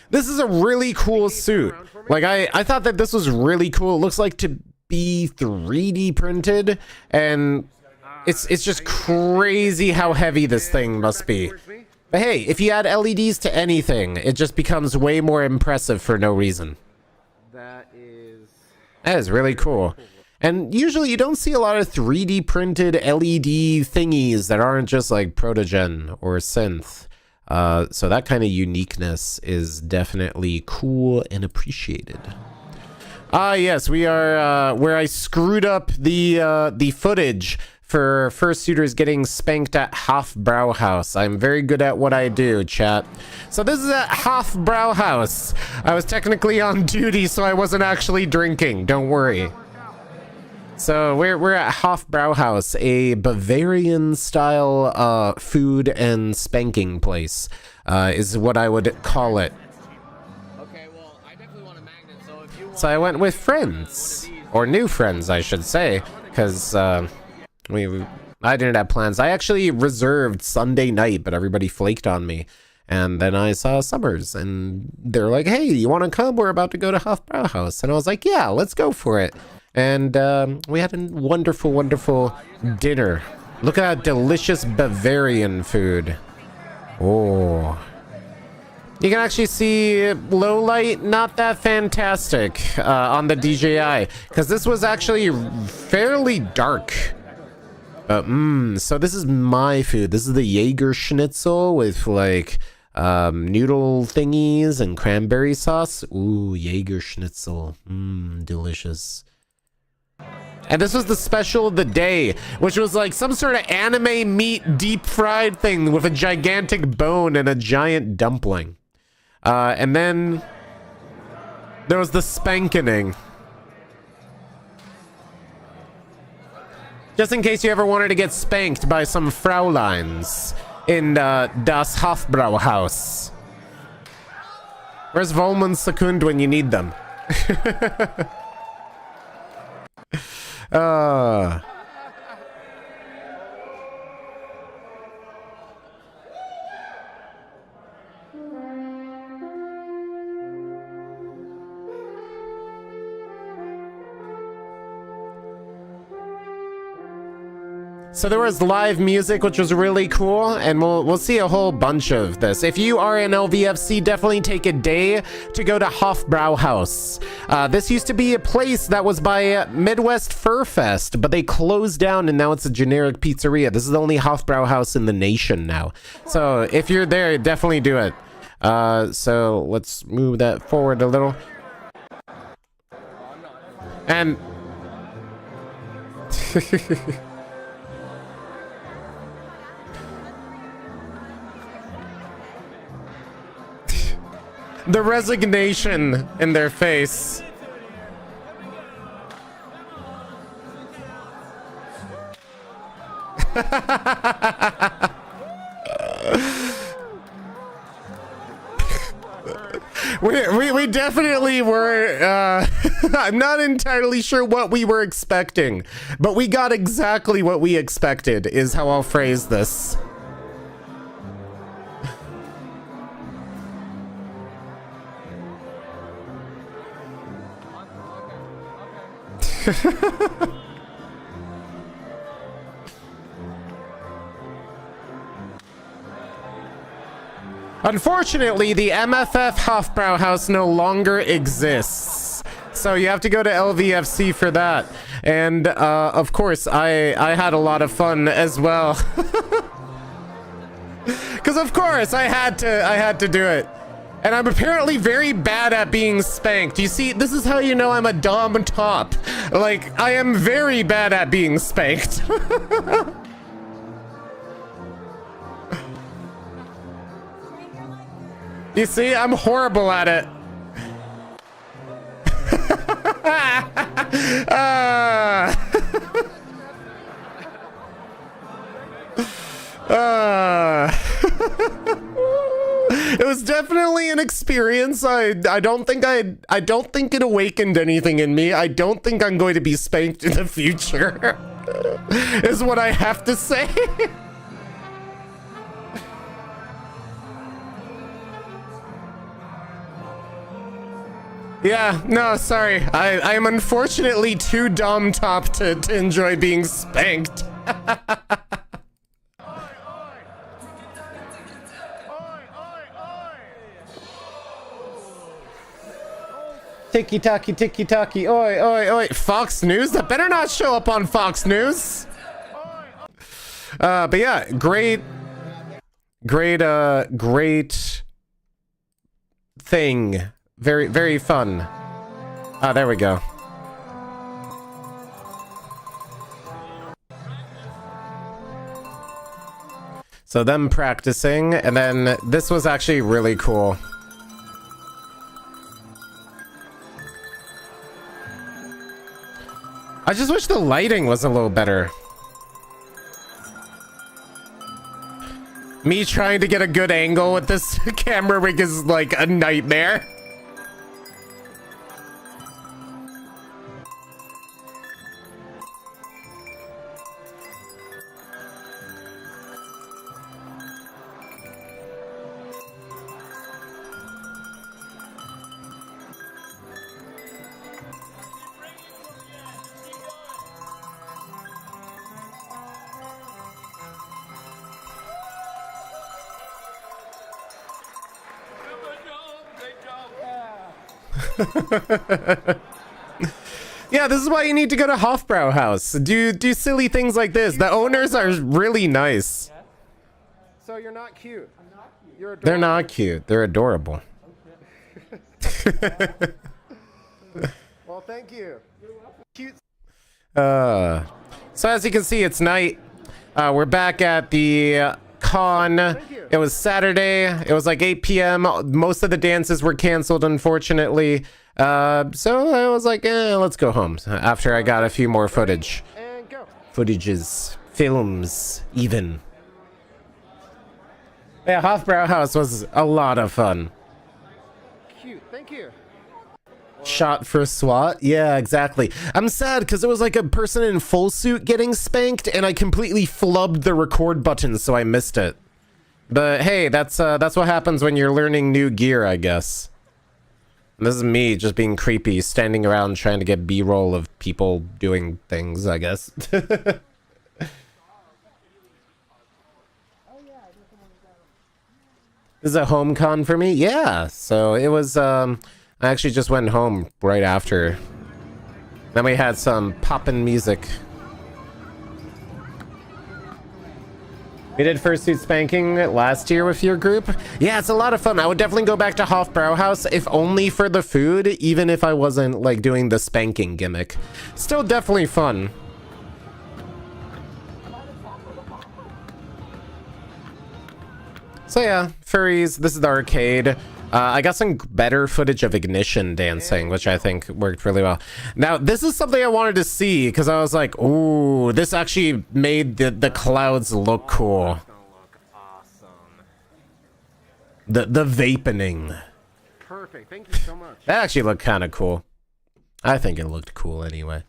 This is a really cool suit. Like, I thought that this was really cool. It looks like to be 3D printed, and it's just crazy how heavy this thing must be. But hey, if you add LEDs to anything, it just becomes way more impressive for no reason. That is really cool. And usually you don't see a lot of 3D printed LED thingies that aren't just like protogen or synth. So that kind of uniqueness is definitely cool and appreciated. Yes, we are where I screwed up the footage for fursuiters getting spanked at Hofbrauhaus. I'm very good at what I do, chat. So this is at Hofbrauhaus. I was technically on duty, so I wasn't actually drinking. Don't worry. So we're at Hofbrauhaus, a Bavarian-style food and spanking place, is what I would call it. Okay, well, I definitely want a magnet, so if you want... So I went with friends, or new friends, I should say, because I didn't have plans. I actually reserved Sunday night, but everybody flaked on me. And then I saw Summers, and they're like, "Hey, you want to come? We're about to go to Hofbrauhaus." And I was like, "Yeah, let's go for it." And we had a wonderful, wonderful dinner. Look at that delicious Bavarian food. Oh. You can actually see low light, not that fantastic on the DJI, because this was actually fairly dark. So this is my food. This is the Jaeger schnitzel with like noodle thingies and cranberry sauce. Ooh, Jaeger schnitzel. Delicious. And this was the special of the day, which was like some sort of anime meat deep fried thing with a gigantic bone and a giant dumpling. And then there was the spankening. Just in case you ever wanted to get spanked by some Frauleins in Das Hofbrauhaus. Where's Volman Sekund when you need them? So there was live music, which was really cool, and we'll see a whole bunch of this. If you are in LVFC, definitely take a day to go to Hofbrauhaus. This used to be a place that was by Midwest Fur Fest, but they closed down and now it's a generic pizzeria. This is the only Hofbrauhaus in the nation now. So if you're there, definitely do it. So let's move that forward a little. And... the resignation in their face. We definitely were, I'm not entirely sure what we were expecting, but we got exactly what we expected, is how I'll phrase this. Unfortunately, the MFF Hofbrauhaus no longer exists. So you have to go to LVFC for that. And of course, I had a lot of fun as well. Because of course I had to do it. And I'm apparently very bad at being spanked. You see, this is how you know I'm a dom top. Like, I am very bad at being spanked. You see, I'm horrible at it. It was definitely an experience. I don't think it awakened anything in me. I don't think I'm going to be spanked in the future. is what I have to say. Yeah, no, sorry. I am unfortunately too dumb top to enjoy being spanked. Tiki-taki, oi, oi, oi. Fox News? That better not show up on Fox News. But yeah, great thing. Very, very fun. Ah, there we go. So them practicing, and then this was actually really cool. I just wish the lighting was a little better. Me trying to get a good angle with this camera rig is like a nightmare. Yeah, this is why you need to go to Hofbrau House. Do silly things like this. The owners are really nice. So you're not cute. You're adorable. They're not cute. They're adorable. Well, thank you. Cute. So as you can see, it's night. We're back at the con. It was Saturday. It was like 8 p.m. Most of the dances were canceled, unfortunately. So I was like, let's go home after I got a few more footage. And go. Footages, films, even. Yeah, Hofbrau House was a lot of fun. Cute. Thank you. Shot for SWAT? Yeah, exactly. I'm sad because it was like a person in full suit getting spanked and I completely flubbed the record button, so I missed it. But hey, that's what happens when you're learning new gear, I guess. And this is me just being creepy, standing around trying to get B-roll of people doing things, I guess. This is a home con for me? Yeah. So it was, I actually just went home right after. Then we had some poppin' music. We did fursuit spanking last year with your group. Yeah, it's a lot of fun. I would definitely go back to Hofbrau House, if only for the food, even if I wasn't like doing the spanking gimmick. Still definitely fun. So yeah, furries, this is the arcade. I got some better footage of Ignition dancing, which I think worked really well. Now, this is something I wanted to see, because I was like, ooh, this actually made the clouds look cool. The vapening. Perfect. Thank you so much. That actually looked kind of cool. I think it looked cool anyway.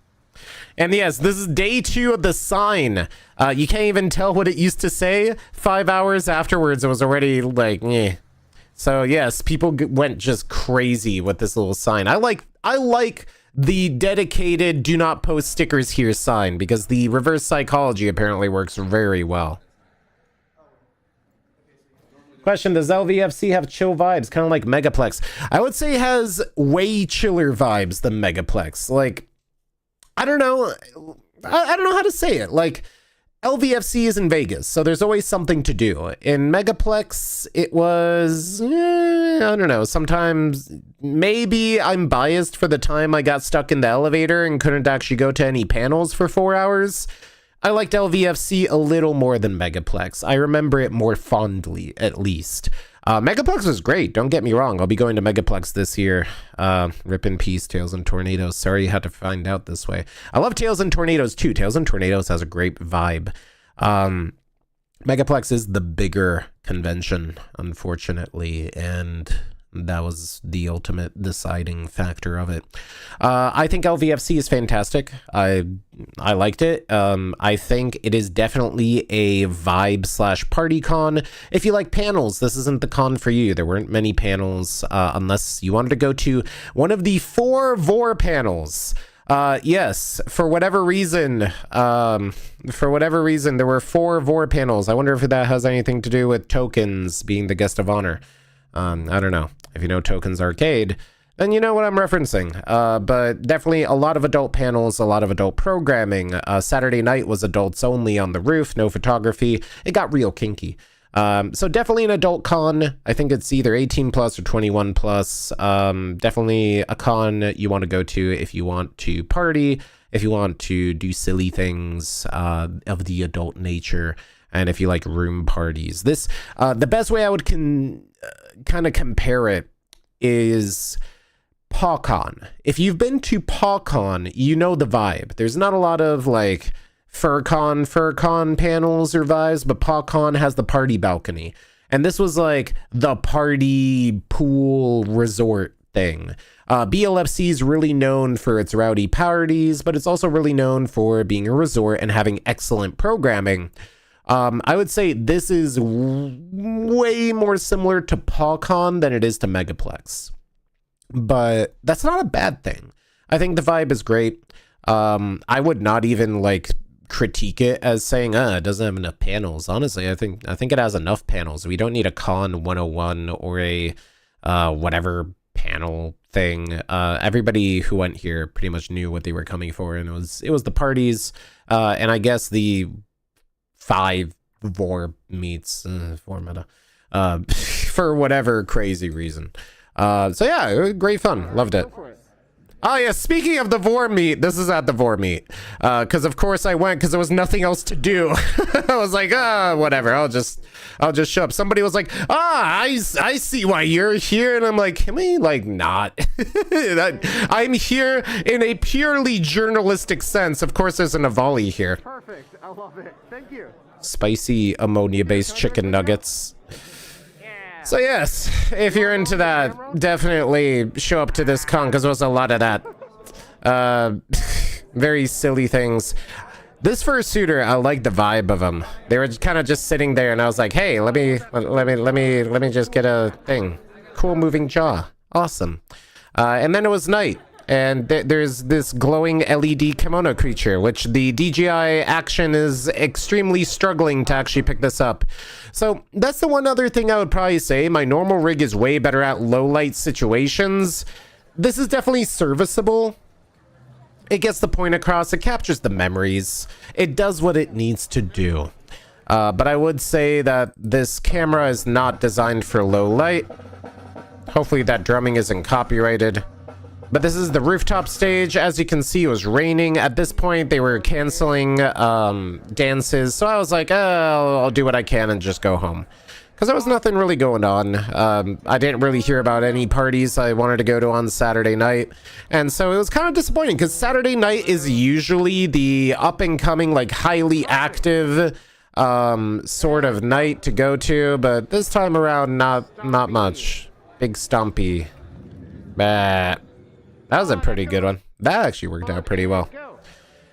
And yes, this is day 2 of the sign. You can't even tell what it used to say. 5 hours afterwards, it was already like, eh. So yes, people went just crazy with this little sign. I like the dedicated "do not post stickers here" sign because the reverse psychology apparently works very well. Question: does LVFC have chill vibes, kind of like Megaplex? I would say it has way chiller vibes than Megaplex. Like, I don't know. I don't know how to say it. Like, LVFC is in Vegas, so there's always something to do. In Megaplex, it was, I don't know, sometimes, maybe I'm biased for the time I got stuck in the elevator and couldn't actually go to any panels for 4 hours. I liked LVFC a little more than Megaplex. I remember it more fondly, at least. Megaplex was great, don't get me wrong. I'll be going to Megaplex this year. Rip in peace, Tails and Tornadoes. Sorry you had to find out this way. I love Tails and Tornadoes too. Tails and Tornadoes has a great vibe. Megaplex is the bigger convention, unfortunately, and That was the ultimate deciding factor of it. I think LVFC is fantastic. I liked it. I think it is definitely a vibe / party con. If you like panels, this isn't the con for you. There weren't many panels unless you wanted to go to one of the 4 Vor panels. Yes, for whatever reason, there were 4 Vor panels. I wonder if that has anything to do with Tokens being the guest of honor. I don't know. If you know Tokens Arcade, then you know what I'm referencing. But definitely a lot of adult panels, a lot of adult programming. Saturday night was adults only on the roof, no photography. It got real kinky. So definitely an adult con. I think it's either 18 plus or 21 plus. Definitely a con you want to go to if you want to party, if you want to do silly things of the adult nature, and if you like room parties. This the best way I would kind of compare it is PawCon. If you've been to PawCon, you know the vibe. There's not a lot of like FurCon panels or vibes, but PawCon has the party balcony. And this was like the party pool resort thing. BLFC is really known for its rowdy parties, but it's also really known for being a resort and having excellent programming. I would say this is way more similar to PawCon than it is to Megaplex. But that's not a bad thing. I think the vibe is great. I would not even like critique it as saying, it doesn't have enough panels. Honestly, I think it has enough panels. We don't need a Con 101 or a whatever panel thing. Everybody who went here pretty much knew what they were coming for, and it was the parties, and I guess the 5 Vor meets for meta for whatever crazy reason. So yeah, it was great fun. Loved it. Oh yeah, speaking of the Vor meet, this is at the Vor meet. Because of course I went because there was nothing else to do. I was like, whatever, I'll just show up. Somebody was like, I see why you're here. And I'm like, can we like not? I'm here in a purely journalistic sense. Of course there's an Avali here. Perfect. I love it. Thank you. Spicy ammonia-based chicken nuggets. So yes, if you're into that, definitely show up to this con because there was a lot of that. Very silly things. This fursuiter, I like the vibe of them. They were kind of just sitting there, and I was like, "Hey, let me just get a thing. Cool moving jaw, awesome." And then it was night, and there's this glowing LED kemono creature, which the DJI Action is extremely struggling to actually pick this up. So that's the one other thing I would probably say. My normal rig is way better at low light situations. This is definitely serviceable. It gets the point across. It captures the memories. It does what it needs to do. But I would say that this camera is not designed for low light. Hopefully that drumming isn't copyrighted. But this is the rooftop stage. As you can see, it was raining. At this point, they were canceling dances. So I was like, I'll do what I can and just go home. Because there was nothing really going on. I didn't really hear about any parties I wanted to go to on Saturday night. And so it was kind of disappointing because Saturday night is usually the up-and-coming, like, highly active sort of night to go to. But this time around, not much. Big Stumpy. Bah. That was a pretty good one. That actually worked out pretty well.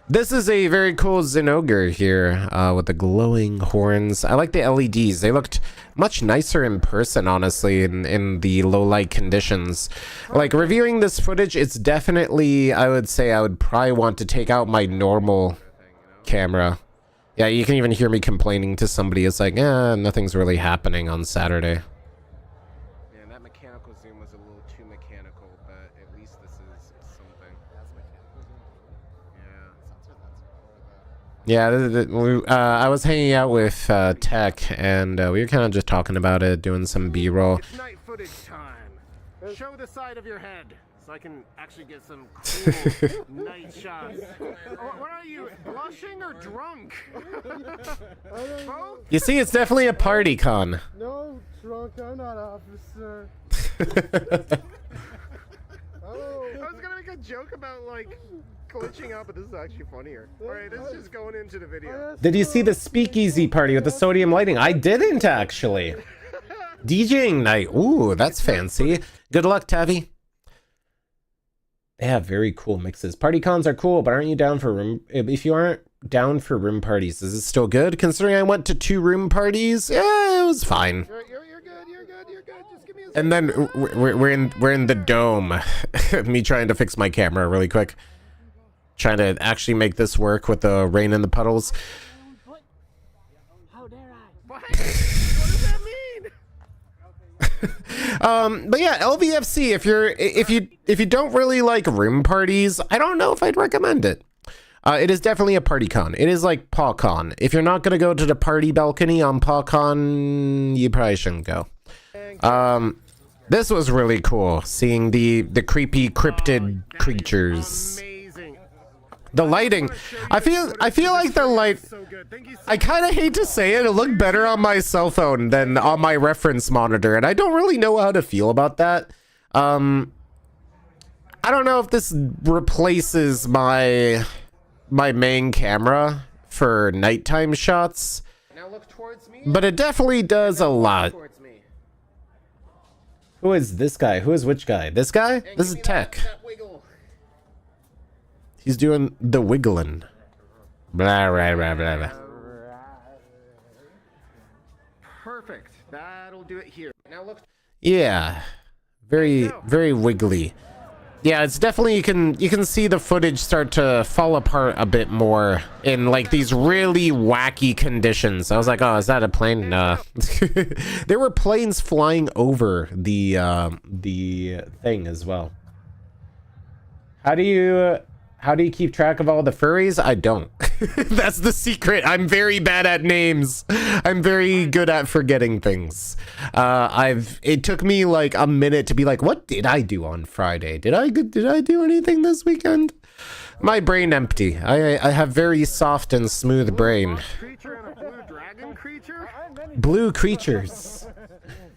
This is a very cool Zinogre here with the glowing horns. I like the LEDs. They looked much nicer in person, honestly, in the low light conditions. Like, reviewing this footage, it's definitely, I would say I would probably want to take out my normal camera. Yeah, you can even hear me complaining to somebody. It's like, nothing's really happening on Saturday. Yeah, I was hanging out with Tech, and we were kind of just talking about it, doing some B-roll. It's night footage time. Show the side of your head, so I can actually get some cool night shots. What are you, blushing or drunk? You see, it's definitely a party con. No, drunk, I'm not officer. I was gonna make a joke about, like, glitching out, but this is actually funnier. Alright, this is just going into the video. Did you see the speakeasy party with the sodium lighting? I didn't, actually. DJing night. Ooh, that's fancy. Good luck, Tavi. They have very cool mixes. Party cons are cool, but aren't you down for room? If you aren't down for room parties, is it still good? Considering I went to 2 room parties, yeah, it was fine. You're good. You're good. Just give me a And then we're in the dome. Me trying to fix my camera really quick. Trying to actually make this work with the rain and the puddles. How dare I? What? What does that mean? But yeah, LVFC, if you don't really like room parties, I don't know if I'd recommend it. It is definitely a party con. It is like PawCon. If you're not gonna go to the party balcony on PawCon, you probably shouldn't go. This was really cool, seeing the creepy cryptid creatures. Amazing. The lighting, I feel like the light. So good. Thank you so I kind of hate to say it, it looked better on my cell phone than on my reference monitor, and I don't really know how to feel about that. I don't know if this replaces my main camera for nighttime shots, Now look towards me. but it definitely does a lot. Towards me. Who is this guy? Who is which guy? This guy? And This give is me Tech. that wiggle. He's doing the wiggling. Blah, blah, blah, blah, blah. Perfect. That'll do it here. Now look. Yeah, very wiggly. Yeah, it's definitely, you can see the footage start to fall apart a bit more in like these really wacky conditions. I was like, oh, is that a plane? Nah. There were planes flying over the thing as well. How do you keep track of all the furries? I don't. That's the secret. I'm very bad at names. I'm very good at forgetting things. It took me like a minute to be like, what did I do on Friday? Did I do anything this weekend? My brain empty. I have very soft and smooth brain. Creature and a blue dragon creature. Blue creatures.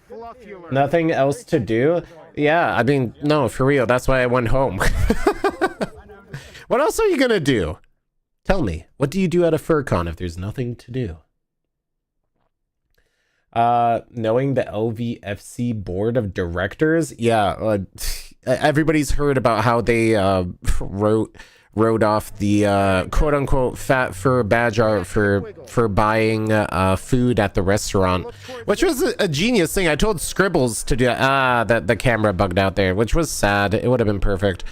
Fluffular. Nothing else to do? Yeah, I mean, no, for real. That's why I went home. What else are you gonna do? Tell me, what do you do at a FurCon if there's nothing to do? Knowing the LVFC board of directors, yeah, everybody's heard about how they wrote off the quote unquote fat fur badge art for buying food at the restaurant, which was a genius thing. I told Scribbles to do that the camera bugged out there, which was sad. It would have been perfect.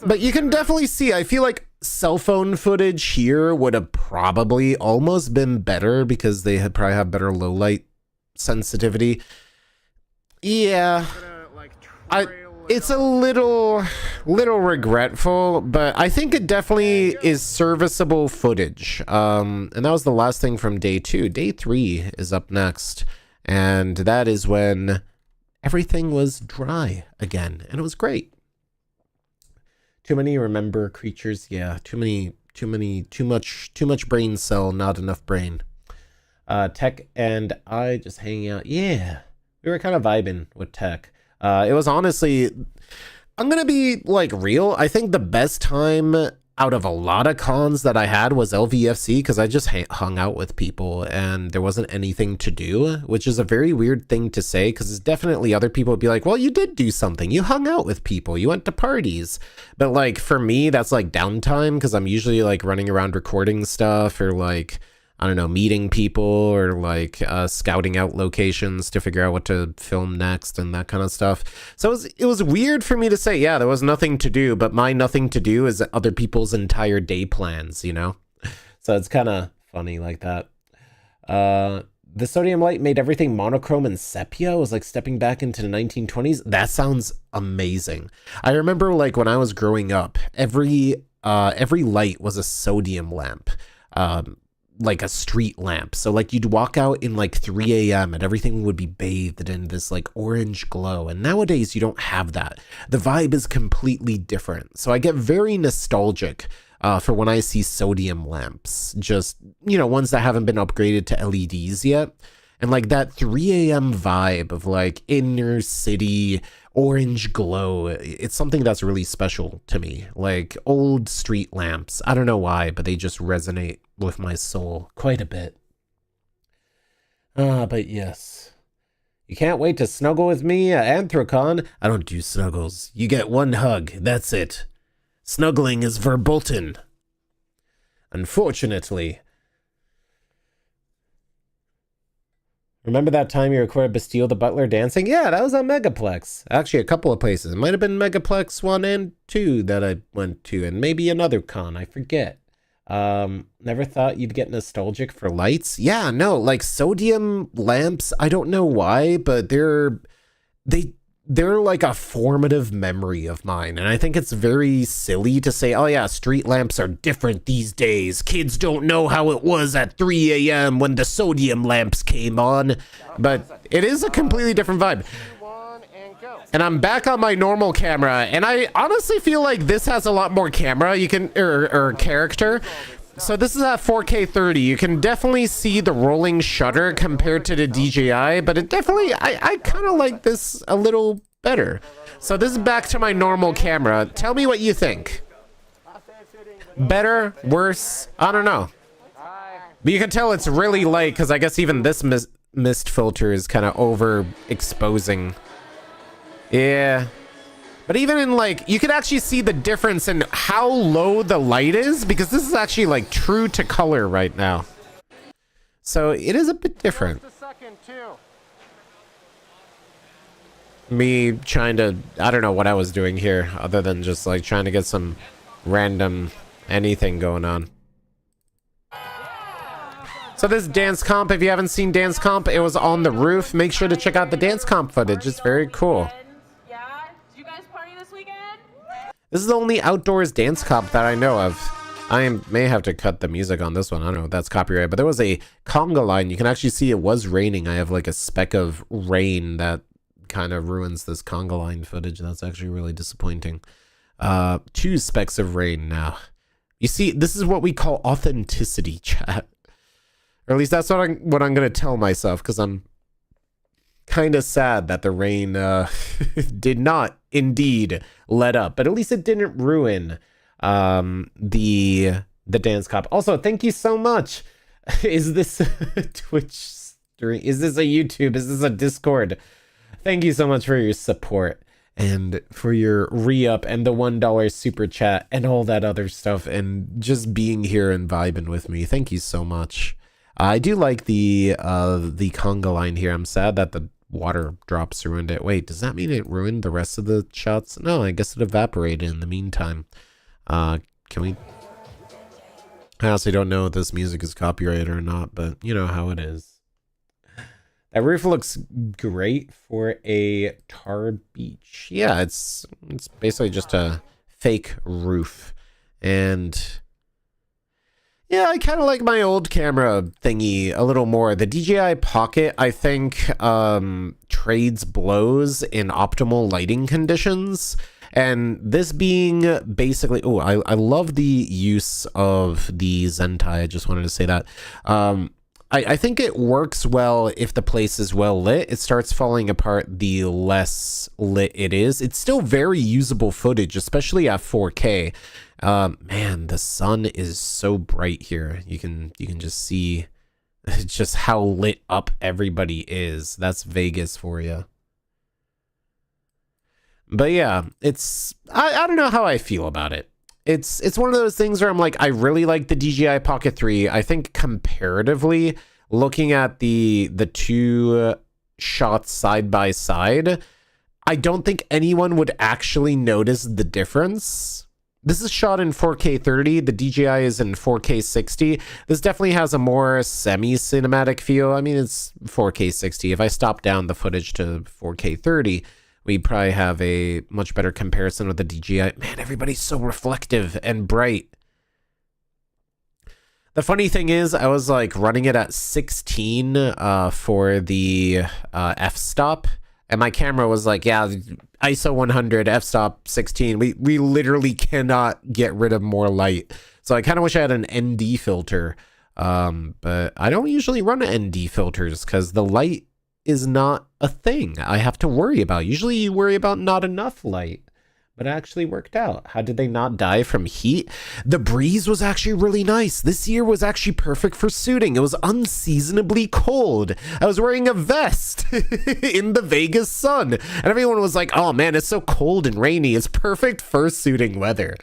But you can definitely see, I feel like cell phone footage here would have probably almost been better because they had probably have better low light sensitivity. Yeah. It's a little regretful, but I think it definitely is serviceable footage. And that was the last thing from day 2. Day 3 is up next, and that is when everything was dry again, and it was great. Too many remember creatures, yeah. Too much brain cell, not enough brain. Tech and I just hanging out. Yeah, we were kind of vibing with Tech. It was honestly, I'm gonna be like real. I think the best time out of a lot of cons that I had was LVFC, because I just hung out with people and there wasn't anything to do, which is a very weird thing to say, because it's definitely other people would be like, well, you did do something. You hung out with people. You went to parties. But like for me, that's like downtime, because I'm usually like running around recording stuff or like, I don't know, meeting people or like scouting out locations to figure out what to film next and that kind of stuff. So it was weird for me to say, yeah, there was nothing to do, but my nothing to do is other people's entire day plans, you know? So it's kind of funny like that. The sodium light made everything monochrome and sepia. It was like stepping back into the 1920s. That sounds amazing. I remember like when I was growing up, every light was a sodium lamp. Like a street lamp. So like you'd walk out in like 3 a.m. and everything would be bathed in this like orange glow. And nowadays you don't have that. The vibe is completely different. So I get very nostalgic for when I see sodium lamps, just, you know, ones that haven't been upgraded to LEDs yet. And like that 3 a.m. vibe of like inner city orange glow, it's something that's really special to me. Like old street lamps. I don't know why, but they just resonate with my soul quite a bit. But yes. You can't wait to snuggle with me, Anthrocon. I don't do snuggles. You get one hug. That's it. Snuggling is verboten. Unfortunately. Remember that time you recorded Bastille the Butler dancing? Yeah, that was on Megaplex. Actually, a couple of places. It might have been Megaplex 1 and 2 that I went to, and maybe another con. I forget. Never thought you'd get nostalgic for lights? Yeah, no, like sodium lamps, I don't know why, but they're like a formative memory of mine. And I think it's very silly to say, oh yeah, street lamps are different these days. Kids don't know how it was at 3 a.m. when the sodium lamps came on. But it is a completely different vibe. And I'm back on my normal camera, and I honestly feel like this has a lot more camera you can, or character. So this is at 4K 30. You can definitely see the rolling shutter compared to the DJI, but it definitely, I kind of like this a little better. So this is back to my normal camera. Tell me what you think. Better? Worse? I don't know. But you can tell it's really light, because I guess even this mist filter is kind of overexposing. Yeah. But even in like, you can actually see the difference in how low the light is, because this is actually like true to color right now. So it is a bit different. Me trying to, I don't know what I was doing here other than just like trying to get some random anything going on. So this dance comp, if you haven't seen dance comp, it was on the roof. Make sure to check out the dance comp footage. It's very cool. This is the only outdoors dance comp that I know of. I may have to cut the music on this one. I don't know if that's copyright, but there was a conga line. You can actually see it was raining. I have like a speck of rain that kind of ruins this conga line footage. That's actually really disappointing. 2 specks of rain now. You see, this is what we call authenticity, chat. Or at least that's what I'm going to tell myself, because I'm kind of sad that the rain did not indeed let up, but at least it didn't ruin the dance comp. Also, thank you so much. Is this a Twitch stream? Is this a YouTube? Is this a Discord? Thank you so much for your support and for your re-up and the $1 super chat and all that other stuff and just being here and vibing with me. Thank you so much. I do like the conga line here. I'm sad that the water drops ruined it. Wait, does that mean it ruined the rest of the shots? No, I guess it evaporated in the meantime. Can we... I honestly don't know if this music is copyrighted or not, but you know how it is. That roof looks great for a tar beach. Yeah, it's basically just a fake roof. And yeah, I kind of like my old camera thingy a little more. The DJI Pocket, I think, trades blows in optimal lighting conditions. And this being basically... Oh, I love the use of the Zentai. I just wanted to say that. I think it works well if the place is well lit. It starts falling apart the less lit it is. It's still very usable footage, especially at 4K. Man, the sun is so bright here. You can just see just how lit up everybody is. That's Vegas for you. But yeah, it's I don't know how I feel about it. It's one of those things where I'm like, I really like the DJI Pocket 3. I think comparatively, looking at the 2 shots side by side, I don't think anyone would actually notice the difference. This is shot in 4K 30. The DJI is in 4K 60. This definitely has a more semi-cinematic feel. I mean, it's 4K 60. If I stop down the footage to 4K 30, we probably have a much better comparison with the DJI. Man, everybody's so reflective and bright. The funny thing is, I was like running it at 16 for the f-stop, and my camera was like, yeah, ISO 100, f-stop 16. We literally cannot get rid of more light. So I kind of wish I had an ND filter, but I don't usually run ND filters because the light is not a thing I have to worry about. Usually you worry about not enough light, but it actually worked out. How did they not die from heat? The breeze was actually really nice. This year was actually perfect for suiting. It was unseasonably cold. I was wearing a vest in the Vegas sun, and everyone was like, oh man, it's so cold and rainy. It's perfect fursuiting weather.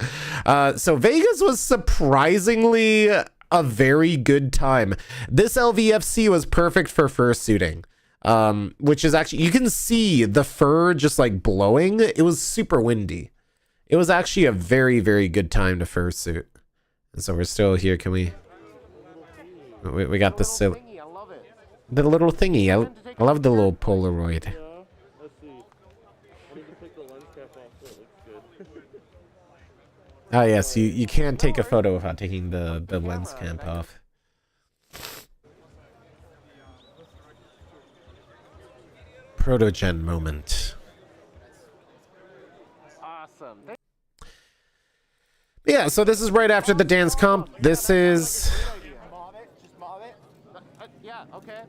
So Vegas was surprisingly a very good time. This LVFC was perfect for fursuiting. Which is actually, you can see the fur just like blowing. It was super windy. It was actually a very, very good time to fursuit. And so we're still here. Can we got the silly, I love it. the little thingy. I love the little Polaroid. Let's see. I need to take the lens cap off so it looks good. Oh yes, you can't take a photo without taking the lens cap off. Protogen moment. Awesome. Yeah, so this is right after the dance comp. This is... Mob it. Just mob it. Yeah, okay.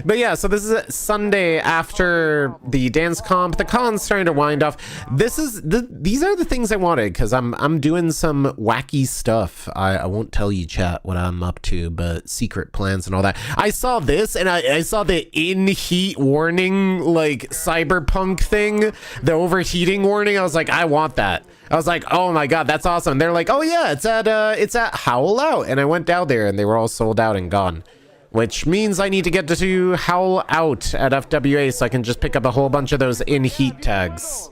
But yeah, so this is Sunday after the dance comp. The con's starting to wind off. These are the things I wanted, because I'm doing some wacky stuff. I won't tell you, chat, what I'm up to, but secret plans and all that. I saw this, and I saw the in heat warning, like cyberpunk thing, the overheating warning. I was like, I want that. I was like, oh my god, that's awesome. They're like, oh yeah, it's at Howl Out, and I went down there, and they were all sold out and gone. Which means I need to get to Howl Out at FWA so I can just pick up a whole bunch of those in heat tags.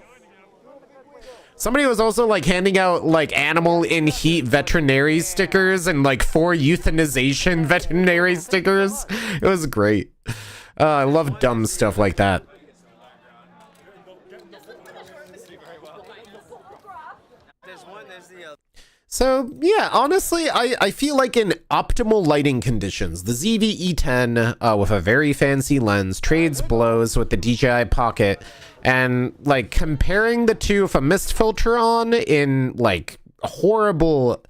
Somebody was also like handing out like animal in heat veterinary stickers and like 4 euthanization veterinary stickers. It was great. I love dumb stuff like that. So yeah, honestly, I feel like in optimal lighting conditions, the ZV-E10 with a very fancy lens trades blows with the DJI Pocket, and like comparing the two with a mist filter on in like horrible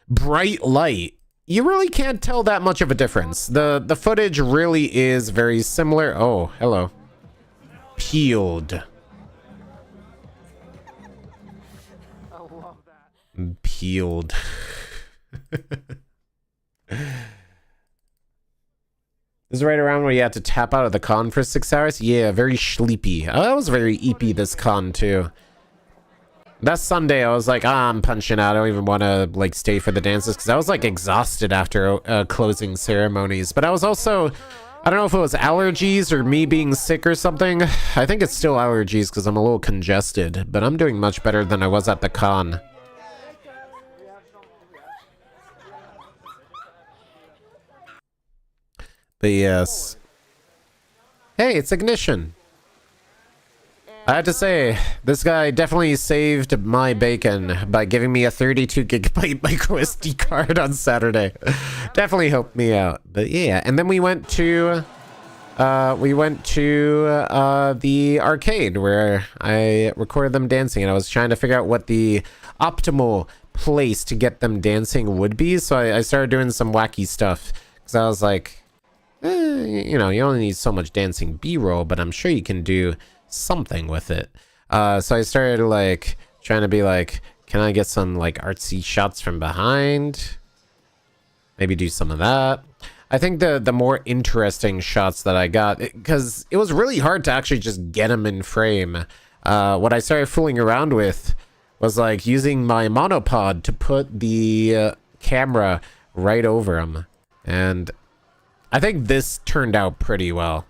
bright light, you really can't tell that much of a difference. The footage really is very similar. Oh, hello. Peeled. Peeled. This is right around where you had to tap out of the con for 6 hours. Yeah, very sleepy. I was very eepy this con too. That Sunday I was like, I'm punching out. I don't even want to like stay for the dances because I was like exhausted after closing ceremonies. But I was also, I don't know if it was allergies or me being sick or something. I think it's still allergies because I'm a little congested. But I'm doing much better than I was at the con. But yes. Hey, it's Ignition. I have to say, this guy definitely saved my bacon by giving me a 32 gigabyte micro SD card on Saturday. Definitely helped me out. But yeah, and then we went to the arcade where I recorded them dancing, and I was trying to figure out what the optimal place to get them dancing would be. So I started doing some wacky stuff because I was like, you know, you only need so much dancing B-roll, but I'm sure you can do something with it. So I started like trying to be like, can I get some like artsy shots from behind? Maybe do some of that. I think the more interesting shots that I got, because it was really hard to actually just get them in frame. What I started fooling around with was like using my monopod to put the camera right over them, and I think this turned out pretty well.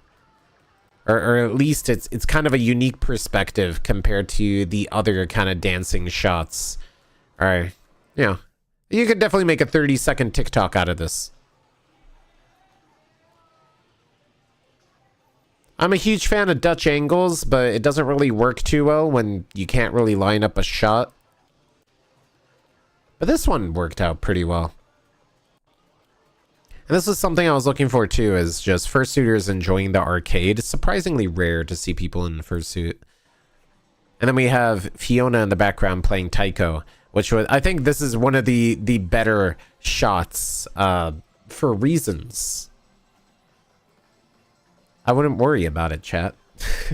Or at least it's kind of a unique perspective compared to the other kind of dancing shots. Alright, you know, you could definitely make a 30-second TikTok out of this. I'm a huge fan of Dutch angles, but it doesn't really work too well when you can't really line up a shot. But this one worked out pretty well. And this is something I was looking for too, is just fursuiters enjoying the arcade. It's surprisingly rare to see people in fursuit. And then we have Fiona in the background playing taiko, which was, I think this is one of the better shots for reasons. I wouldn't worry about it, chat.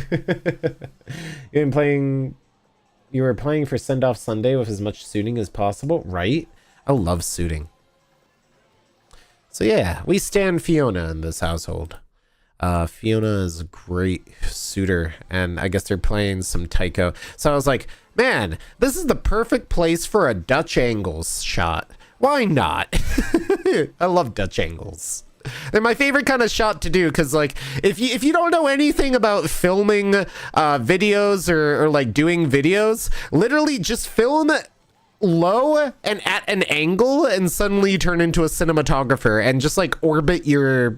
You've been playing you were playing for Send Off Sunday with as much suiting as possible, right? I love suiting. So yeah, we stand Fiona in this household. Fiona is a great suitor, and I guess they're playing some Tycho. So I was like, man, this is the perfect place for a Dutch angles shot. Why not? I love Dutch angles. They're my favorite kind of shot to do, because like if you don't know anything about filming videos or like doing videos, literally just film low and at an angle and suddenly turn into a cinematographer and just like orbit your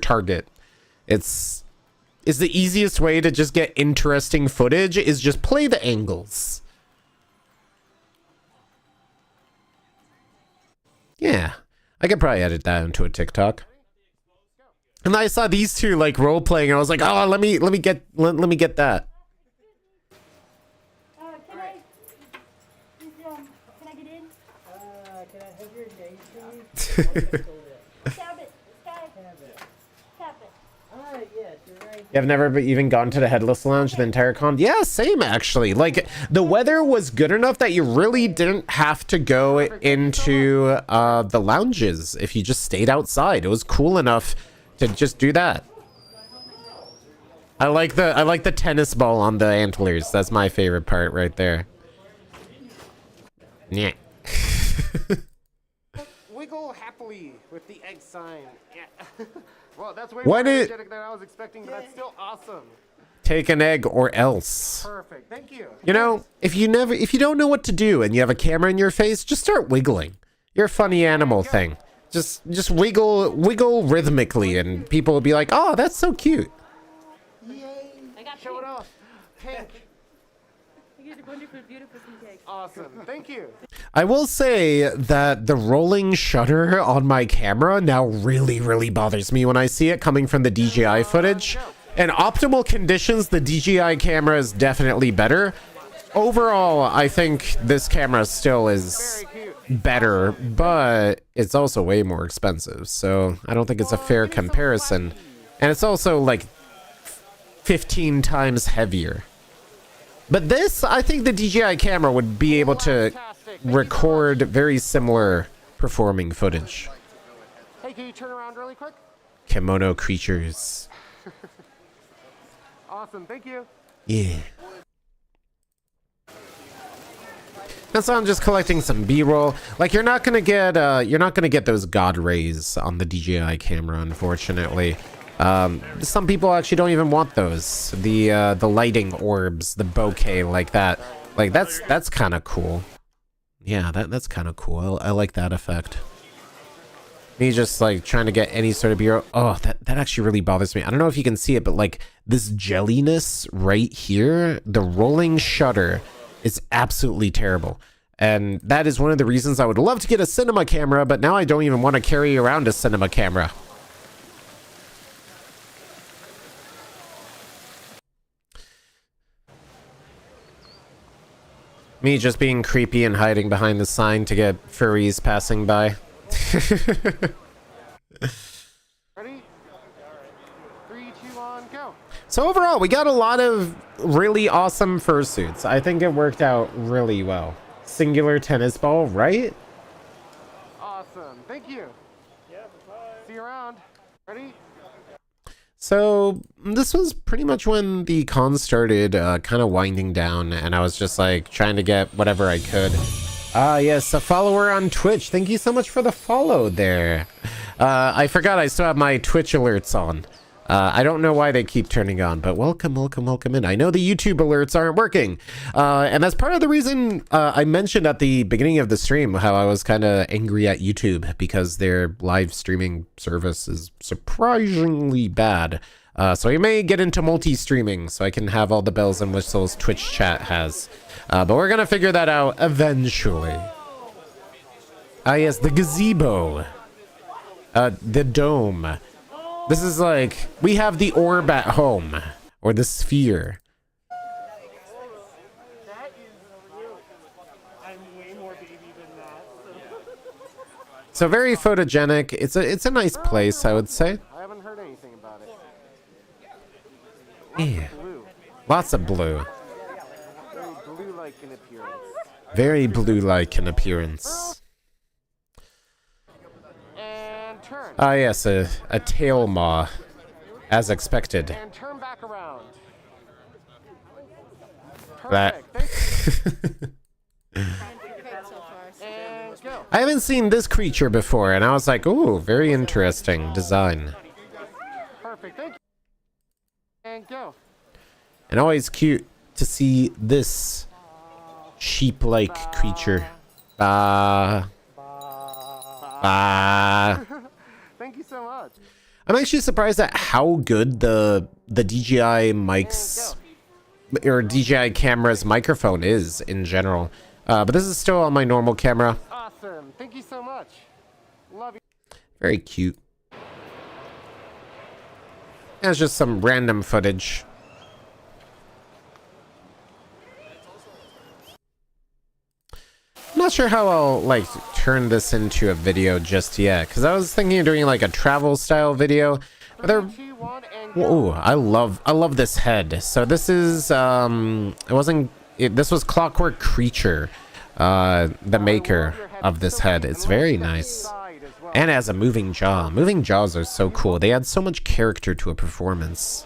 target. It's the easiest way to just get interesting footage, is just play the angles. Yeah, I could probably edit that into a TikTok. And I saw these two like role playing, and I was like, oh, let me get that. Can I get in? Can I have your name, please? Tap it. Tap it. Yes, you're right. I've never even gone to the Headless Lounge the entire con. Yeah, same actually. Like the weather was good enough that you really didn't have to go into the lounges if you just stayed outside. It was cool enough to just do that. I like the tennis ball on the antlers. That's my favorite part right there. Yeah. Wiggle happily with the egg sign. Yeah. Well, that's way What more it- energetic than I was expecting, but that's still awesome. Take an egg or else. Perfect. Thank you. You know, if you don't know what to do and you have a camera in your face, just start wiggling. You're a funny animal thing. Just wiggle rhythmically, and people will be like, "Oh, that's so cute." Show it off. Pink. You guys are wonderful, beautiful cake. Awesome. Thank you. I will say that the rolling shutter on my camera now really bothers me when I see it coming from the DJI footage. In optimal conditions, the DJI camera is definitely better. Overall, I think this camera still is better, but it's also way more expensive. So I don't think it's a fair comparison. And it's also like 15 times heavier. But this, I think the DJI camera would be able to record very similar performing footage. Hey, can you turn around really quick? Kemono creatures. Awesome. Thank you. Yeah. And so I'm just collecting some B-roll. Like you're not gonna get those god rays on the DJI camera, unfortunately. Some people actually don't even want those. The lighting orbs, the bokeh like that. Like that's kind of cool. Yeah, that's kind of cool. I like that effect. Me just like trying to get any sort of B-roll. Oh, that actually really bothers me. I don't know if you can see it, but like this jelliness right here, the rolling shutter is absolutely terrible. And that is one of the reasons I would love to get a cinema camera, but now I don't even want to carry around a cinema camera. Me just being creepy and hiding behind the sign to get furries passing by. Ready? 3, 2, 1, go. So overall, we got a lot of really awesome fursuits. I think it worked out really well. Singular tennis ball, right? Awesome. Thank you. See you around. Ready? So this was pretty much when the con started kind of winding down, and I was just like trying to get whatever I could. Yes, a follower on Twitch. Thank you so much for the follow there. I forgot I still have my Twitch alerts on. I don't know why they keep turning on, but welcome in. I know the YouTube alerts aren't working. And that's part of the reason I mentioned at the beginning of the stream how I was kind of angry at YouTube because their live streaming service is surprisingly bad. So we may get into multi-streaming so I can have all the bells and whistles Twitch chat has. But we're going to figure that out eventually. Yes, the gazebo. The dome. This is like, we have the orb at home, or the sphere. So very photogenic. It's a nice place, I would say. I haven't heard anything about it. Yeah. Lots of blue. Very Very blue-like in appearance. And turn. Ah, yes, a tail maw, as expected. And turn back around. That. Perfect. And go. I haven't seen this creature before, and I was like, ooh, very interesting design. Perfect. Thank you. And go. And always cute to see this sheep-like creature. Bah. Bah. Thank you so much. I'm actually surprised at how good the DJI mics or DJI camera's microphone is in general. But this is still on my normal camera. Awesome. Thank you so much. Love you. Very cute. That's just some random footage. I'm not sure how I'll like turn this into a video just yet, because I was thinking of doing like a travel style video. But there, whoa, I love this head. So this is this was Clockwork Creature, the maker of this head. It's very nice, and it has a moving jaw. Moving jaws are so cool. They add so much character to a performance.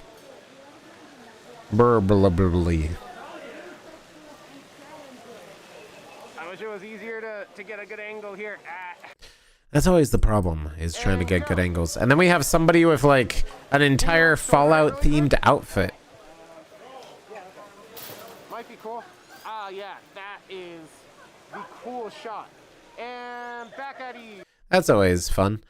Burbly. I wish it was easier to get a good angle here. That's always the problem, is trying to get good angles. And then we have somebody with like an entire Fallout themed outfit. Might be cool. Ah, yeah, that is the cool shot. And back at you. That's always fun.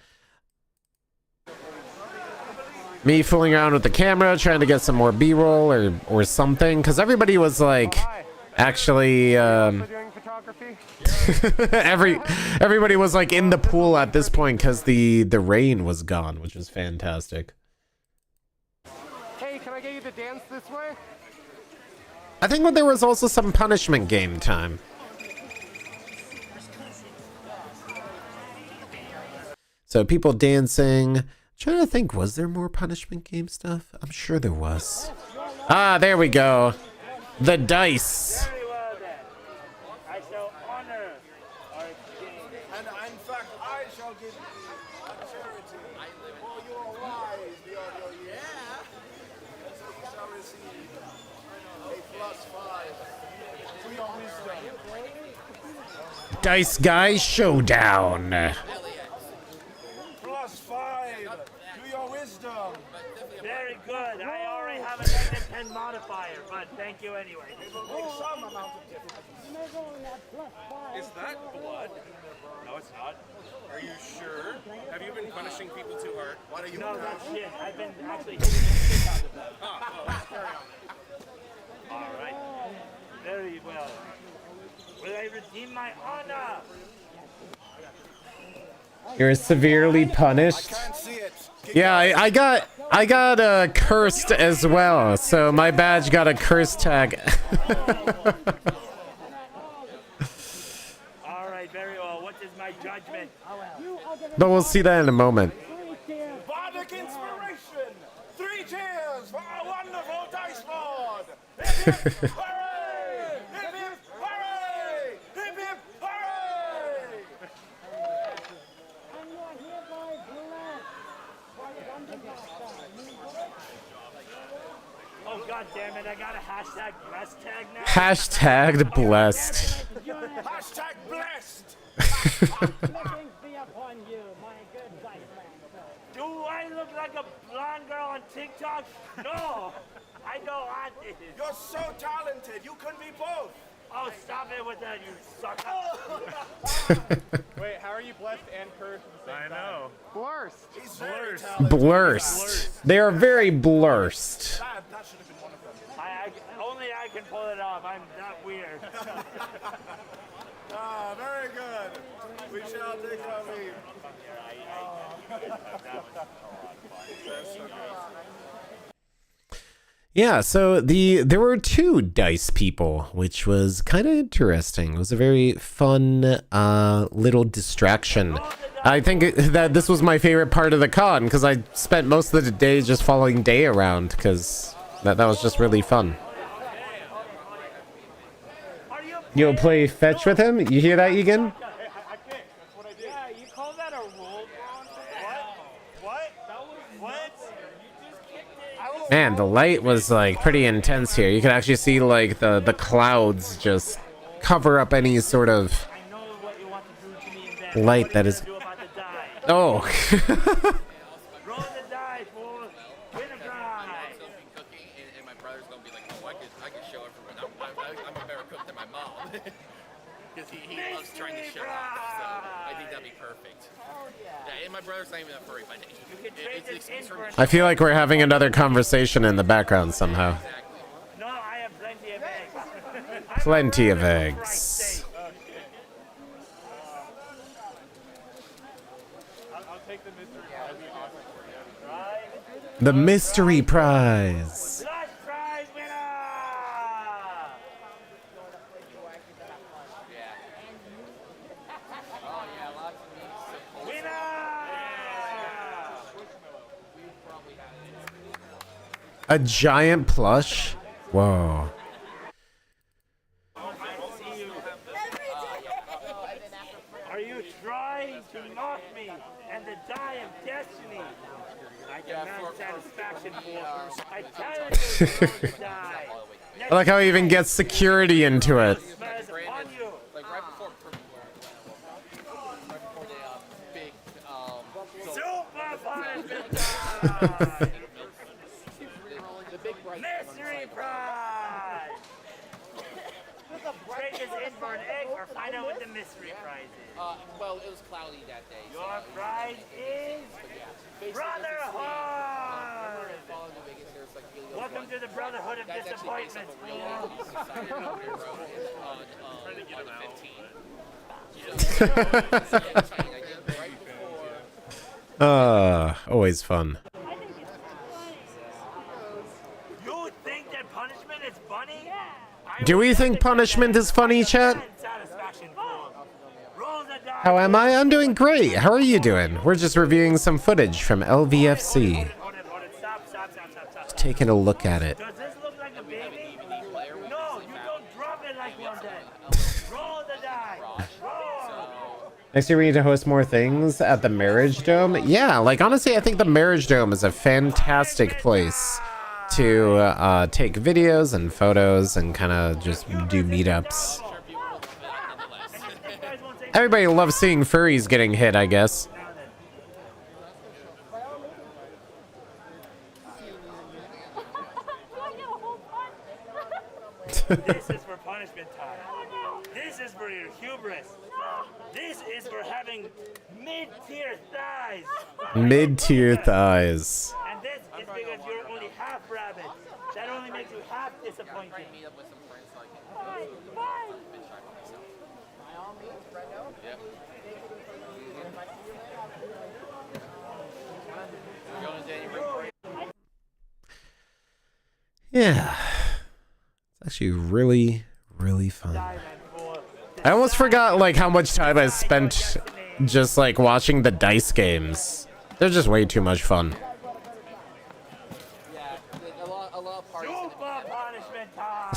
Me fooling around with the camera, trying to get some more B-roll or something, because everybody was like, actually, Doing photography? everybody was like in the pool at this point because the rain was gone, which was fantastic. Hey, can I get you to dance this way? I think there was also some punishment game time. So people dancing. Trying to think, was there more punishment game stuff? I'm sure there was. Ah, there we go. The dice. Very well then. I shall honor our exchange. And in fact, I shall give you a charity for your lives beyond your years. So you shall receive a +5 to your wisdom. Dice Guy Showdown. +5 to your wisdom. Very good. I already have a negative 10 modifier, but thank you anyway. It will make some amount of difference. Is that blood? No, it's not. Are you sure? Have you been punishing people too hard? What are you No, now? that's shit. I've been actually hitting the shit out of them. All right. Very well. Will I redeem my honor? You're severely punished. Can't see it. Yeah, I got cursed as well, so my badge got a curse tag. All right, very well. What is my judgment? But we'll see that in a moment. Bardic inspiration. 3 cheers for our wonderful dice board. Hip, hip, hooray! Hip, hip, hooray! Hip, hip, hooray! Oh god damn it! I got a hashtag blessed tag now. Hashtagged blessed. Hashtag blessed. Do I look like a blonde girl on TikTok? No, I don't want this. You're so talented. You can be both. Oh, stop it with that, you sucker. Wait, how are you blessed and cursed at the same time? I know. Blurst. He's very talented. Blurst. They are very blurst. That should have been one of them. Only I can pull it off. I'm that weird. Ah, very good. We shall take our leave. Yeah, so there were 2 dice people, which was kind of interesting. It was a very fun little distraction. I think that this was my favorite part of the con, because I spent most of the day just following Day around, because that was just really fun. You'll play fetch with him? You hear that, Egan? Yeah, you call that a roll? What? What? Man, the light was like pretty intense here. You could actually see like the clouds just cover up any sort of I know what you want to do to me in bed. light that is. Do about the die. Oh. Roll the die, fool. Win a prize. I'll be cooking, and my brother's gonna be like, oh, I could show everyone. I'm a better cook than my mom. Because he loves trying to show off. So I think that'd be perfect. Yeah, and my brother's not even a furry, but I feel like we're having another conversation in the background somehow. No, I have plenty of eggs. Plenty of eggs. I'll take the mystery prize. The mystery prize. Flush prize winner! A giant plush? Whoa. Are you trying to mock me and the die of destiny? I demand satisfaction for. I challenge you to die. I like how he even gets security into it. Smells upon you. like right before the big Super punishment time! the big bright Mystery prize! Trade this in for an egg or find out what the mystery prize is. well, it was cloudy that day. So Your prize is Brotherhood! Welcome to the Brotherhood of Disappointments, fool. Always fun. You think that punishment is funny? Do we think punishment is funny, chat? Satisfaction, fool. Roll the die. How am I? I'm doing great. How are you doing? We're just reviewing some footage from LVFC. Hold it. Stop. Taking a look at it. Does this look like a baby? No, you don't drop it like one dead. Roll the die. Roll. Next year we need to host more things at the Marriage Dome. Yeah, like honestly, I think the Marriage Dome is a fantastic place to take videos and photos and kind of just do meetups. Everybody loves seeing furries getting hit, I guess. This is for punishment time. This is for your hubris. This is for having mid-tier thighs. Mid-tier thighs. And this is because you're only half rabbit. That only makes you half disappointed. meet up with some friends so I can been shy by myself. Yep. Going to Danny Rick. Yeah. It's actually really, really fun. I almost forgot like how much time I spent just like watching the dice games. They're just way too much fun. Yeah, a lot of parties. Super punishment time.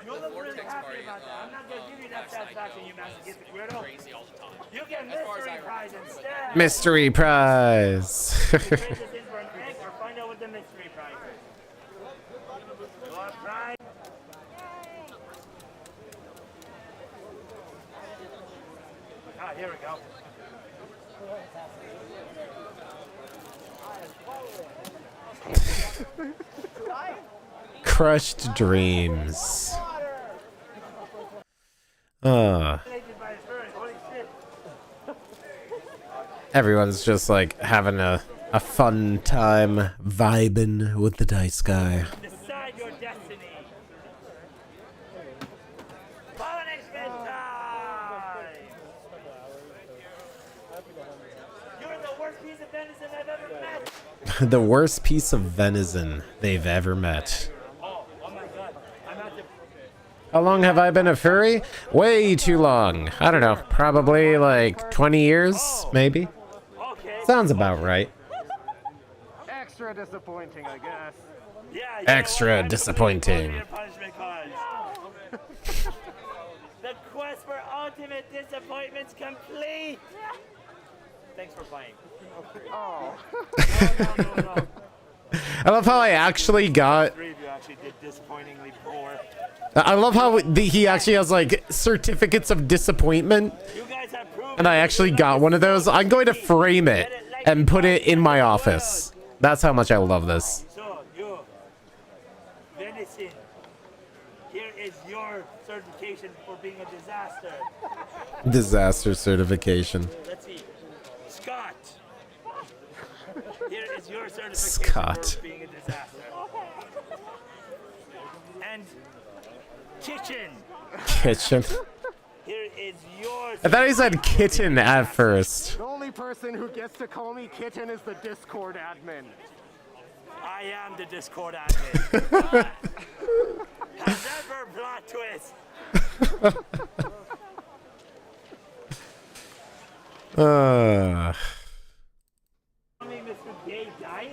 You look really happy about that. I'm not going to give you that satisfaction, you masochistic weirdo. Crazy all the time. You get mystery prize instead. Mystery prize. Trade this in for an egg or find out what the mystery prize is. Your prize. Ah, here we go. Crushed dreams. Everyone's just like having a fun time vibing with the dice guy. Decide your destiny. Punishment time. You're the worst piece of venison I've ever met. The worst piece of venison they've ever met. Oh my god. I'm at the... How long have I been a furry? Way too long. I don't know. Probably like 20 years, maybe. Okay. Sounds about right. Extra disappointing, I guess. Yeah, Extra disappointing. Punishment cards. The quest for ultimate disappointment's complete. Thanks for playing. Oh. No. I love how I actually got. Three of you actually did disappointingly poor. I love how he actually has like certificates of disappointment, You guys have proven and I actually got one of those. I'm going to frame it and put it in my office. That's how much I love this. So, you, Venison, here is your certification for being a disaster. Disaster certification. Let's see. Scott, here is your certification Scott. for being a disaster. And Kitchen, Kitchen. here is your. I thought he said kitten at first. The only person who gets to call me kitten is the Discord admin. I am the Discord admin. Never plot twist.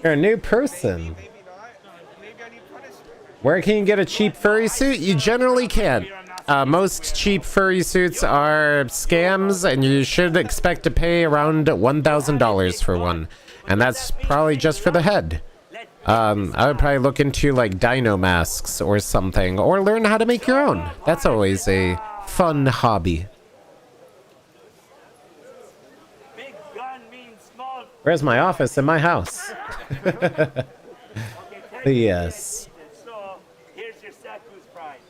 You're a new person. Where can you get a cheap furry suit? You generally can't. Most cheap furry suits are scams, and you should expect to pay around $1,000 for one. And that's probably just for the head. I would probably look into like Dinomasks or something, or learn how to make your own. That's always a fun hobby. Big gun means small. Where's my office in my house? Yes. So here's your Saku's prize.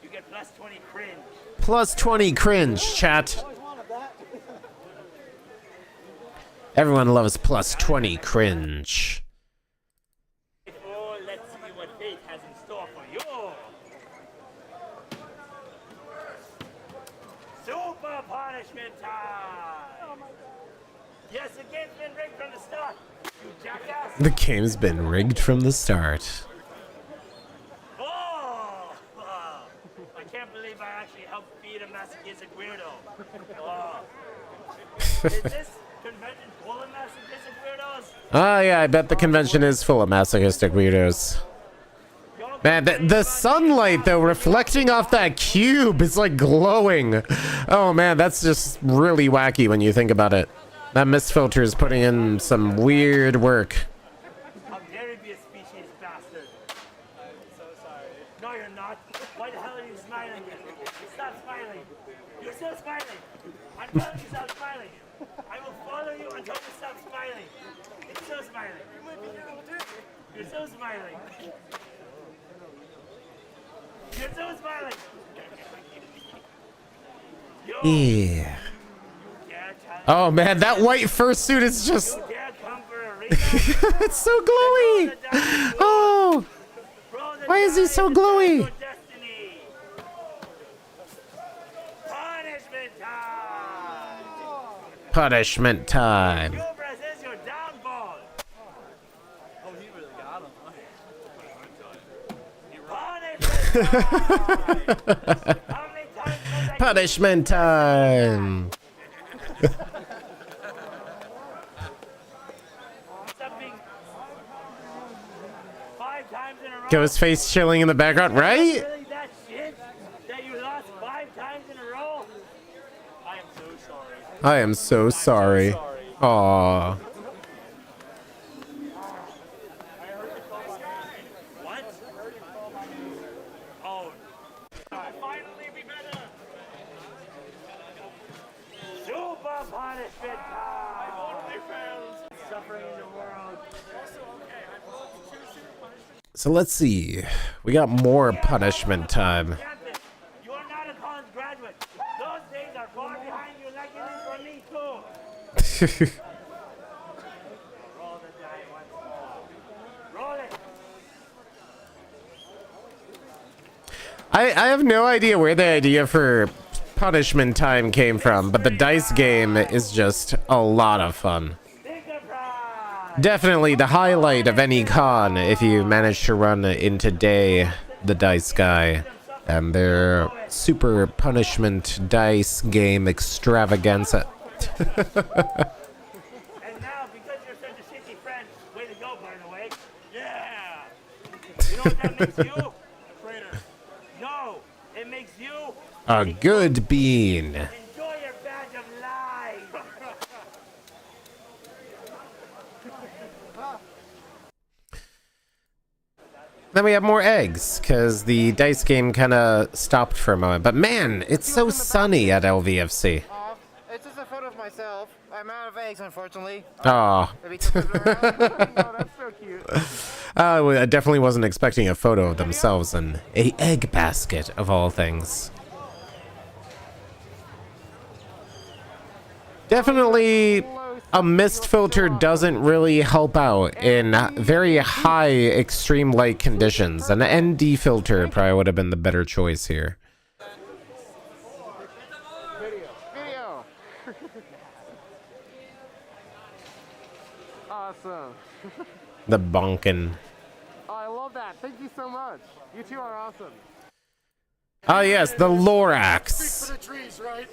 You get plus 20 cringe. Plus 20 cringe, chat. Everyone loves plus 20 cringe. Oh, let's see what fate has in store for you. Super punishment time. Yes, the game's been rigged from the start. You jackass. The game's been rigged from the start. Oh, I can't believe I actually helped feed a masochistic weirdo. Oh. Is this convention full of masochistic weirdos? Ah, yeah, I bet the convention is full of masochistic weirdos. Man, the sunlight, though, reflecting off that cube is like glowing. Oh, man, that's just really wacky when you think about it. That mist filter is putting in some weird work. How dare you be a species bastard? I'm so sorry. No, you're not. Why the hell are you smiling? Stop smiling. You're still smiling. I'm telling you stop smiling. I will follow you until you stop smiling. You're still smiling. You're still smiling. You're still smiling. Yo, Yeah. Oh, man, that white fursuit is just... It's so glowy! Oh! Why is he so glowy? Punishment time! Punishment time. Hubris is your downfall! Oh, he really got him. Punishment time! How many times must I Punishment time. something 5 times in a row? Ghostface chilling in the background, right? Really that shit that you lost 5 times in a row? I am so sorry. I am so sorry. Aww. What? Oh. Finally be better. Super punishment time. Suffering in the world. So let's see. We got more punishment time. Captain, you are not a college graduate. Those days are far behind you like it is for me too. Roll the die once more. Roll it. I have no idea where the idea for punishment time came from, but the dice game is just a lot of fun. Sticker prize. Definitely the highlight of any con if you manage to run into Day, the dice guy, and their super punishment dice game extravaganza. And now, because you're such a shitty friend, way to go, by the way. Yeah. You know what that makes you? A traitor. No, it It makes you A good bean. enjoy your badge of life. Then we have more eggs, because the dice game kind of stopped for a moment. But man, it's so sunny at LVFC. It's just a photo of myself. I'm out of eggs, unfortunately. Aw. Maybe flip it around. Oh, that's so cute. I definitely wasn't expecting a photo of themselves in a egg basket, of all things. Definitely, a mist filter doesn't really help out in very high extreme light conditions. An ND filter probably would have been the better choice here. Video. Awesome. The bonkin. Oh, I love that. Thank you so much. You two are awesome. Ah yes, the Speak Lorax. for the trees, right?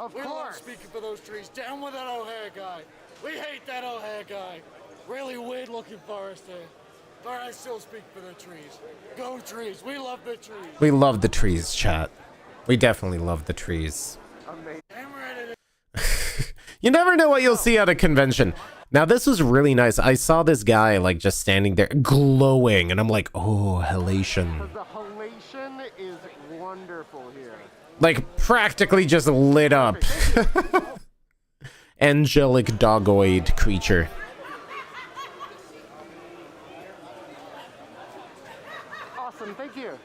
Of We love course. speaking for those trees. Down with that O'Hare guy. We hate that O'Hare guy. Really weird looking forest there. But I still speak for the trees. Go trees. We love the trees. We love the trees, chat. We definitely love the trees. Amazing. I'm ready to... You never know what you'll see at a convention. Now, this was really nice. I saw this guy, like, just standing there glowing, and I'm like, oh, halation. The halation is wonderful here. Like, practically just lit up. Angelic dogoid creature. Awesome, thank you.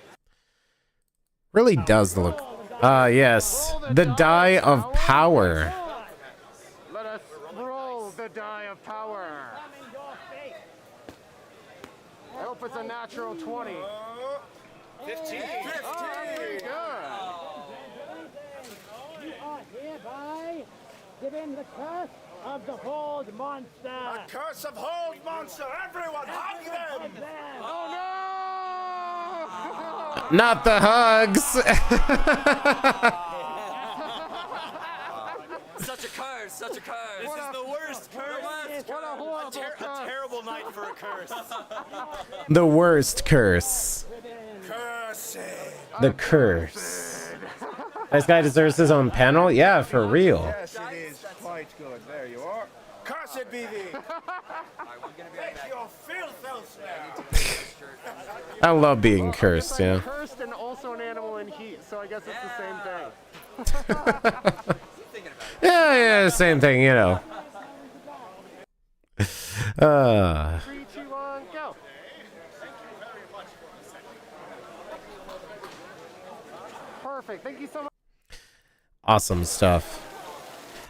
Really does look... yes. The die of power. Let us roll the die of power. I hope it's a natural 20. 15. Oh, very good. You are hereby given the curse of the Hold Monster. Curse of Hold Monster! Everyone, hug them! Oh no! Not the hugs. Such a curse, such a curse. This is the worst curse! What a horrible curse. Terrible night for a curse. The worst curse. Cursing! The curse. This guy deserves his own panel? Yeah, for real. Yes, it is quite good. There you are. Cursed be thee! Take your filth elsewhere! I love being cursed, yeah. Cursed and also an animal in heat, so I guess it's the same thing. Yeah, same thing, you know. 3, 2, 1, go. Perfect. Thank you so much. Awesome stuff.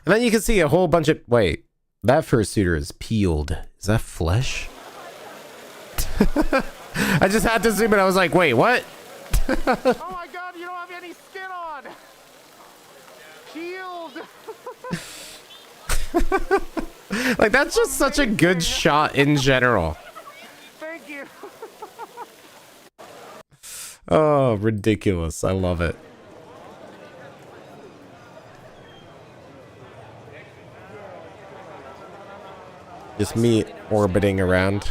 And then you can see a whole bunch of... Wait, that fursuiter is peeled. Is that flesh? I just had to zoom in. I was like, wait, what? Oh my god, you don't have any skin on! Peeled! Like, that's just such a good shot in general. Thank you. Oh, ridiculous. I love it. Just me orbiting around.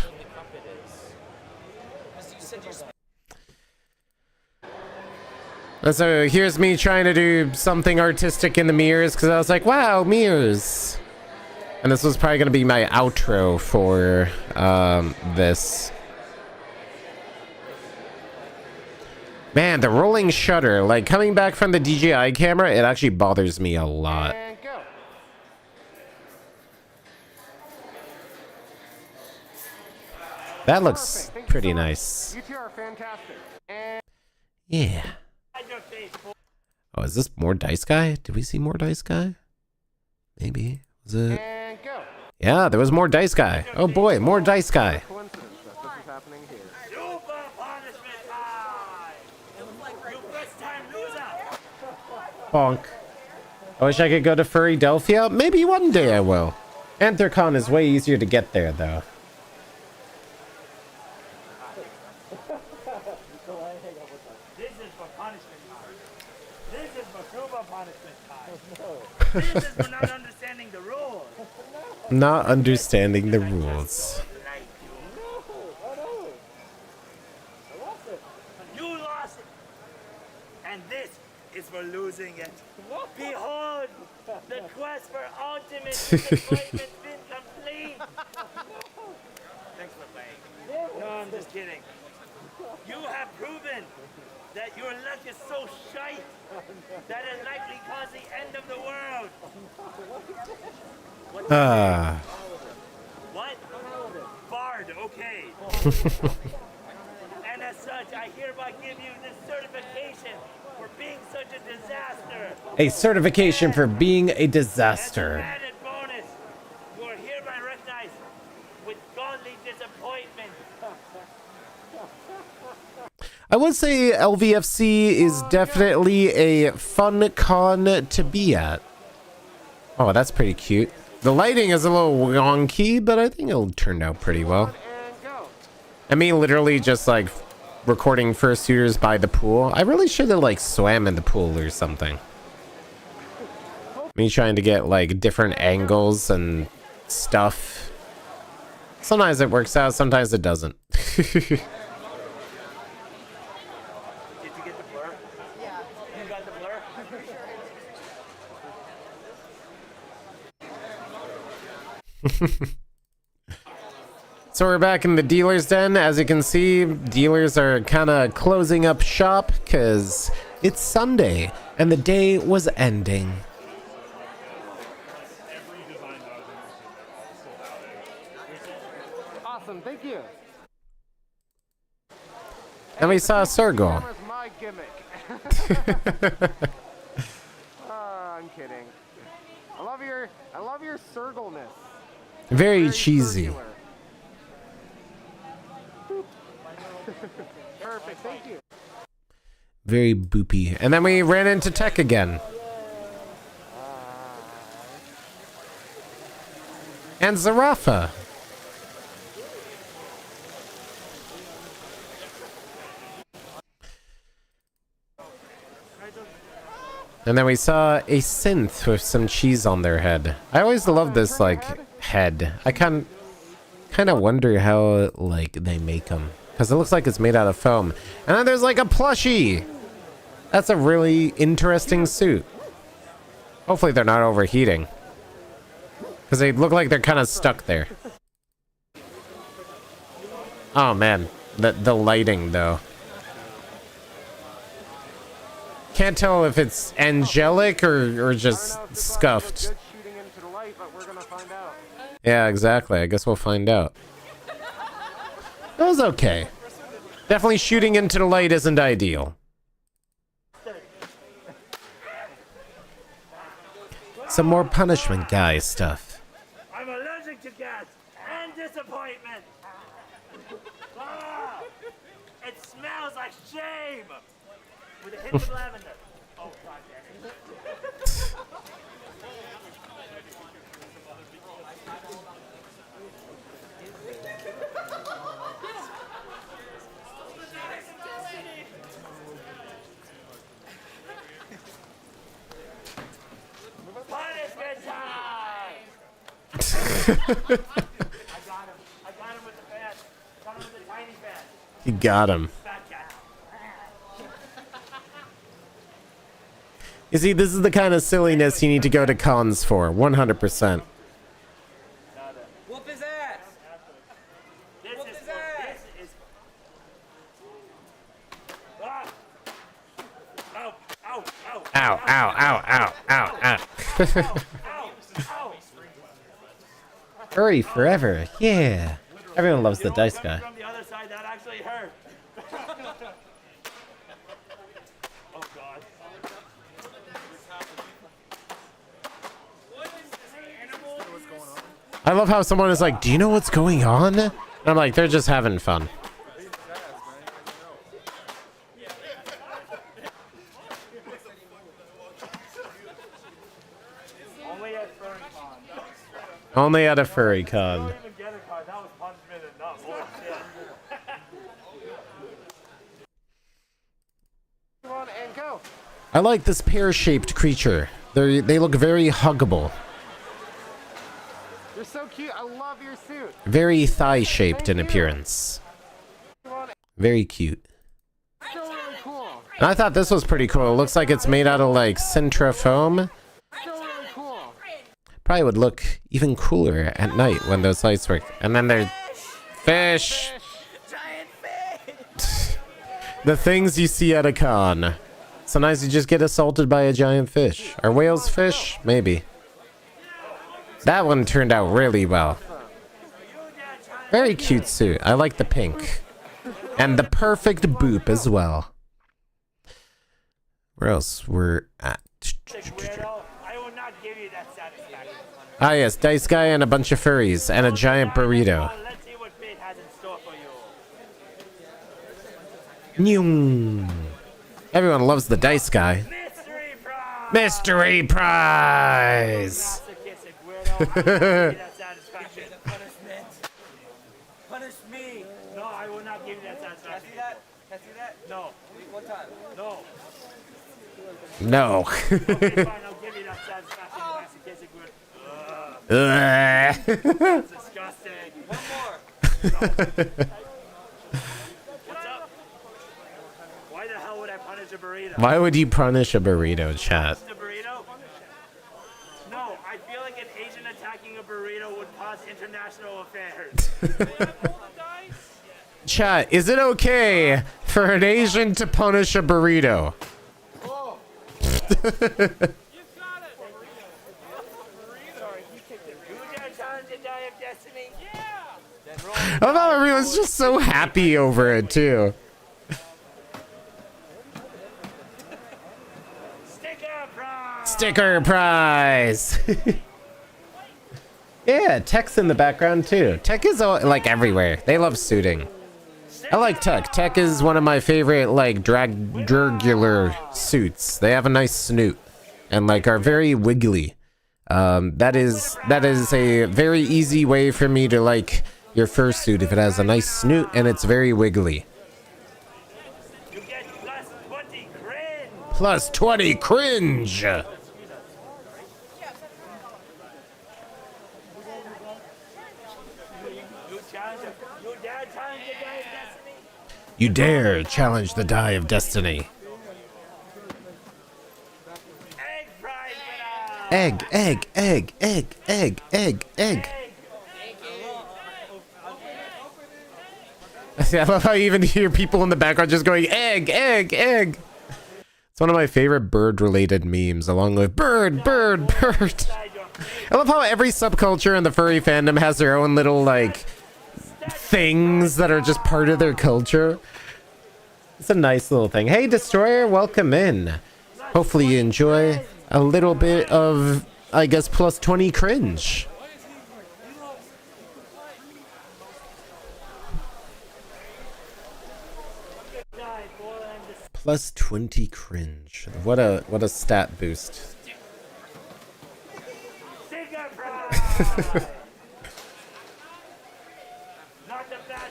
And so here's me trying to do something artistic in the mirrors because I was like, wow, mirrors. And this was probably going to be my outro for this. Man, the rolling shutter, like coming back from the DJI camera, it actually bothers me a lot. And go. That looks Perfect. Thank you pretty so much. nice. You two are fantastic. And Yeah. Oh, is this more Dice Guy? Did we see more Dice Guy? Maybe. Was it? and go. Yeah, there was more Dice Guy. Oh boy, more Dice Guy. Coincidence that this is happening here. Super punishment time! You first time loser! Bonk. I wish I could go to Furry-delphia. Maybe one day I will. Anthrocon is way easier to get there, though. This is for punishment time. This is for super punishment time. This is for not understanding the rules. Not understanding the rules. You lost it. And and this is for losing it. Behold, the quest for ultimate disappointment's been complete. Thanks for playing. No, I'm just kidding. You have proven that your luck is so shite that it likely caused the end of the world. What? Bard, okay. And as such, I hereby give you this certification for being such a disaster. A certification for being a disaster. As an added bonus, you are hereby recognized with godly disappointment. I would say LVFC is definitely a fun con to be at. Oh, that's pretty cute. The lighting is a little wonky, but I think it'll turn out pretty well. I mean, literally just like recording fursuiters by the pool. I really should have like swam in the pool or something. Me trying to get like different angles and stuff. Sometimes it works out, sometimes it doesn't. Did you get the blur? Yeah. You got the blur? So we're back in the dealer's den. As you can see, dealers are kind of closing up shop because it's Sunday and the day was ending. Awesome, thank you. And we saw a circle. That was my gimmick. I'm kidding. I love your circleness. Very cheesy. Circular. Perfect, thank you. Very boopy. And then we ran into Tech again. And Zarafa. And then we saw a synth with some cheese on their head. I always love this, like, head. I kind of wonder how, like, they make them. Because it looks like it's made out of foam. And then there's, like, a plushie! That's a really interesting suit. Hopefully they're not overheating. Because they look like they're kind of stuck there. Oh, man. The lighting, though. Can't tell if it's angelic or just scuffed. Yeah, exactly. I guess we'll find out. That was okay. Definitely shooting into the light isn't ideal. Some more punishment guy stuff. I'm allergic to gas and disappointment. Ah, it smells like shame. With a hint of lavender. Oh, God damn it. Punishment time! I got him with the fan. Got him with the tiny fan. You got him. You see, this is the kind of silliness you need to go to cons for, 100%. Whoop his ass! Whoop his ass! This is... Ah! Ow! Ow! Ow! Ow, ow, ow, ow, ow, ow. Ow! Ow! Furry forever, yeah. Everyone loves the dice guy. From the other side, that actually hurt. Oh, God. I love how someone is like, do you know what's going on? And I'm like, they're just having fun. Only at Furry Con. Only at a furry con. Don't even get a card. That was punishment enough. Holy shit. Come on and go. I like this pear-shaped creature. They look very huggable. You're so cute. I love your suit. Very thigh-shaped in appearance. Very cute. So really cool. And I thought this was pretty cool. It looks like it's made out of like Sintra foam. Still really cool. Probably would look even cooler at night when those lights work. And then there's fish. Giant fish! The things you see at a con. Sometimes you just get assaulted by a giant fish. Are whales fish? Maybe. That one turned out really well. Very cute suit. I like the pink. And the perfect boop as well. Where else we're at? I will not give you that satisfaction. Ah yes, Dice Guy and a bunch of furries and a giant burrito. Let's see what fate has in store for you. Nyung. Everyone loves the Dice Guy. Mystery prize! Mystery prize! That satisfaction. Punishment. Punish me. No, I will not give you that satisfaction. Can I see that? No. One time. No. No. Okay, fine, I'll give you that satisfaction. That's the case of good. That's disgusting. One more. What's up? Why the hell would I punish a burrito? Why would you punish a burrito, chat? The burrito? No, I feel like an Asian attacking a burrito would cause international affairs. Chat, is it okay for an Asian to punish a burrito? I love how everyone's just so happy over it too. Sticker prize! Yeah, Tech's in the background too. Tech is like everywhere. They love suiting. I like Tech. Tech is one of my favorite like dragular suits. They have a nice snoot and like are very wiggly. That is a very easy way for me to like your fursuit if it has a nice snoot and it's very wiggly. You get plus 20 cringe. Plus 20 cringe. You dare challenge the die of destiny. Egg prize winner. Egg, egg, egg, egg, egg, egg, egg. I love how you even hear people in the background just going egg, egg, egg. It's one of my favorite bird-related memes, along with bird, bird, bird. I love how every subculture in the furry fandom has their own little like things that are just part of their culture. It's a nice little thing. Hey, Destroyer, welcome in. Hopefully you enjoy a little bit of, I guess, plus 20 cringe. Plus 20 cringe. What a stat boost.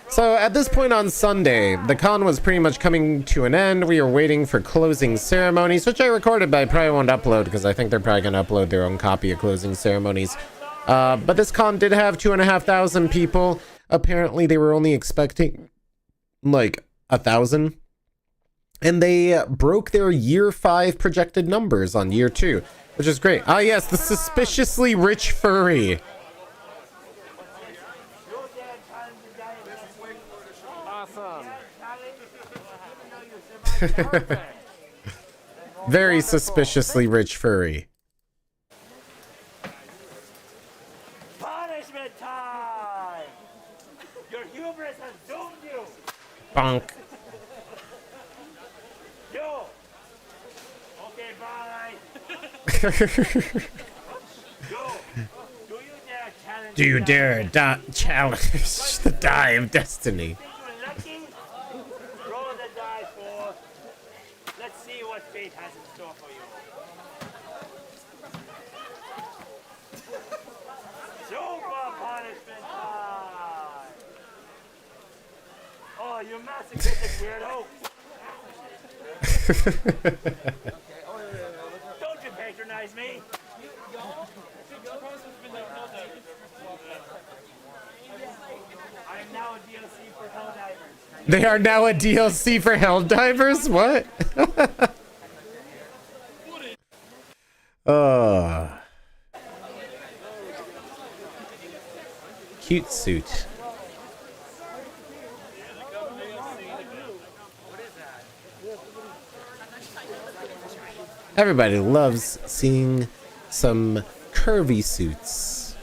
So at this point on Sunday, the con was pretty much coming to an end. We were waiting for closing ceremonies, which I recorded, but I probably won't upload because I think they're probably going to upload their own copy of closing ceremonies. But this con did have 2,500 people. Apparently they were only expecting like 1,000. And they broke their year 5 projected numbers on year 2, which is great. Ah yes, the suspiciously rich furry. Very suspiciously rich furry. Punishment time! Your hubris has doomed you! Bonk. Yo! Okay, bye! Do you dare challenge the die of destiny? Roll the die for. Let's see what fate has in store for you. Super punishment time! Oh, you masochistic weirdo! Don't you patronize me! I am now a DLC for Helldivers. They are now a DLC for Helldivers? What? Cute suit. Everybody loves seeing some curvy suits.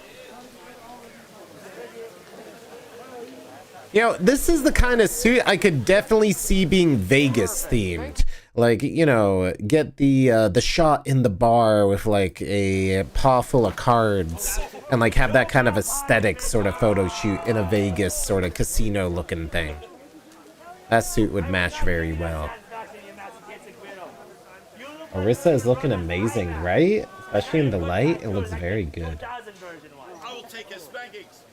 You know, this is the kind of suit I could definitely see being Vegas themed. Like, you know, get the shot in the bar with like a paw full of cards and like have that kind of aesthetic sort of photo shoot in a Vegas sort of casino looking thing. That suit would match very well. Orisa is looking amazing, right? Especially in the light, it looks very good. I will take his spankings.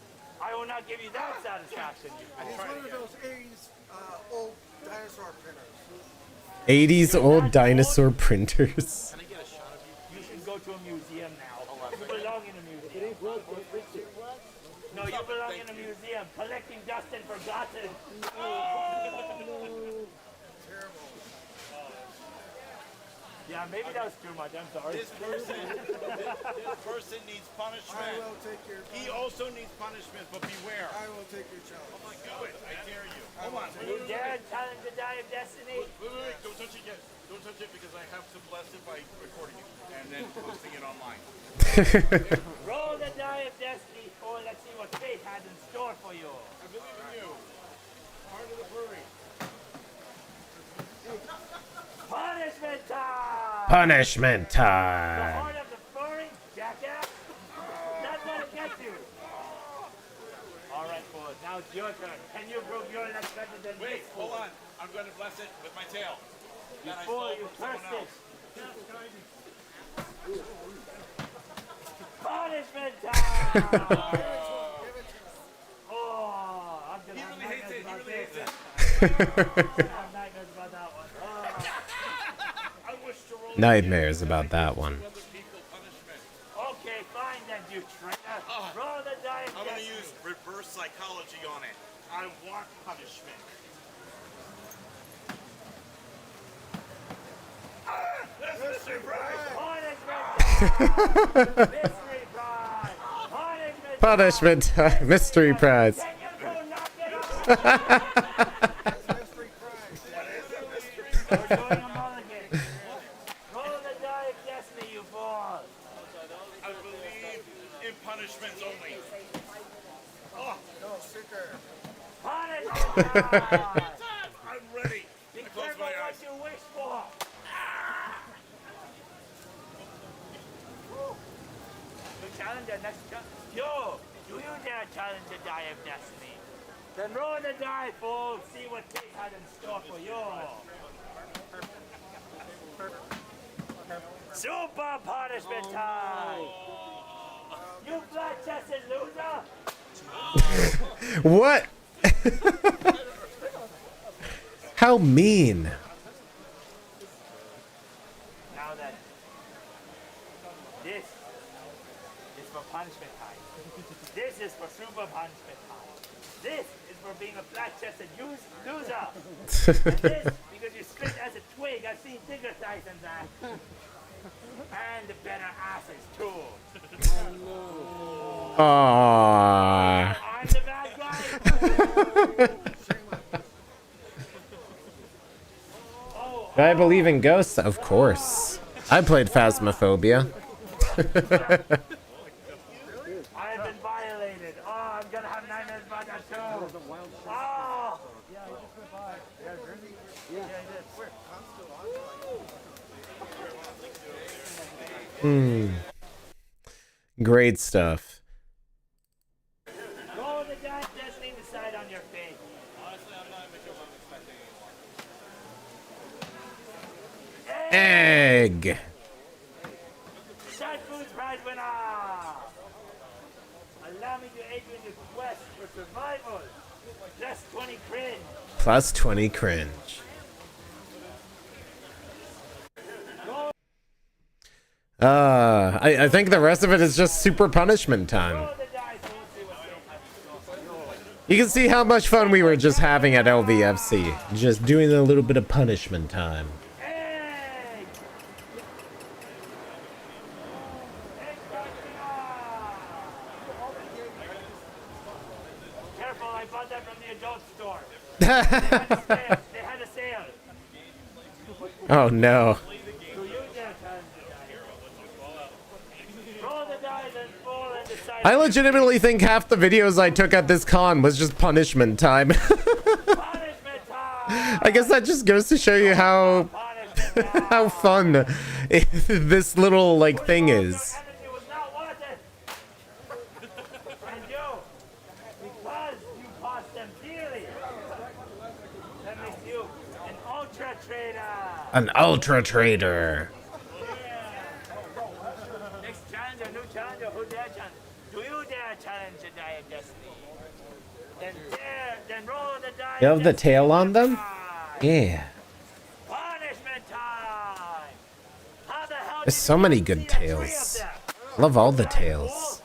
I will not give you that satisfaction. He's one of those 80s old dinosaur printers. 80s old dinosaur printers. You should go to a museum now. You belong in a museum. No, you belong in a museum, collecting dust and forgotten. Yeah, maybe that was too much. I'm sorry. This person needs punishment. I will take your. He also needs punishment, but beware. I will take your challenge. Oh my God! I dare you. Hold on. You dare challenge the die of destiny? Wait! Don't touch it yet. Don't touch it because I have to bless it by recording it and then posting it online. Roll the die of destiny, or let's see what fate has in store for you. I believe in you. Heart of the furry. Punishment time! Punishment The time. heart of the furry, jackass. That's what it gets you. All right, boys. Now it's your turn. Can you prove you're less better than Wait, this hold fool? on. I'm going to bless it with my tail. You That I fool, stole you from someone cursed it. else. Punishment time! Oh, I'm gonna He have really hates it. nightmares He really hates it. I have nightmares about that one. I wish to roll Nightmares about that one. other people punishment. Okay, fine then, you traitor. Roll the die of I'm going to destiny. use reverse psychology on it. I want punishment. That's Mr. Punishment time! Mystery prize! Punishment Punishment time. Mystery prize. Can you go knock it off? We're doing a mulligan. Roll the die of destiny, you fools. I believe in punishments only. Oh, no, sicker. Punishment time! I'm ready. Be I close careful my what eyes. you wish for. You challenge the next Yo, do you dare challenge the die of destiny? Then roll the die, fool. See what fate has in store for you. Super punishment time! You flat-chested loser! What? How mean. Now then, this is for punishment time. This is for super punishment time. This is for being a flat-chested loser. And this, because you straight as a twig, I've seen bigger thighs than that. And the better asses, too. Aww. I'm the bad guy. Do I believe in ghosts? Of course. I played Phasmophobia. I have been violated. Oh, I'm gonna have nightmares about that too. Oh! Yeah, he just went by. Yeah, really? Yeah, he did. Where? Great stuff. Roll the dice, destiny, decide on your fate. Honestly, I'm not even sure what I'm expecting anymore. Egg. Shot Food's prize winner! Allow me to aid you in your quest for survival. Plus 20 cringe. Plus 20 cringe. I think the rest of it is just super punishment time. Roll the dice, we'll see what fate has in store for you. You can see how much fun we were just having at LVFC. Just doing a little bit of punishment time. Hey! Careful, I bought that from the adult store. They had a sale. Oh no. Do you dare challenge the die? Roll the dice and fall and decide. I legitimately think half the videos I took at this con was just punishment time. Punishment time! I guess that just goes to show you how how fun this little like thing is. Energy was not wanted. And you, because you cost them dearly, that makes you an ultra trader. An ultra trader. Next challenger, new challenger, who dare challenge? Do you dare challenge the die of destiny? Then roll the die. You have the tail on them? Yeah. Punishment time. How the hell There's so many good tails. Love all the tails.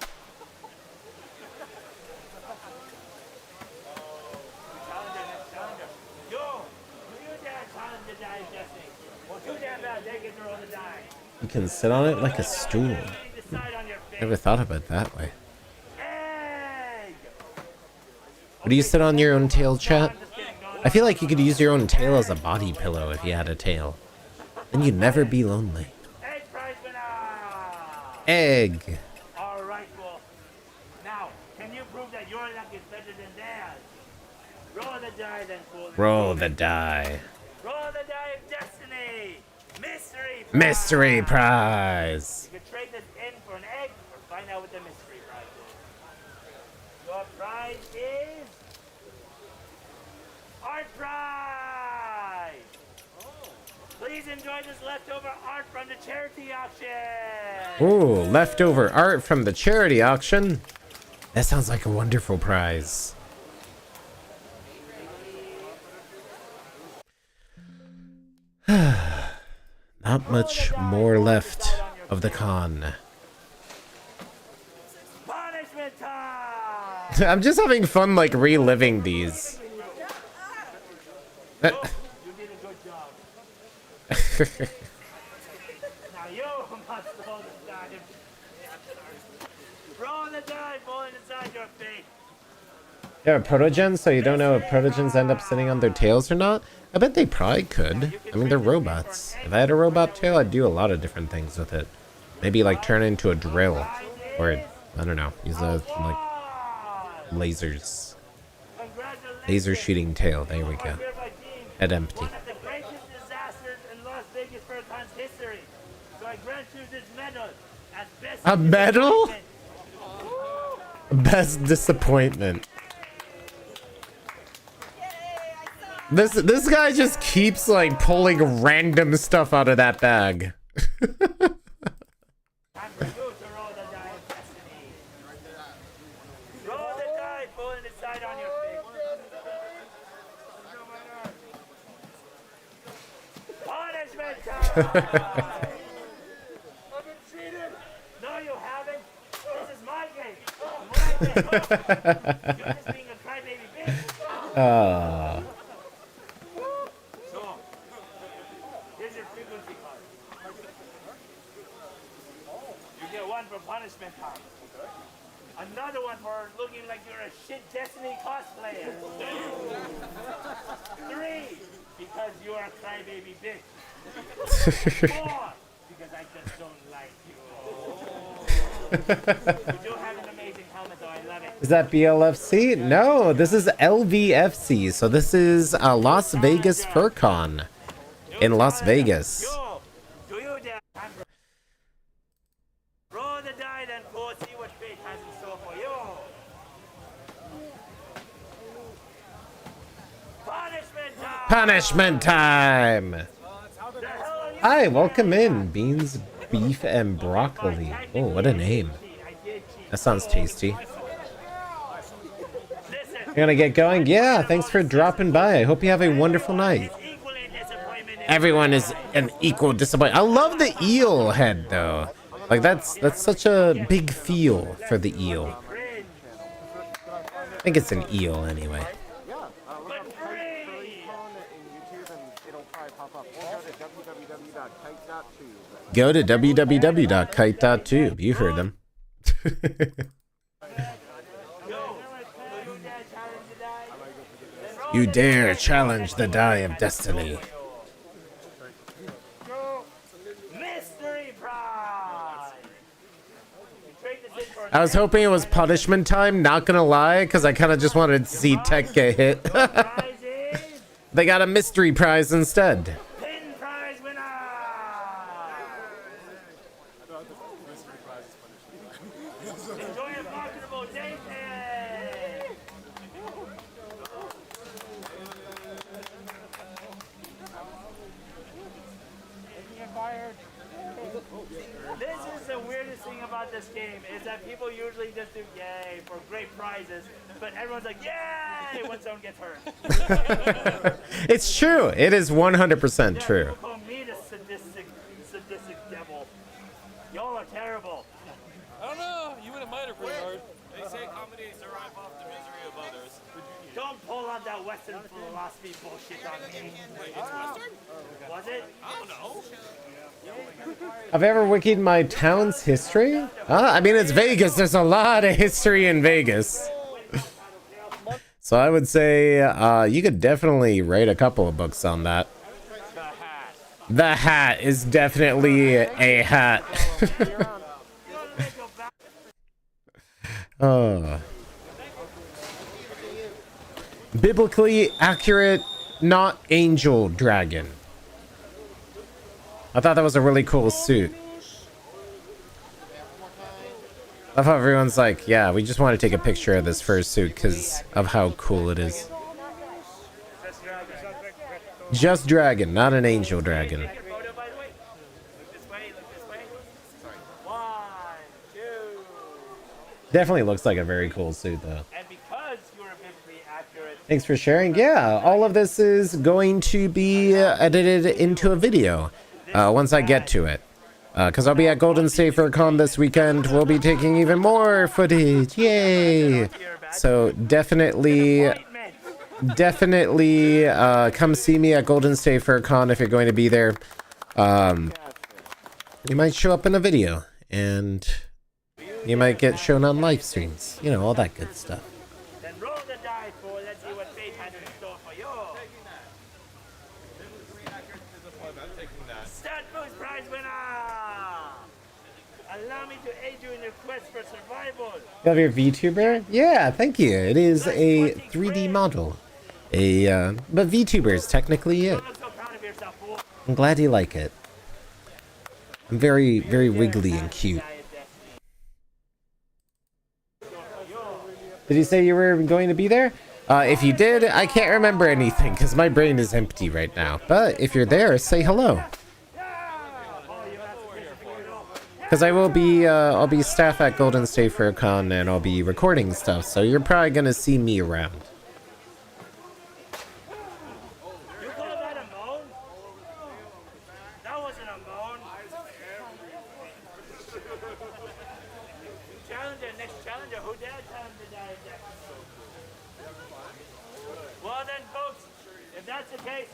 You can sit on it like a stool. Never thought of it that way. Do you sit on your own tail, chat? I feel like you could use your own tail as a body pillow if you had a tail. Then you'd never be lonely. Egg. All right, well, now, can you prove that your luck is better than theirs? Roll the die, then, fool. Roll the die. Roll the die of destiny. Mystery prize. Mystery prize. You can trade this in for an egg or find out what the mystery prize is. Your prize is art prize. Please enjoy this leftover art from the charity auction. Ooh, leftover art from the charity auction. That sounds like a wonderful prize. Not much more left of the con. Punishment time. I'm just having fun like reliving these. You did a good job. Now you must roll the die. Roll the die, falling inside your feet. Yeah, protogens, so you don't know if protogens end up sitting on their tails or not? I bet they probably could. I mean, they're robots. If I had a robot tail, I'd do a lot of different things with it. Maybe like turn it into a drill. Or, I don't know, use a, like, lasers. Laser shooting tail, there we go. Head empty. One of the greatest disasters in Las Vegas FurCon's history. So I grant you this medal as best. A medal? Best disappointment. This guy just keeps like pulling random stuff out of that bag. Time for you to roll the die of destiny. Roll the die, pulling the side on your feet. Punishment time! I've been cheated! No, you haven't. This is my game. My game. You're just being a crybaby bitch. So, here's your frequency card. You get one for punishment time. Another one for looking like you're a shit Destiny cosplayer. 3, because you're a crybaby bitch. 4, because I just don't like you. You do have an amazing helmet, though. I love it. Is that BLFC? No, this is LVFC. So this is Las Vegas FurCon in Las Vegas. Do you dare? Roll the die, then go see what fate has in store for you. Punishment time! Punishment time! The hell are you Hi, welcome in. Beans, beef, and broccoli. Oh, what a name. That sounds tasty. You're gonna get going? Yeah, thanks for dropping by. I hope you have a wonderful night. Everyone is an equal disappointment. I love the eel head, though. Like, that's such a big feel for the eel. think it's an eel anyway. Yeah, look up FurryCon in YouTube and it'll probably pop up. Or go to www.kite.tube. Go to www.kite.tube. You heard them. You dare challenge the die of destiny. Mystery prize. I was hoping it was punishment time, not gonna lie, because I kind of just wanted to see Tech get hit. They got a mystery prize instead. Pin prize winner. Enjoy a profitable day. This is the weirdest thing about this game is that people usually just do yay for great prizes, but everyone's like yay when someone gets hurt. It's true. It is 100% true. People call me the sadistic devil. Y'all are terrible. I don't know. You and mine are pretty hard. They say comedy thrive off the misery of others. Don't pull out that Western philosophy bullshit on me. Wait, it's Western? Was it? I don't know. Have I ever wikied my town's history? I mean, it's Vegas. There's a lot of history in Vegas. So I would say you could definitely write a couple of books on that. The hat is definitely a hat. Biblically accurate, not angel dragon. I thought that was a really cool suit. I love how everyone's like, yeah, we just want to take a picture of this fursuit because of how cool it is. Just dragon, not an angel dragon. Definitely looks like a very cool suit, though. And because you're biblically accurate. Thanks for sharing. Yeah, all of this is going to be edited into a video once I get to it. Because I'll be at Golden State FurCon this weekend. We'll be taking even more footage. Yay! So definitely come see me at Golden State FurCon if you're going to be there. You might show up in a video and you might get shown on live streams. You know, all that good stuff. Then roll the die for let's see what fate has in store for you. Stat boost prize winner! Allow me to aid you in your quest for survival. You have your VTuber? Yeah, thank you. It is a 3D model. But VTuber is technically it. I'm glad you like it. I'm very, very wiggly and cute. Did you say you were going to be there? If you did, I can't remember anything because my brain is empty right now. But if you're there, say hello. Because I will be, I'll be staff at Golden State FurCon and I'll be recording stuff. So you're probably going to see me around. You call that a moan? That wasn't a moan. Challenger, next challenger. Who dare challenge the die? Well then, folks, if that's the case,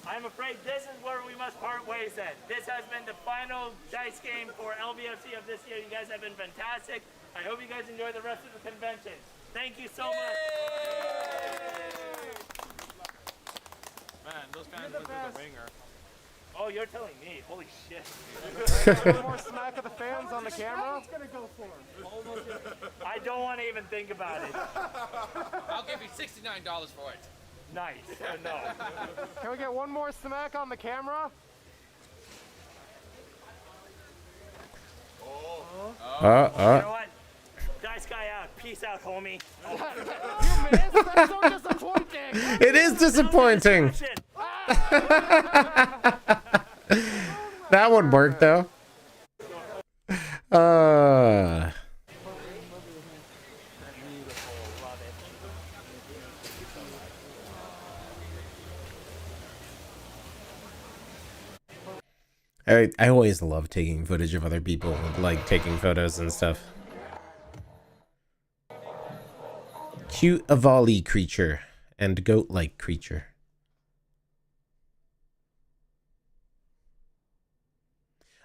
I'm afraid this is where we must part ways then. This has been the final dice game for LVFC of this year. You guys have been fantastic. I hope you guys enjoy the rest of the convention. Thank you so much. Man, those guys went through the ringer. Oh, you're telling me. Holy shit. One more smack of the fans on the camera. I don't want to even think about it. I'll give you $69 for it. Nice. No. Can we get one more smack on the camera? You know what? Dice guy out. Peace out, homie. You missed? That's so disappointing. It is disappointing. That would work though. I always love taking footage of other people, like taking photos and stuff. Cute Avali creature and goat-like creature.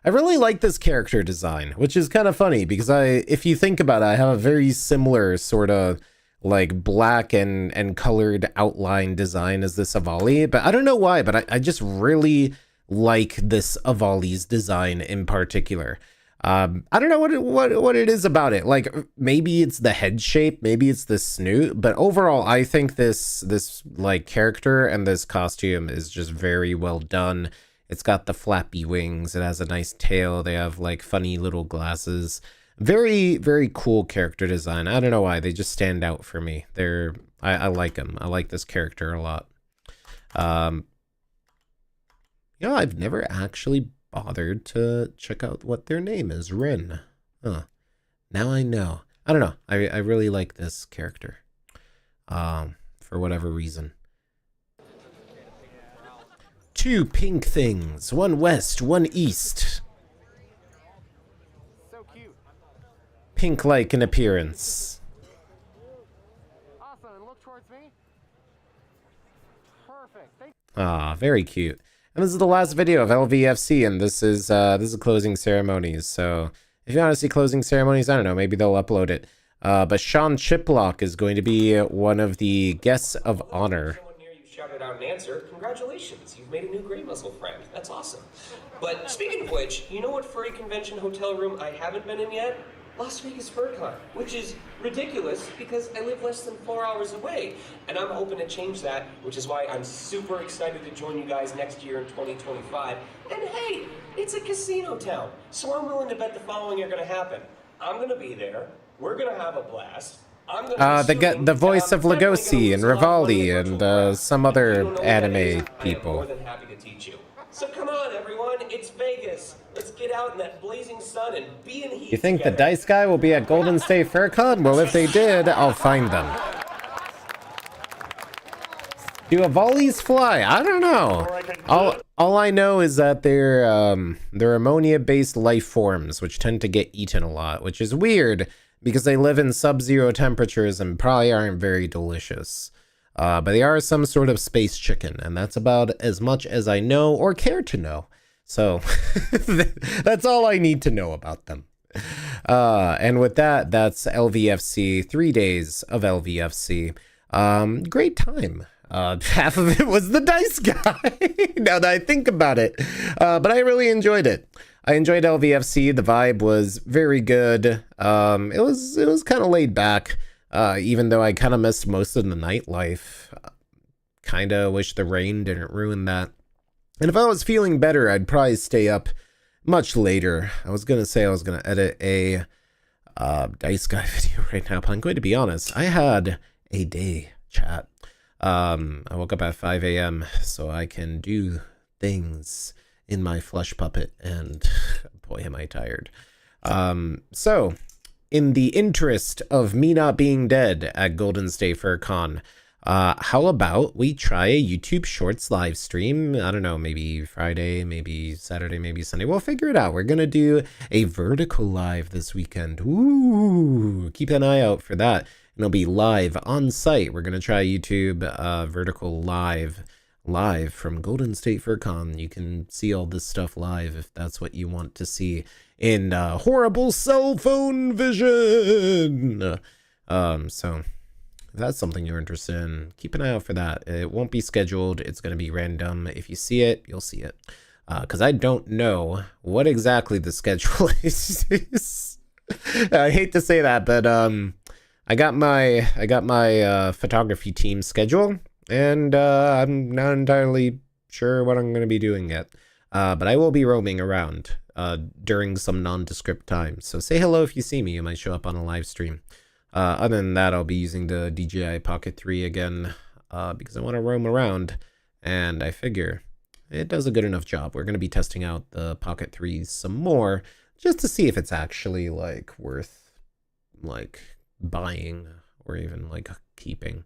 I really like this character design, which is kind of funny because if you think about it, I have a very similar sort of like black and colored outline design as this Avali, but I don't know why, but I just really like this Avali's design in particular. I don't know what it is about it. Like maybe it's the head shape, maybe it's the snoot, but overall I think this like character and this costume is just very well done. It's got the flappy wings. It has a nice tail. They have like funny little glasses. Very, very cool character design. I don't know why. They just stand out for me. I like them. I like this character a lot. You know, I've never actually bothered to check out what their name is. Rin. Huh. Now I know. I don't know. I really like this character. For whatever reason. 2 pink things, 1 west, 1 east. So cute. Pink-like in appearance. Awesome, and look towards me. Perfect. Ah, very cute. And this is the last video of LVFC, and this is closing ceremonies. So if you want to see closing ceremonies, I don't know, maybe they'll upload it. But Sean Chiplock is going to be one of the guests of honor. Shouted out an answer. Congratulations, you've made a new gray muzzle friend. That's awesome. But speaking of which, you know what furry convention hotel room I haven't been in yet? Las Vegas FurCon, which is ridiculous because I live less than 4 hours away, and I'm hoping to change that, which is why I'm super excited to join you guys next year in 2025. And hey, it's a casino town, so I'm willing to bet the following are going to happen. I'm going to be there. We're going to have a blast. The voice of Lugosi and Rivaldi and some other anime people. More than happy to teach you. So come on, everyone, it's Vegas. Let's get out in that blazing sun and be in heat. You think the Dice Guy will be at Golden State FurCon? Well, if they did, I'll find them. Do Avalis fly? I don't know. All I know is that they're ammonia-based life forms, which tend to get eaten a lot, which is weird. Because they live in sub-zero temperatures and probably aren't very delicious. But they are some sort of space chicken, and that's about as much as I know or care to know. So that's all I need to know about them. And with that, that's LVFC, 3 days of LVFC. Great time. Half of it was the Dice Guy, now that I think about it. But I really enjoyed it. I enjoyed LVFC. The vibe was very good. It was kind of laid back, even though I kind of missed most of the nightlife. Kind of wish the rain didn't ruin that. And if I was feeling better, I'd probably stay up much later. I was going to say I was going to edit a Dice Guy video right now, but I'm going to be honest. I had a day, chat. I woke up at 5 a.m. so I can do things in my flesh puppet, and boy am I tired. So in the interest of me not being dead at Golden State FurCon, how about we try a YouTube Shorts live stream? I don't know, maybe Friday, maybe Saturday, maybe Sunday. We'll figure it out. We're gonna do a vertical live this weekend. Ooh, keep an eye out for that. And it'll be live on site. We're gonna try YouTube vertical live from Golden State FurCon. You can see all this stuff live if that's what you want to see in horrible cell phone vision. So if that's something you're interested in, keep an eye out for that. It won't be scheduled. It's going to be random. If you see it, you'll see it. Because I don't know what exactly the schedule is. I hate to say that, but I got my photography team schedule. And I'm not entirely sure what I'm going to be doing yet. But I will be roaming around during some nondescript times. So say hello if you see me. You might show up on a live stream. Other than that, I'll be using the DJI Pocket 3 again because I want to roam around. And I figure it does a good enough job. We're going to be testing out the Pocket 3 some more just to see if it's actually like worth like buying or even like keeping.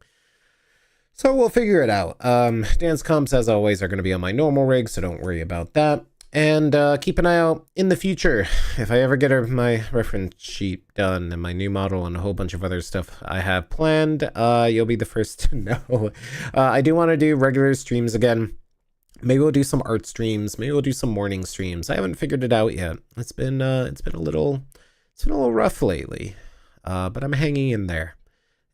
So we'll figure it out. Dance comps, as always, are going to be on my normal rig, so don't worry about that. And keep an eye out in the future. If I ever get my reference sheet done and my new model and a whole bunch of other stuff I have planned, you'll be the first to know. I do want to do regular streams again. Maybe we'll do some art streams. Maybe we'll do some morning streams. I haven't figured it out yet. It's been a little rough lately, but I'm hanging in there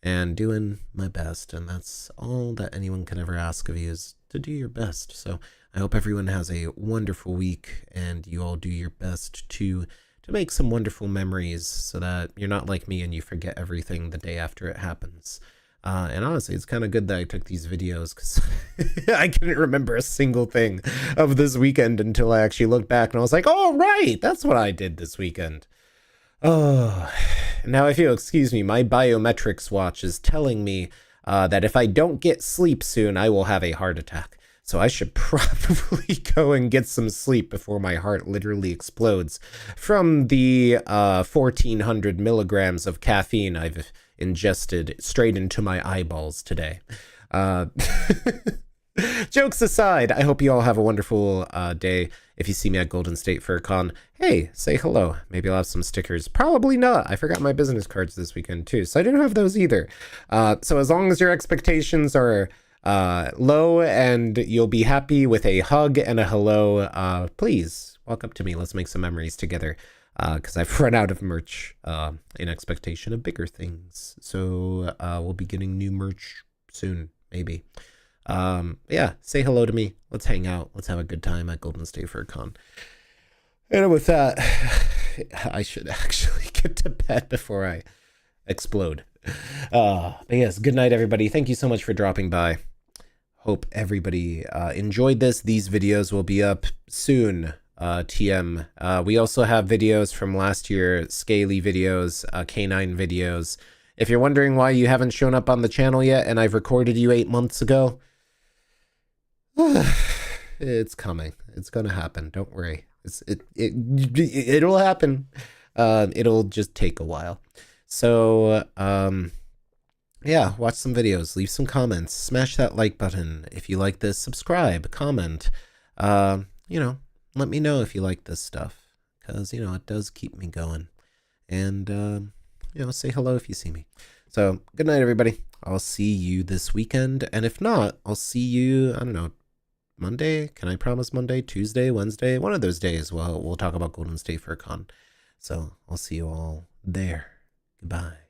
and doing my best. And that's all that anyone can ever ask of you, is to do your best. So I hope everyone has a wonderful week and you all do your best to make some wonderful memories, so that you're not like me and you forget everything the day after it happens. And honestly, it's kind of good that I took these videos, because I couldn't remember a single thing of this weekend until I actually looked back and I was like, oh, right, that's what I did this weekend. Oh, now if you'll excuse me, my biometrics watch is telling me that if I don't get sleep soon, I will have a heart attack. So I should probably go and get some sleep before my heart literally explodes from the 1,400 milligrams of caffeine I've ingested straight into my eyeballs today. Jokes aside, I hope you all have a wonderful day. If you see me at Golden State Fur Con, hey, say hello. Maybe I'll have some stickers. Probably not. I forgot my business cards this weekend too, so I didn't have those either. So as long as your expectations are low and you'll be happy with a hug and a hello, please walk up to me. Let's make some memories together, because I've run out of merch in expectation of bigger things. So we'll be getting new merch soon, maybe. Yeah, say hello to me. Let's hang out. Let's have a good time at Golden State Fur Con. And with that, I should actually get to bed before I explode. But yes, good night, everybody. Thank you so much for dropping by. Hope everybody enjoyed this. These videos will be up soon. TM. We also have videos from last year, scaly videos, canine videos. If you're wondering why you haven't shown up on the channel yet and I've recorded you 8 months ago, it's coming. It's gonna happen. Don't worry. It'll happen. It'll just take a while. So, yeah, watch some videos, leave some comments, smash that like button. If you like this, subscribe, comment. You know, let me know if you like this stuff, because, you know, it does keep me going. And, you know, say hello if you see me. So, good night, everybody. I'll see you this weekend. And if not, I'll see you, I don't know, Monday? Can I promise Monday? Tuesday? Wednesday? One of those days we'll talk about Golden State Fur Con. So, I'll see you all there. Goodbye.